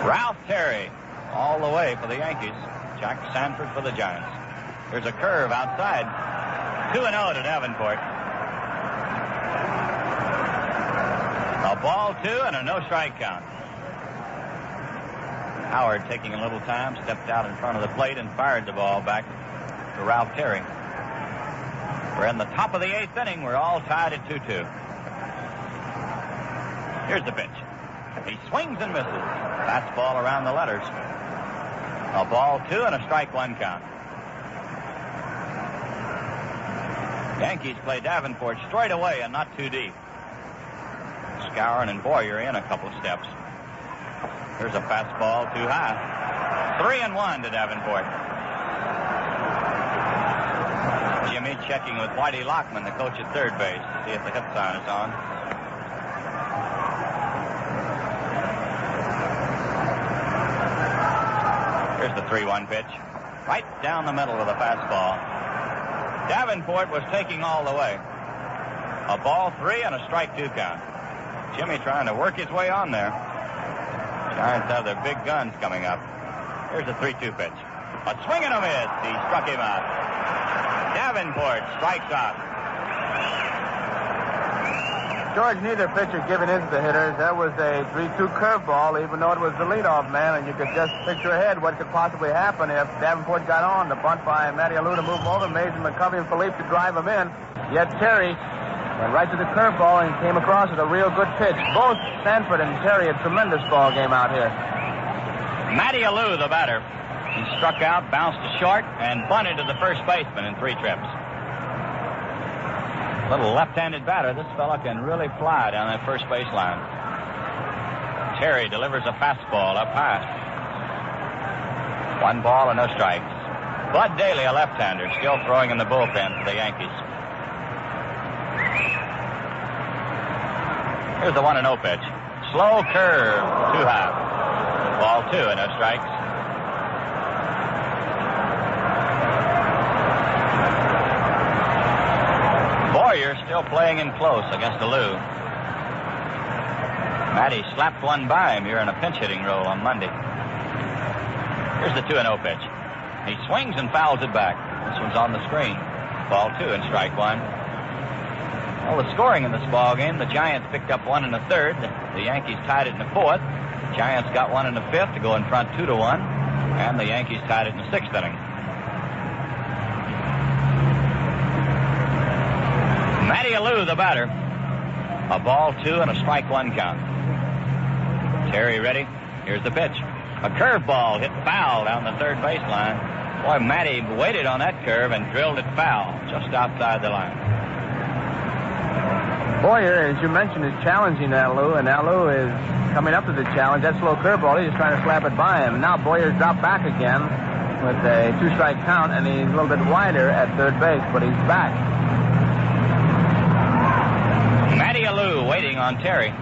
Ralph Terry all the way for the Yankees. Jack Sanford for the Giants. There's a curve outside. 2-0 to Davenport. A ball 2 and a no-strike count. Howard, taking a little time, stepped out in front of the plate and fired the ball back to Ralph Terry. We're in the top of the 8th inning. We're all tied at 2-2. Here's the pitch. He swings and misses. Fastball around the letters. A ball 2 and a strike 1 count. Yankees play Davenport straight away and not too deep. Skowron and Boyer in a couple of steps. Here's a fastball too high. 3-1 to Davenport. Jimmy checking with Whitey Lockman, the coach at third base, to see if the hit sign is on. Here's the 3-1 pitch. Right down the middle of the fastball. Davenport was taking all the way. A ball 3 and a strike 2 count. Jimmy trying to work his way on there. Giants have their big guns coming up. Here's the 3-2 pitch. A swing and a miss. He struck him out. Davenport strikes out. George, neither pitcher giving in to the hitters. That was a 3-2 curveball, even though it was the leadoff man, and you could just picture ahead what could possibly happen if Davenport got on. The bunt by Matty Alou to move him over, Mays and McCovey and Philippe to drive him in. Yet Terry went right to the curveball and came across with a real good pitch. Both Sanford and Terry a tremendous ball game out here. Matty Alou, the batter. He struck out, bounced to short, and bunted to the first baseman in 3 trips. Little left-handed batter. This fella can really fly down that first base line. Terry delivers a fastball up high. 1 ball and no strikes. Bud Daly, a left-hander, still throwing in the bullpen for the Yankees. Here's the 1-0 pitch. Slow curve, too high. Ball 2 and no strikes. Boyer still playing in close against Alou. Matty slapped one by him here in a pinch hitting role on Monday. Here's the 2-0 pitch. He swings and fouls it back. This one's on the screen. Ball 2 and strike 1. Well, the scoring in this ball game, the Giants picked up 1 in the 3rd. The Yankees tied it in the 4th. The Giants got 1 in the 5th to go in front 2-1. And the Yankees tied it in the 6th inning. Matty Alou, the batter. A ball 2 and a strike 1 count. Terry ready. Here's the pitch. A curveball hit foul down the third baseline. Boy, Matty waited on that curve and drilled it foul just outside the line. Boyer, as you mentioned, is challenging Alou, and Alou is coming up to the challenge. That slow curveball, he's just trying to slap it by him. Now Boyer's dropped back again with a 2-strike count, and he's a little bit wider at third base, but he's back. Matty Alou waiting on Terry.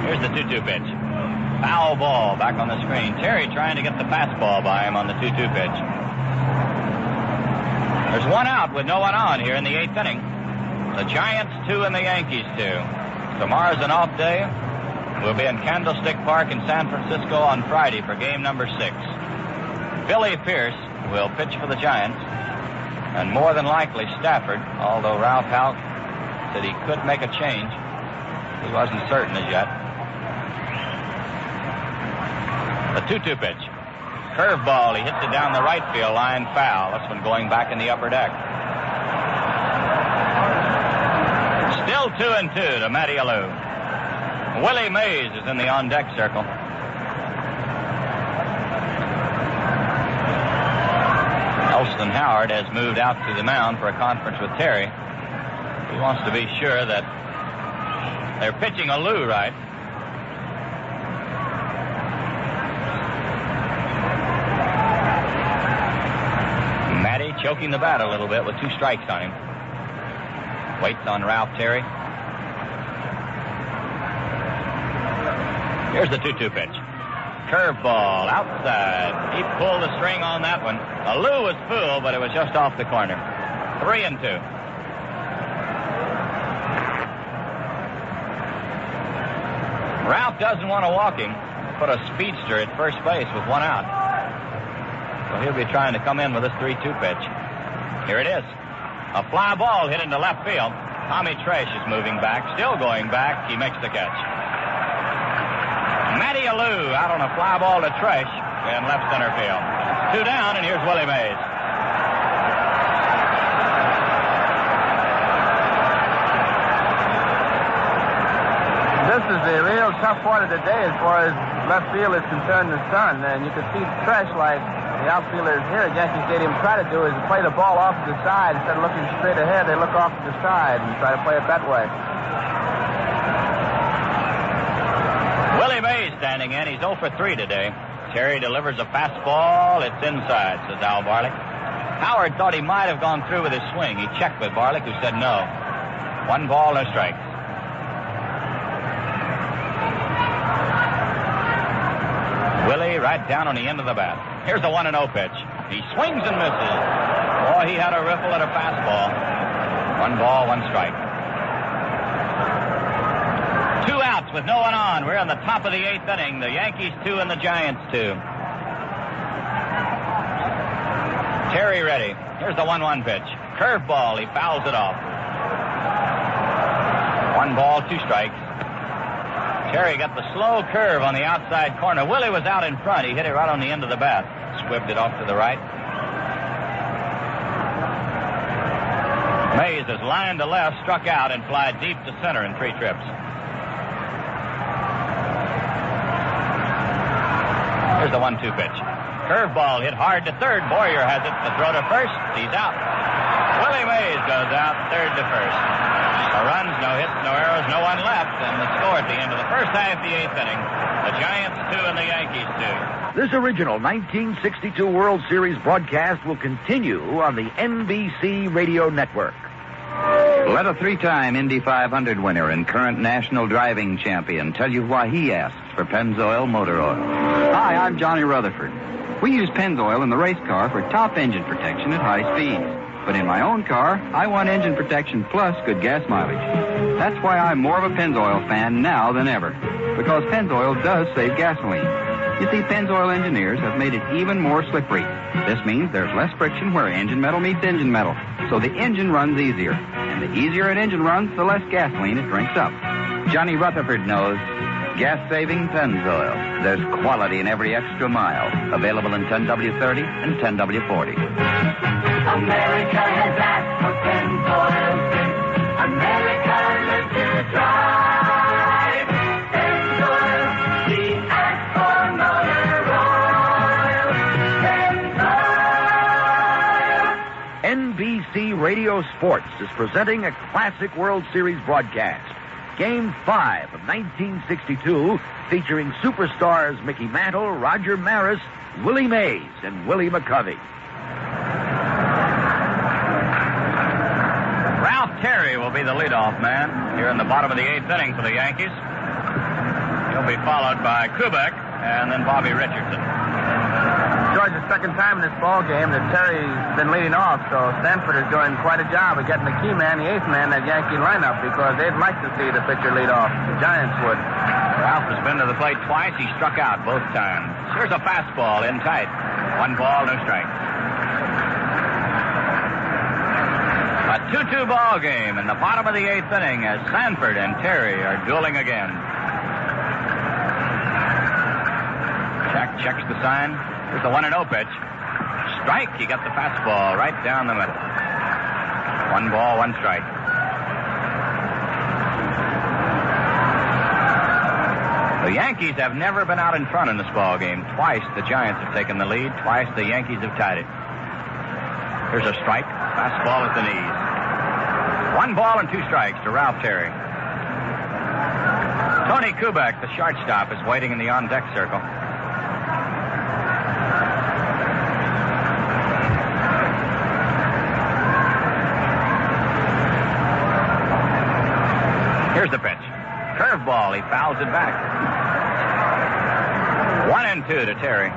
Here's the 2-2 pitch. Foul ball back on the screen. Terry trying to get the fastball by him on the 2-2 pitch. There's 1 out with no one on here in the 8th inning. The Giants 2 and the Yankees 2. Tomorrow's an off day. We'll be in Candlestick Park in San Francisco on Friday for game number 6. Billy Pierce will pitch for the Giants. And more than likely Stafford, although Ralph Houk said he could make a change. He wasn't certain as yet. The 2-2 pitch. Curveball. He hits it down the right field line, foul. This one going back in the upper deck. Still 2-2 to Matty Alou. Willie Mays is in the on-deck circle. Elston Howard has moved out to the mound for a conference with Terry. He wants to be sure that they're pitching Alou right. Matty choking the bat a little bit with 2 strikes on him. Waits on Ralph Terry. Here's the 2-2 pitch. Curveball outside. He pulled the string on that one. Alou was full, but it was just off the corner. 3-2. Ralph doesn't want to walk him. Put a speedster at first base with 1 out. So he'll be trying to come in with this 3-2 pitch. Here it is. A fly ball hit into left field. Tommy Tresh is moving back. Still going back. He makes the catch. Matty Alou out on a fly ball to Tresh in left center field. 2 down, and here's Willie Mays. This is the real tough part of the day as far as left field is concerned in the sun. And you can see Tresh, like the outfielders here at Yankee Stadium try to do, is play the ball off to the side. Instead of looking straight ahead, they look off to the side and try to play it that way. Willie Mays standing in. He's 0 for 3 today. Terry delivers a fastball. It's inside, says Al Barlick. Howard thought he might have gone through with his swing. He checked with Barlick, who said no. 1 ball, no strikes. Willie right down on the end of the bat. Here's the 1-0 pitch. He swings and misses. Boy, he had a riffle at a fastball. 1 ball, 1 strike. 2 outs with no one on. We're in the top of the 8th inning. The Yankees 2 and the Giants 2. Terry ready. Here's the 1-1 pitch. Curveball. He fouls it off. 1 ball, 2 strikes. Terry got the slow curve on the outside corner. Willie was out in front. He hit it right on the end of the bat. Squibbed it off to the right. Mays is lined to left, struck out, and fly deep to center in 3 trips. Here's the 1-2 pitch. Curveball hit hard to third. Boyer has it. The throw to first. He's out. Willie Mays goes out, 3rd to 1st. No runs, no hits, no errors, no one left. And the score at the end of the first half of the 8th inning. The Giants 2 and the Yankees 2. This original 1962 World Series broadcast will continue on the NBC Radio Network. Let a 3-time Indy 500 winner and current national driving champion tell you why he asks for Pennzoil Motor Oil. Hi, I'm Johnny Rutherford. We use Pennzoil in the race car for top engine protection at high speeds. But in my own car, I want engine protection plus good gas mileage. That's why I'm more of a Pennzoil fan now than ever. Because Pennzoil does save gasoline. You see, Pennzoil engineers have made it even more slippery. This means there's less friction where engine metal meets engine metal. So the engine runs easier. And the easier an engine runs, the less gasoline it drinks up. Johnny Rutherford knows. Gas-saving Pennzoil. There's quality in every extra mile. Available in 10W30 and 10W40. America has asked for Pennzoil since America learned to drive. Pennzoil, we ask for motor oil. Pennzoil. NBC Radio Sports is presenting a classic World Series broadcast. Game 5 of 1962, featuring superstars Mickey Mantle, Roger Maris, Willie Mays, and Willie McCovey. Ralph Terry will be the leadoff man here in the bottom of the 8th inning for the Yankees. He'll be followed by Kubek and then Bobby Richardson. George, the 2nd time in this ball game that Terry's been leading off, so Sanford is doing quite a job of getting the key man, the 8th man, that Yankee lineup, because they'd like to see the pitcher lead off. The Giants would. Ralph has been to the plate twice. He struck out both times. Here's a fastball in tight. 1 ball, no strike. A 2-2 ball game in the bottom of the 8th inning as Sanford and Terry are dueling again. Jack checks the sign. Here's the 1-0 pitch. Strike. He got the fastball right down the middle. 1 ball, 1 strike. The Yankees have never been out in front in this ball game. Twice the Giants have taken the lead. Twice the Yankees have tied it. Here's a strike. Fastball at the knees. 1 ball and 2 strikes to Ralph Terry. Tony Kubek, the shortstop, is waiting in the on-deck circle. Here's the pitch. Curveball. He fouls it back. 1-2 to Terry.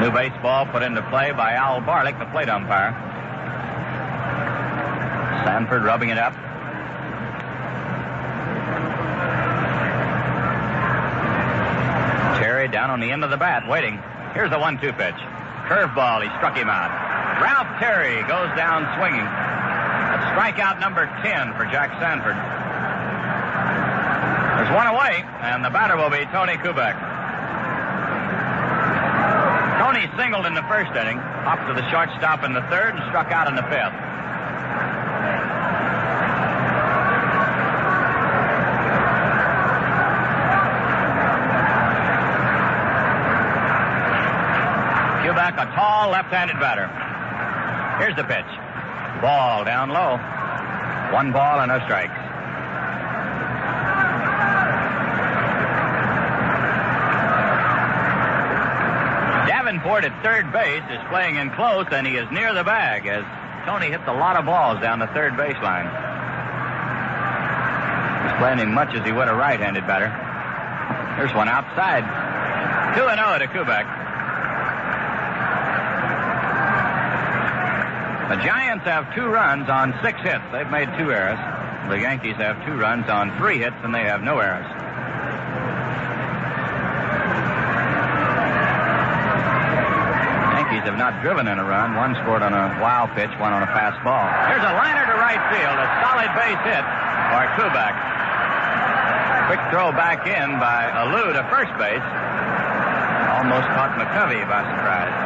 New baseball put into play by Al Barlick, the plate umpire. Sanford rubbing it up. Terry down on the end of the bat, waiting. Here's the 1-2 pitch. Curveball. He struck him out. Ralph Terry goes down swinging. That's strikeout number 10 for Jack Sanford. There's 1 away, and the batter will be Tony Kubek. Tony singled in the first inning, hopped to the shortstop in the third, and struck out in the fifth. Kubek, a tall left-handed batter. Here's the pitch. Ball down low. 1 ball and no strikes. Davenport at third base is playing in close, and he is near the bag as Tony hits a lot of balls down the third baseline. He's playing him much as he would a right-handed batter. Here's one outside. 2-0 to Kubek. The Giants have 2 runs on 6 hits. They've made 2 errors. The Yankees have 2 runs on 3 hits, and they have no errors. Yankees have not driven in a run. 1 scored on a wild pitch, 1 on a fast ball. Here's a liner to right field. A solid base hit for Kubek. Quick throw back in by Alou to first base. Almost caught McCovey by surprise.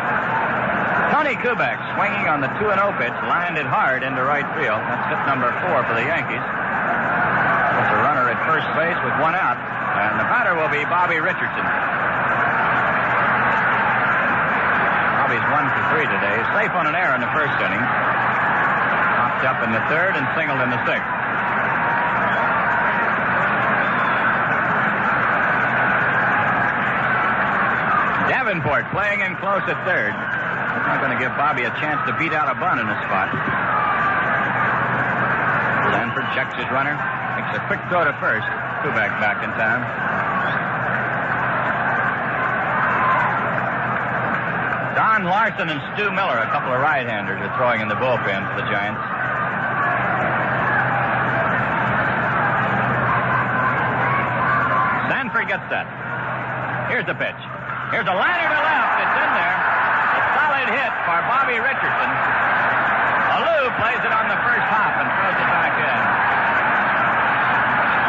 Tony Kubek swinging on the 2-0 pitch, lined it hard into right field. That's hit number 4 for the Yankees. That's a runner at first base with 1 out. And the batter will be Bobby Richardson. Bobby's 1 for 3 today. Safe on an error in the first inning. Popped up in the third and singled in the sixth. Davenport playing in close at third. Not going to give Bobby a chance to beat out a bunt in this spot. Sanford checks his runner. Makes a quick throw to first. Kubek back in time. Don Larson and Stu Miller, a couple of right-handers, are throwing in the bullpen for the Giants. Sanford gets set. Here's the pitch. Here's a liner to left. It's in there. Hit for Bobby Richardson. Alou plays it on the first hop and throws it back in.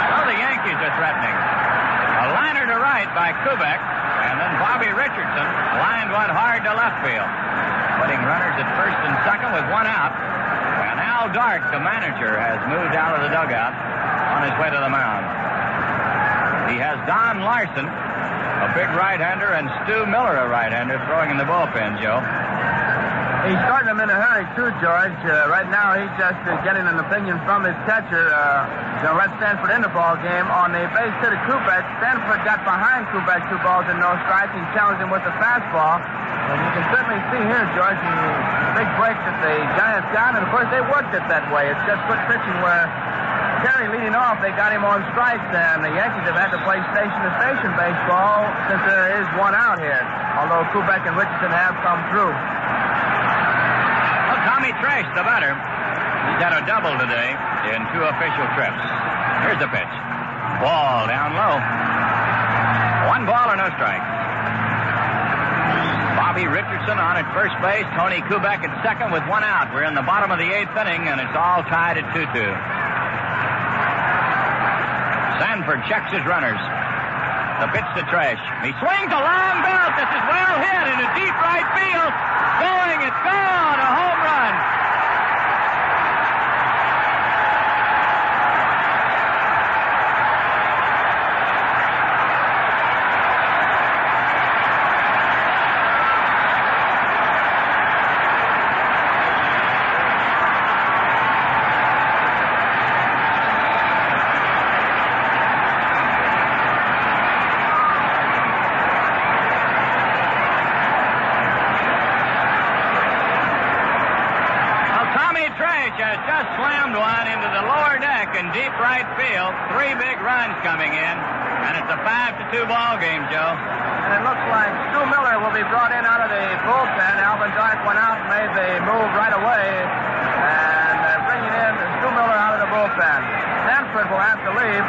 So the Yankees are threatening. A liner to right by Kubek, and then Bobby Richardson lined one hard to left field, putting runners at first and second with 1 out. And Al Dark, the manager, has moved out of the dugout on his way to the mound. He has Don Larson, a big right-hander, and Stu Miller, a right-hander, throwing in the bullpen, Joe. He's starting him in a hurry, too, George. Right now, he's just getting an opinion from his catcher to let Sanford in the ball game. On the base hit of Kubek, Sanford got behind Kubek 2 balls and no strikes. He challenged him with a fastball. And you can certainly see here, George, the big break that the Giants got. And, of course, they worked it that way. It's just good pitching where Terry leading off, they got him on strikes, and the Yankees have had to play station-to-station baseball since there is 1 out here, although Kubek and Richardson have come through. Tommy Tresh, the batter. He's had a double today in 2 official trips. Here's the pitch. Ball down low. 1 ball or no strike. Bobby Richardson on at first base. Tony Kubek at second with 1 out. We're in the bottom of the 8th inning, and it's all tied at 2-2. Sanford checks his runners. The pitch to Tresh. He swings a long belt. This is well hit into deep right field. Going, it's gone. A home run. Has just slammed one into the lower deck in deep right field. 3 big runs coming in, and it's a 5-2 ball game, Joe. And it looks like Stu Miller will be brought in out of the bullpen. Alvin Dyke went out and made the move right away, and bringing in Stu Miller out of the bullpen. Sanford will have to leave.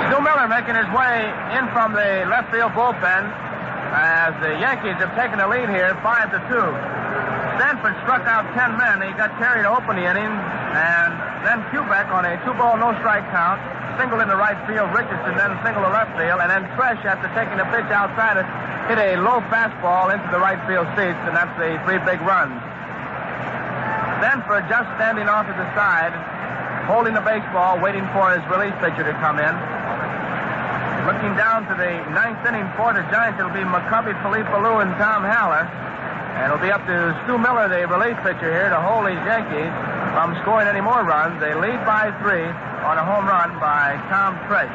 Stu Miller making his way in from the left field bullpen as the Yankees have taken the lead here, 5-2. Sanford struck out 10 men. He got carried to open the inning, and then Kubek on a 2-ball, no-strike count, singled into right field. Richardson then singled to left field, and then Tresh, after taking the pitch outside it, hit a low fastball into the right field seats, and that's the 3 big runs. Sanford just standing off to the side, holding the baseball, waiting for his relief pitcher to come in. Looking down to the 9th inning for the Giants, it'll be McCovey, Philippe Ballou, and Tom Haller. And it'll be up to Stu Miller, the relief pitcher here, to hold these Yankees from scoring any more runs. They lead by 3 on a home run by Tom Tresh.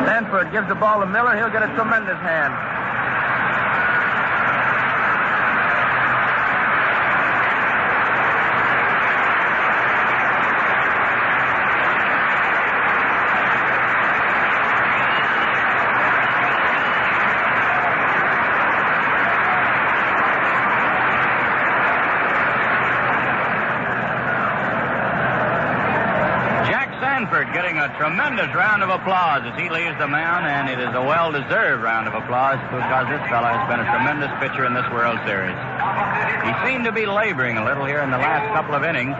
Sanford gives the ball to Miller. He'll get a tremendous hand. Getting a tremendous round of applause as he leaves the mound, and it is a well-deserved round of applause because this fellow has been a tremendous pitcher in this World Series. He seemed to be laboring a little here in the last couple of innings.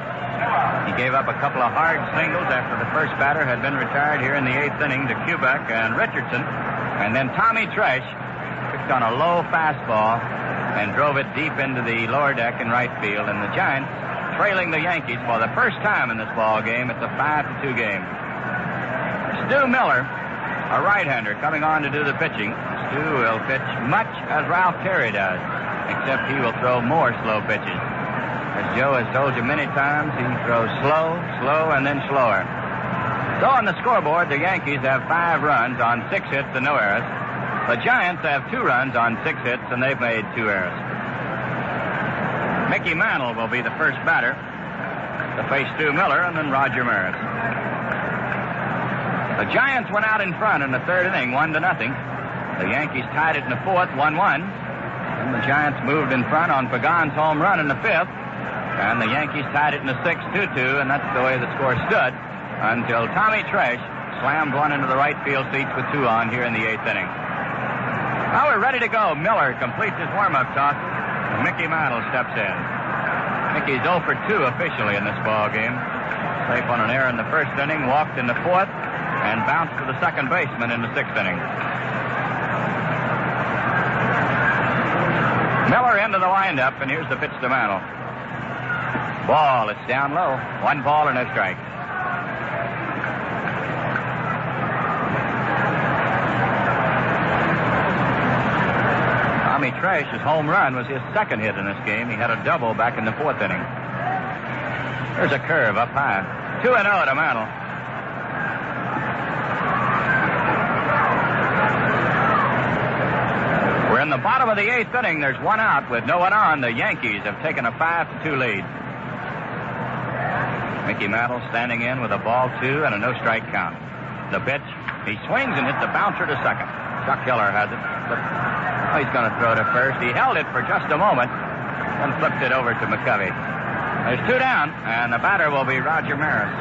He gave up a couple of hard singles after the first batter had been retired here in the 8th inning to Kubek and Richardson, and then Tommy Tresh picked on a low fastball and drove it deep into the lower deck in right field, and the Giants trailing the Yankees for the first time in this ball game. It's a 5-2 game. Stu Miller, a right-hander, coming on to do the pitching. Stu will pitch much as Ralph Terry does, except he will throw more slow pitches. As Joe has told you many times, he throws slow, and then slower. So on the scoreboard, the Yankees have 5 runs on 6 hits and no errors. The Giants have 2 runs on 6 hits, and they've made 2 errors. Mickey Mantle will be the first batter to face Stu Miller, and then Roger Maris. The Giants went out in front in the 3rd inning, 1-0. The Yankees tied it in the 4th, 1-1. And the Giants moved in front on Pagan's home run in the 5th. And the Yankees tied it in the 6th, 2-2, and that's the way the score stood until Tommy Tresh slammed one into the right field seats with 2 on here in the 8th inning. Now we're ready to go. Miller completes his warm-up toss. Mickey Mantle steps in. Mickey's 0 for 2 officially in this ball game. Safe on an error in the 1st inning, walked in the 4th, and bounced to the second baseman in the 6th inning. Miller into the windup, and here's the pitch to Mantle. Ball, it's down low. 1 ball and a strike. Tommy Tresh's home run was his 2nd hit in this game. He had a double back in the 4th inning. There's a curve up high. 2-0 to Mantle. We're in the bottom of the 8th inning. There's 1 out with no one on. The Yankees have taken a 5-2 lead. Mickey Mantle standing in with a ball 2 and a no-strike count. The pitch, he swings and hits the bouncer to second. Chuck Hiller has it. He's going to throw to first. He held it for just a moment and flipped it over to McCovey. There's 2 down, and the batter will be Roger Maris.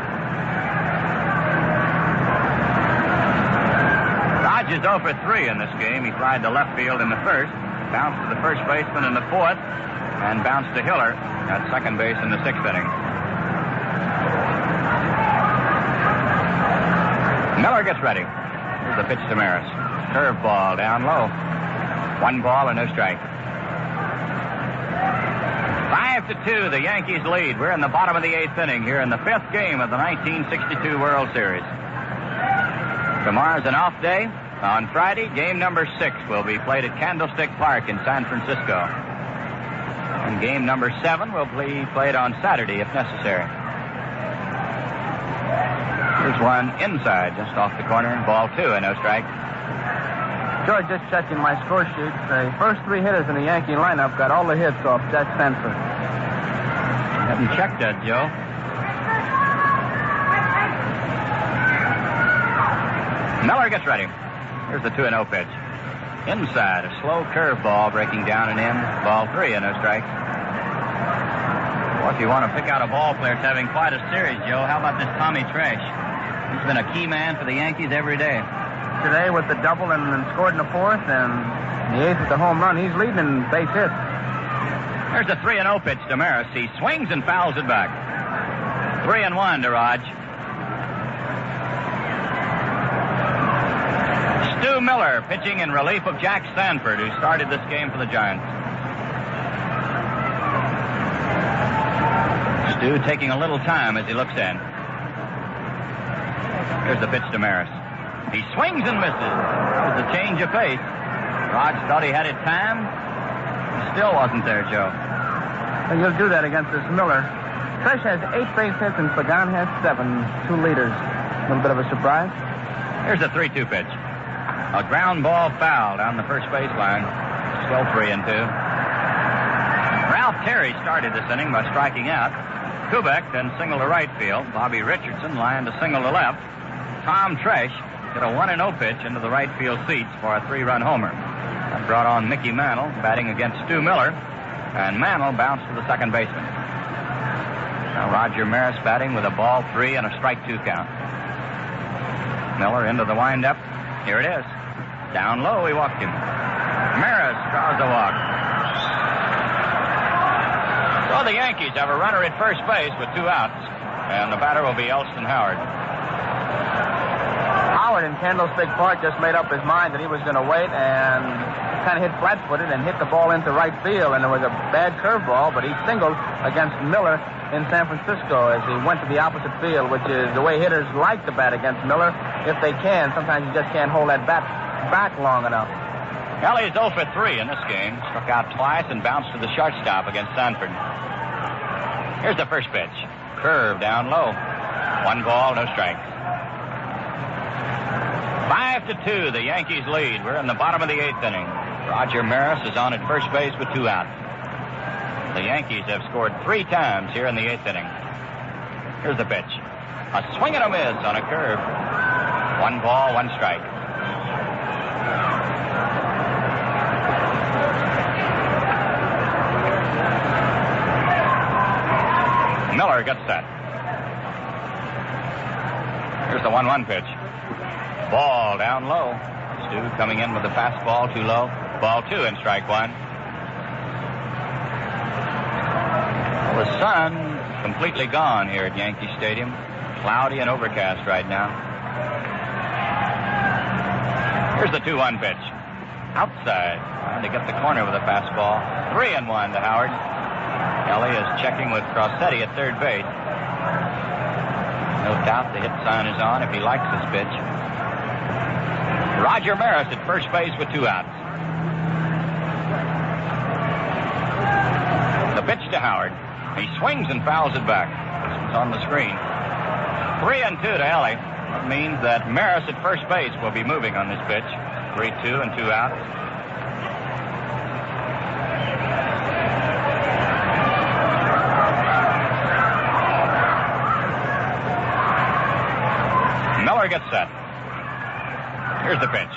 Dodge is 0 for 3 in this game. He flied to left field in the 1st, bounced to the first baseman in the 4th, and bounced to Hiller at second base in the 6th inning. Miller gets ready. Here's the pitch to Maris. Curveball down low. 1 ball and no strike. 5-2, the Yankees lead. We're in the bottom of the 8th inning here in the 5th game of the 1962 World Series. Tomorrow's an off day. On Friday, game number 6 will be played at Candlestick Park in San Francisco. And game number 7 will be played on Saturday if necessary. Here's one inside, just off the corner. Ball 2 and no strike. George, just checking my score sheet. The first 3 hitters in the Yankee lineup got all the hits off Jack Sanford. Haven't checked that, Joe. Miller gets ready. Here's the 2-0 pitch. Inside, a slow curveball breaking down and in. Ball 3 and no strike. Well, if you want to pick out a ball player that's having quite a series, Joe, how about this Tommy Tresh? He's been a key man for the Yankees every day. Today with the double and scored in the 4th, and the 8th with the home run. He's leading in base hits. There's the 3-0 pitch to Maris. He swings and fouls it back. 3-1 to Raj. Stu Miller pitching in relief of Jack Sanford, who started this game for the Giants. Stu taking a little time as he looks in. Here's the pitch to Maris. He swings and misses. That was a change of pace. Raj thought he had it timed. Still wasn't there, Joe. And you'll do that against this Miller. Tresh has 8 base hits and Pagan has 7. 2 leaders. A little bit of a surprise. Here's the 3-2 pitch. A ground ball foul down the first baseline. Still 3-2. Ralph Terry started this inning by striking out. Kubek then singled to right field. Bobby Richardson lined a single to left. Tom Tresh hit a 1-0 pitch into the right field seats for a 3-run homer. That brought on Mickey Mantle batting against Stu Miller, and Mantle bounced to the second baseman. Now Roger Maris batting with a ball 3 and a strike 2 count. Miller into the windup. Here it is. Down low, he walked him. Maris draws a walk. So the Yankees have a runner at first base with 2 outs, and the batter will be Elston Howard. Howard in Candlestick Park just made up his mind that he was going to wait and kind of hit flat-footed and hit the ball into right field, and it was a bad curveball, but he singled against Miller in San Francisco as he went to the opposite field, which is the way hitters like to bat against Miller if they can. Sometimes you just can't hold that bat back long enough. Kelly's 0 for 3 in this game. Struck out twice and bounced to the shortstop against Sanford. Here's the first pitch. Curve down low. 1 ball, no strikes. 5-2, the Yankees lead. We're in the bottom of the 8th inning. Roger Maris is on at first base with 2 outs. The Yankees have scored 3 times here in the 8th inning. Here's the pitch. A swing and a miss on a curve. 1 ball, 1 strike. Miller gets set. Here's the 1-1 pitch. Ball down low. Stu coming in with the fastball too low. Ball 2 and strike 1. Well, the sun completely gone here at Yankee Stadium. Cloudy and overcast right now. Here's the 2-1 pitch. Outside. Trying to get the corner with a fastball. 3-1 to Howard. Kelly is checking with Crossetti at third base. No doubt the hit sign is on if he likes this pitch. Roger Maris at first base with 2 outs. The pitch to Howard. He swings and fouls it back. This one's on the screen. 3-2 to Ellie. That means that Maris at first base will be moving on this pitch. 3-2 and 2 outs. Miller gets set. Here's the pitch.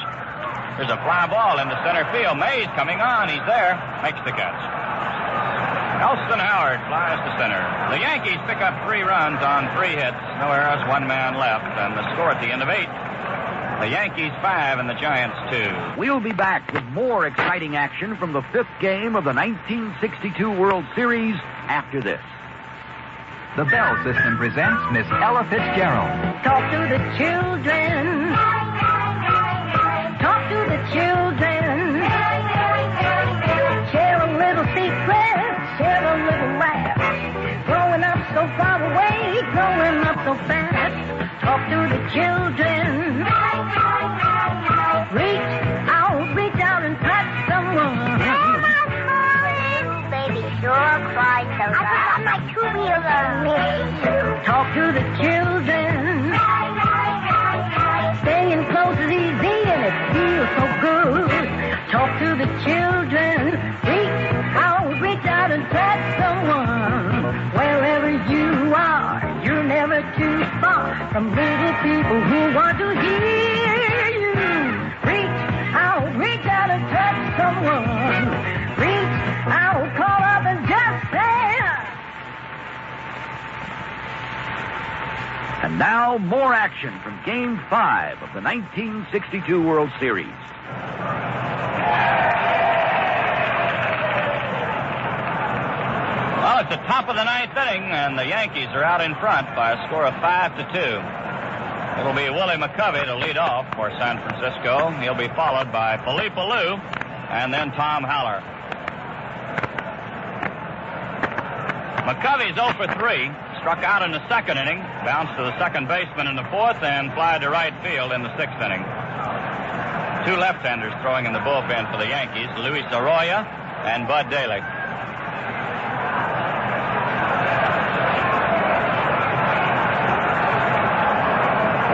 There's a fly ball into center field. Mays coming on. He's there. Makes the catch. Elston Howard flies to center. The Yankees pick up 3 runs on 3 hits. No errors, 1 man left. And the score at the end of 8. The Yankees 5 and the Giants 2. We'll be back with more exciting action from the 5th game of the 1962 World Series after this. The Bell System presents Miss Ella Fitzgerald. Talk to the children. Talk to the children. Share a little secret. Share a little laugh. Growing up so far away. Growing up so fast. Talk to the children. Reach out and touch someone. Baby sure cries so loud. I got my 2-wheeler. Miss you. Talk to the children. Staying close is easy and it feels so good. Talk to the children. Reach out and touch someone. Wherever you are, you're never too far from little people who want to hear you. Reach out and touch someone. Reach out, call up and just say. And now, more action from Game 5 of the 1962 World Series. Well, it's the top of the ninth inning, and the Yankees are out in front by a score of 5-2. It'll be Willie McCovey to lead off for San Francisco. He'll be followed by Felipe Alou and then Tom Haller. McCovey's 0 for 3. Struck out in the second inning, bounced to the second baseman in the fourth, and flied to right field in the sixth inning. Two left-handers throwing in the bullpen for the Yankees, Luis Arroyo and Bud Daly.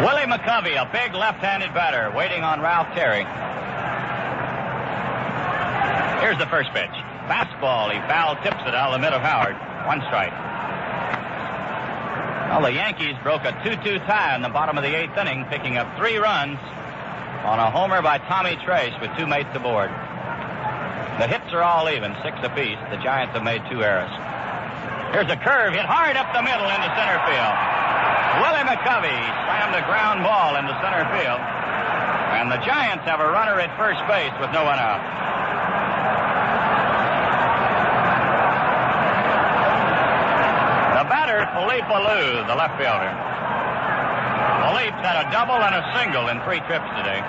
Willie McCovey, a big left-handed batter, waiting on Ralph Terry. Here's the first pitch. Fastball. He foul tips it out of the mid of Howard. 1 strike. Well, the Yankees broke a 2-2 tie in the bottom of the 8th inning, picking up 3 runs on a homer by Tommy Tresh with 2 mates aboard. The hits are all even, 6 apiece. The Giants have made 2 errors. Here's a curve hit hard up the middle into center field. Willie McCovey slammed a ground ball into center field. And the Giants have a runner at first base with no one out. The batter, Felipe Alou, the left fielder. Felipe's had a double and a single in 3 trips today.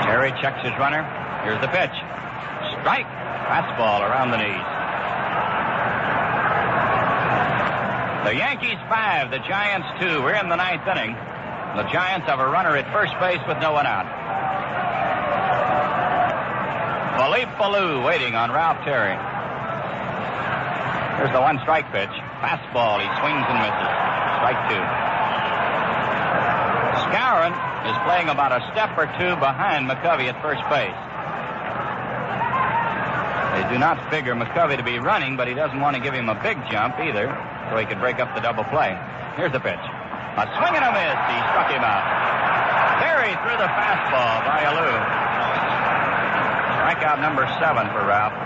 Terry checks his runner. Here's the pitch. Strike. Fastball around the knees. The Yankees 5, the Giants 2. We're in the 9th inning. The Giants have a runner at first base with no one out. Felipe Alou waiting on Ralph Terry. Here's the 1-strike pitch. Fastball. He swings and misses. Strike 2. Skowron is playing about a step or 2 behind McCovey at first base. They do not figure McCovey to be running, but he doesn't want to give him a big jump either, so he could break up the double play. Here's the pitch. A swing and a miss. He struck him out. Terry threw the fastball by Alou. Strikeout number 7 for Ralph.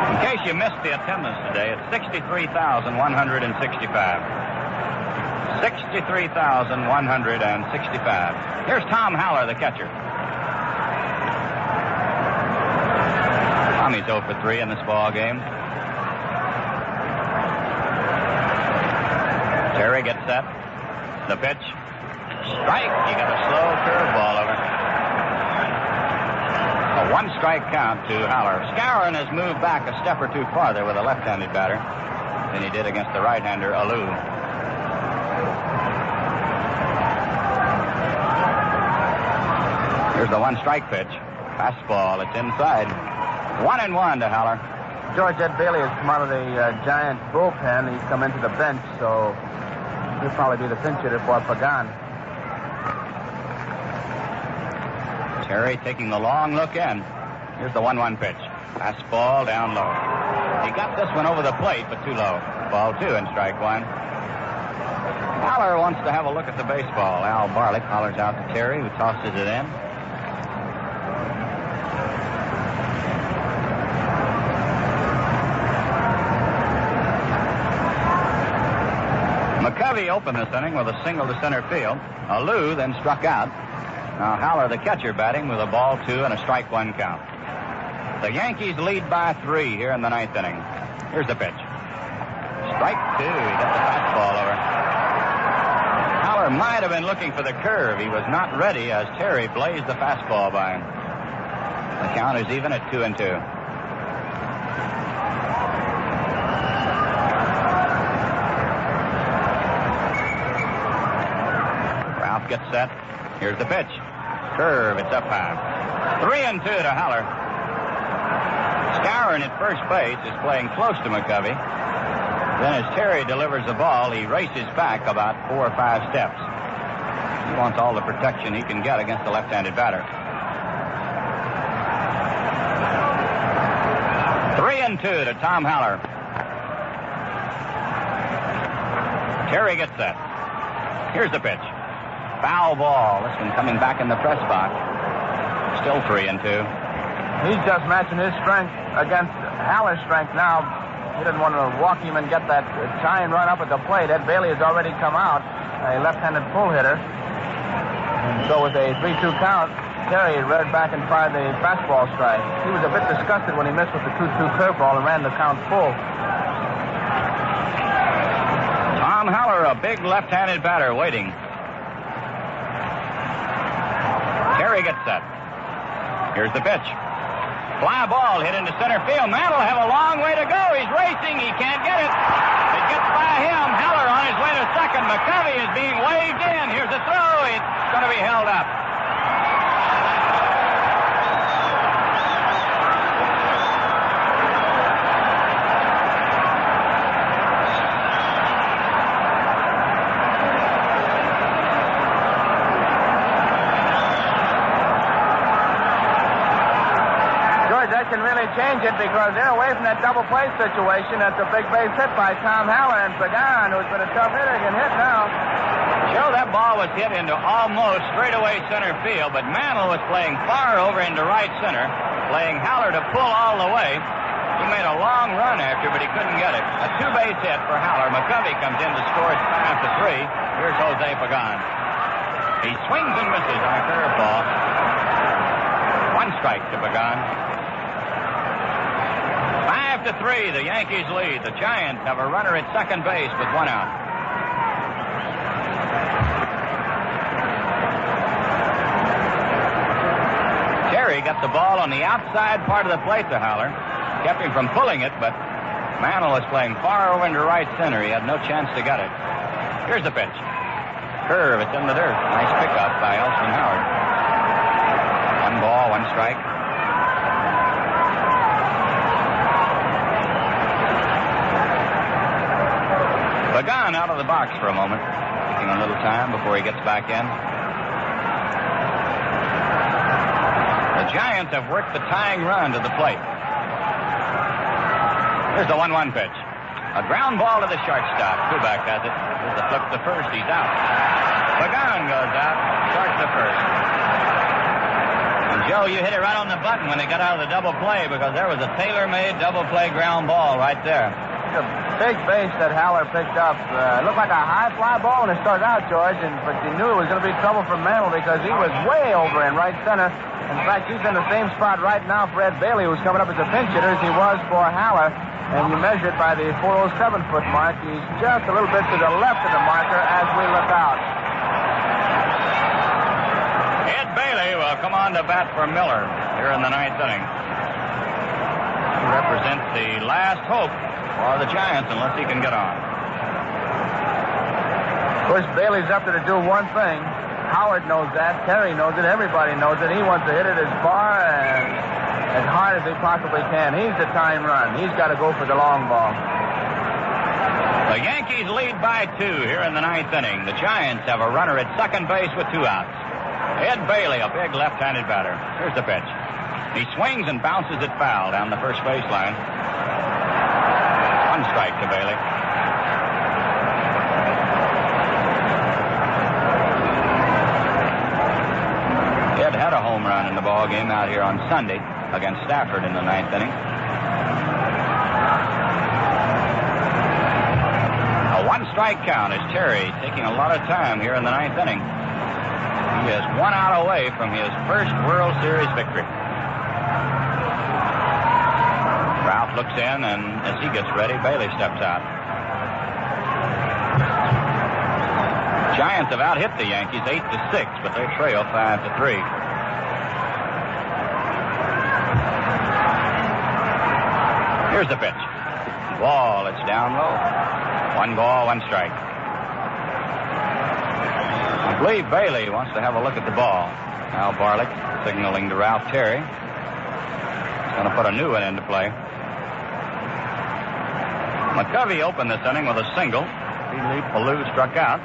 In case you missed the attendance today, it's 63,165. 63,165. Here's Tom Haller, the catcher. Tommy's 0 for 3 in this ball game. Terry gets set. The pitch. Strike. He got a slow curveball over. A 1-strike count to Haller. Skowron has moved back a step or 2 farther with a left-handed batter than he did against the right-hander, Alou. Here's the 1-strike pitch. Fastball. It's inside. 1-1 to Haller. George, Ed Bailey has come out of the Giants bullpen. He's come into the bench, so he'll probably be the pinch hitter for Pagan. Terry taking the long look in. Here's the 1-1 pitch. Fastball down low. He got this one over the plate, but too low. Ball 2 and strike 1. Haller wants to have a look at the baseball. Al Barlick hollers out to Terry, who tosses it in. McCovey opened this inning with a single to center field. Alou then struck out. Now Haller, the catcher, batting with a ball 2 and a strike 1 count. The Yankees lead by 3 here in the 9th inning. Here's the pitch. Strike 2. He got the fastball over. Haller might have been looking for the curve. He was not ready as Terry blazed the fastball by him. The count is even at 2-2. Ralph gets set. Here's the pitch. Curve. It's up high. 3-2 to Haller. Skowron at first base is playing close to McCovey. Then as Terry delivers the ball, he races back about 4 or 5 steps. He wants all the protection he can get against the left-handed batter. 3-2 to Tom Haller. Terry gets set. Here's the pitch. Foul ball. This one coming back in the press box. Still 3-2. He's just matching his strength against Haller's strength now. He didn't want to walk him and get that tying run up at the plate. Ed Bailey has already come out, a left-handed pull hitter. And so with a 3-2 count, Terry reared back and fired the fastball strike. He was a bit disgusted when he missed with the 2-2 curveball and ran the count full. Tom Haller, a big left-handed batter, waiting. Terry gets set. Here's the pitch. Fly ball hit into center field. Mantle have a long way to go. He's racing. He can't get it. It gets by him. Haller on his way to second. McCovey is being waved in. Here's the throw. It's going to be held up. Can really change it because they're away from that double play situation. That's a big base hit by Tom Haller, and Pagan, who's been a tough hitter, can hit now. Joe, that ball was hit into almost straightaway center field, but Mantle was playing far over into right center, playing Haller to pull all the way. He made a long run after, but he couldn't get it. A 2-base hit for Haller. McCovey comes in to score. It's 5-3. Here's Jose Pagan. He swings and misses on a curveball. 1 strike to Pagan. 5-3, the Yankees lead. The Giants have a runner at second base with 1 out. Terry got the ball on the outside part of the plate to Haller. Kept him from pulling it, but Mantle was playing far over into right center. He had no chance to get it. Here's the pitch. Curve, it's in the dirt. Nice pickup by Elston Howard. 1 ball, 1 strike. Pagan out of the box for a moment, taking a little time before he gets back in. The Giants have worked the tying run to the plate. Here's the 1-1 pitch. A ground ball to the shortstop. Kubek has it. Here's the flip to first. He's out. Pagan goes out. Starts to first. And Joe, you hit it right on the button when they got out of the double play because there was a tailor-made double play ground ball right there. A big base that Haller picked up. It looked like a high fly ball when it started out, George, but you knew it was going to be trouble for Mantle because he was way over in right center. In fact, he's in the same spot right now for Ed Bailey, who's coming up as a pinch hitter, as he was for Haller. And you measure it by the 407-foot mark. He's just a little bit to the left of the marker as we look out. Ed Bailey will come on to bat for Miller here in the 9th inning. He represents the last hope for the Giants, unless he can get on. Of course, Bailey's up there to do one thing. Howard knows that. Terry knows it. Everybody knows it. He wants to hit it as far and as hard as he possibly can. He's the tying run. He's got to go for the long ball. The Yankees lead by 2 here in the 9th inning. The Giants have a runner at second base with 2 outs. Ed Bailey, a big left-handed batter. Here's the pitch. He swings and bounces it foul down the first baseline. 1 strike to Bailey. Ed had a home run in the ball game out here on Sunday against Stafford in the 9th inning. A 1-strike count as Terry taking a lot of time here in the 9th inning. He is 1 out away from his first World Series victory. Ralph looks in, and as he gets ready, Bailey steps out. Giants have out-hit the Yankees 8-6, but they trail 5-3. Here's the pitch. Ball, it's down low. 1 ball, 1 strike. I believe Bailey wants to have a look at the ball. Al Barlick signaling to Ralph Terry. He's going to put a new one into play. McCovey opened this inning with a single. Lee Palou struck out.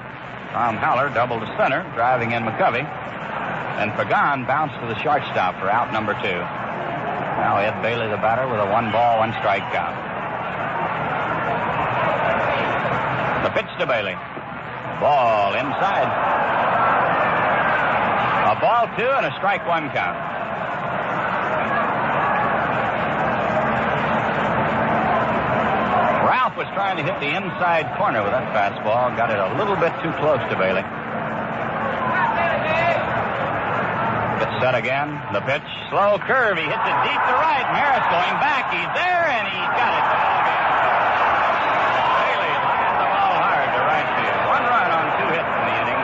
Tom Haller doubled to center, driving in McCovey. And Pagan bounced to the shortstop for out number 2. Now Ed Bailey, the batter, with a 1 ball, 1 strike count. The pitch to Bailey. Ball inside. A ball 2 and a strike 1 count. Ralph was trying to hit the inside corner with that fastball. Got it a little bit too close to Bailey. Gets set again. The pitch. Slow curve. He hits it deep to right. Maris going back. He's there, and he's got it. Bailey lands the ball hard to right field. 1 run on 2 hits in the inning.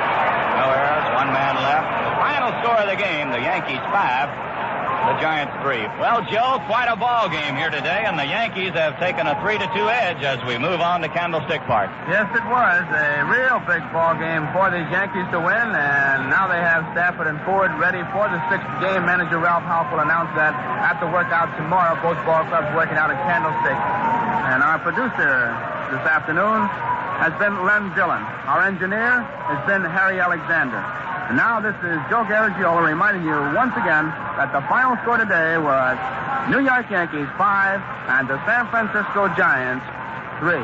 No errors. 1 man left. The final score of the game, the Yankees 5. The Giants 3. Well, Joe, quite a ball game here today, and the Yankees have taken a 3-2 edge as we move on to Candlestick Park. Yes, it was a real big ball game for these Yankees to win, and now they have Stafford and Ford ready for the 6th game. Manager Ralph Houk will announce that at the workout tomorrow. Both ball clubs working out at Candlestick. And our producer this afternoon has been Len Dillon. Our engineer has been Harry Alexander. And now this is Joe Garagiola reminding you once again that the final score today was New York Yankees 5 and the San Francisco Giants 3.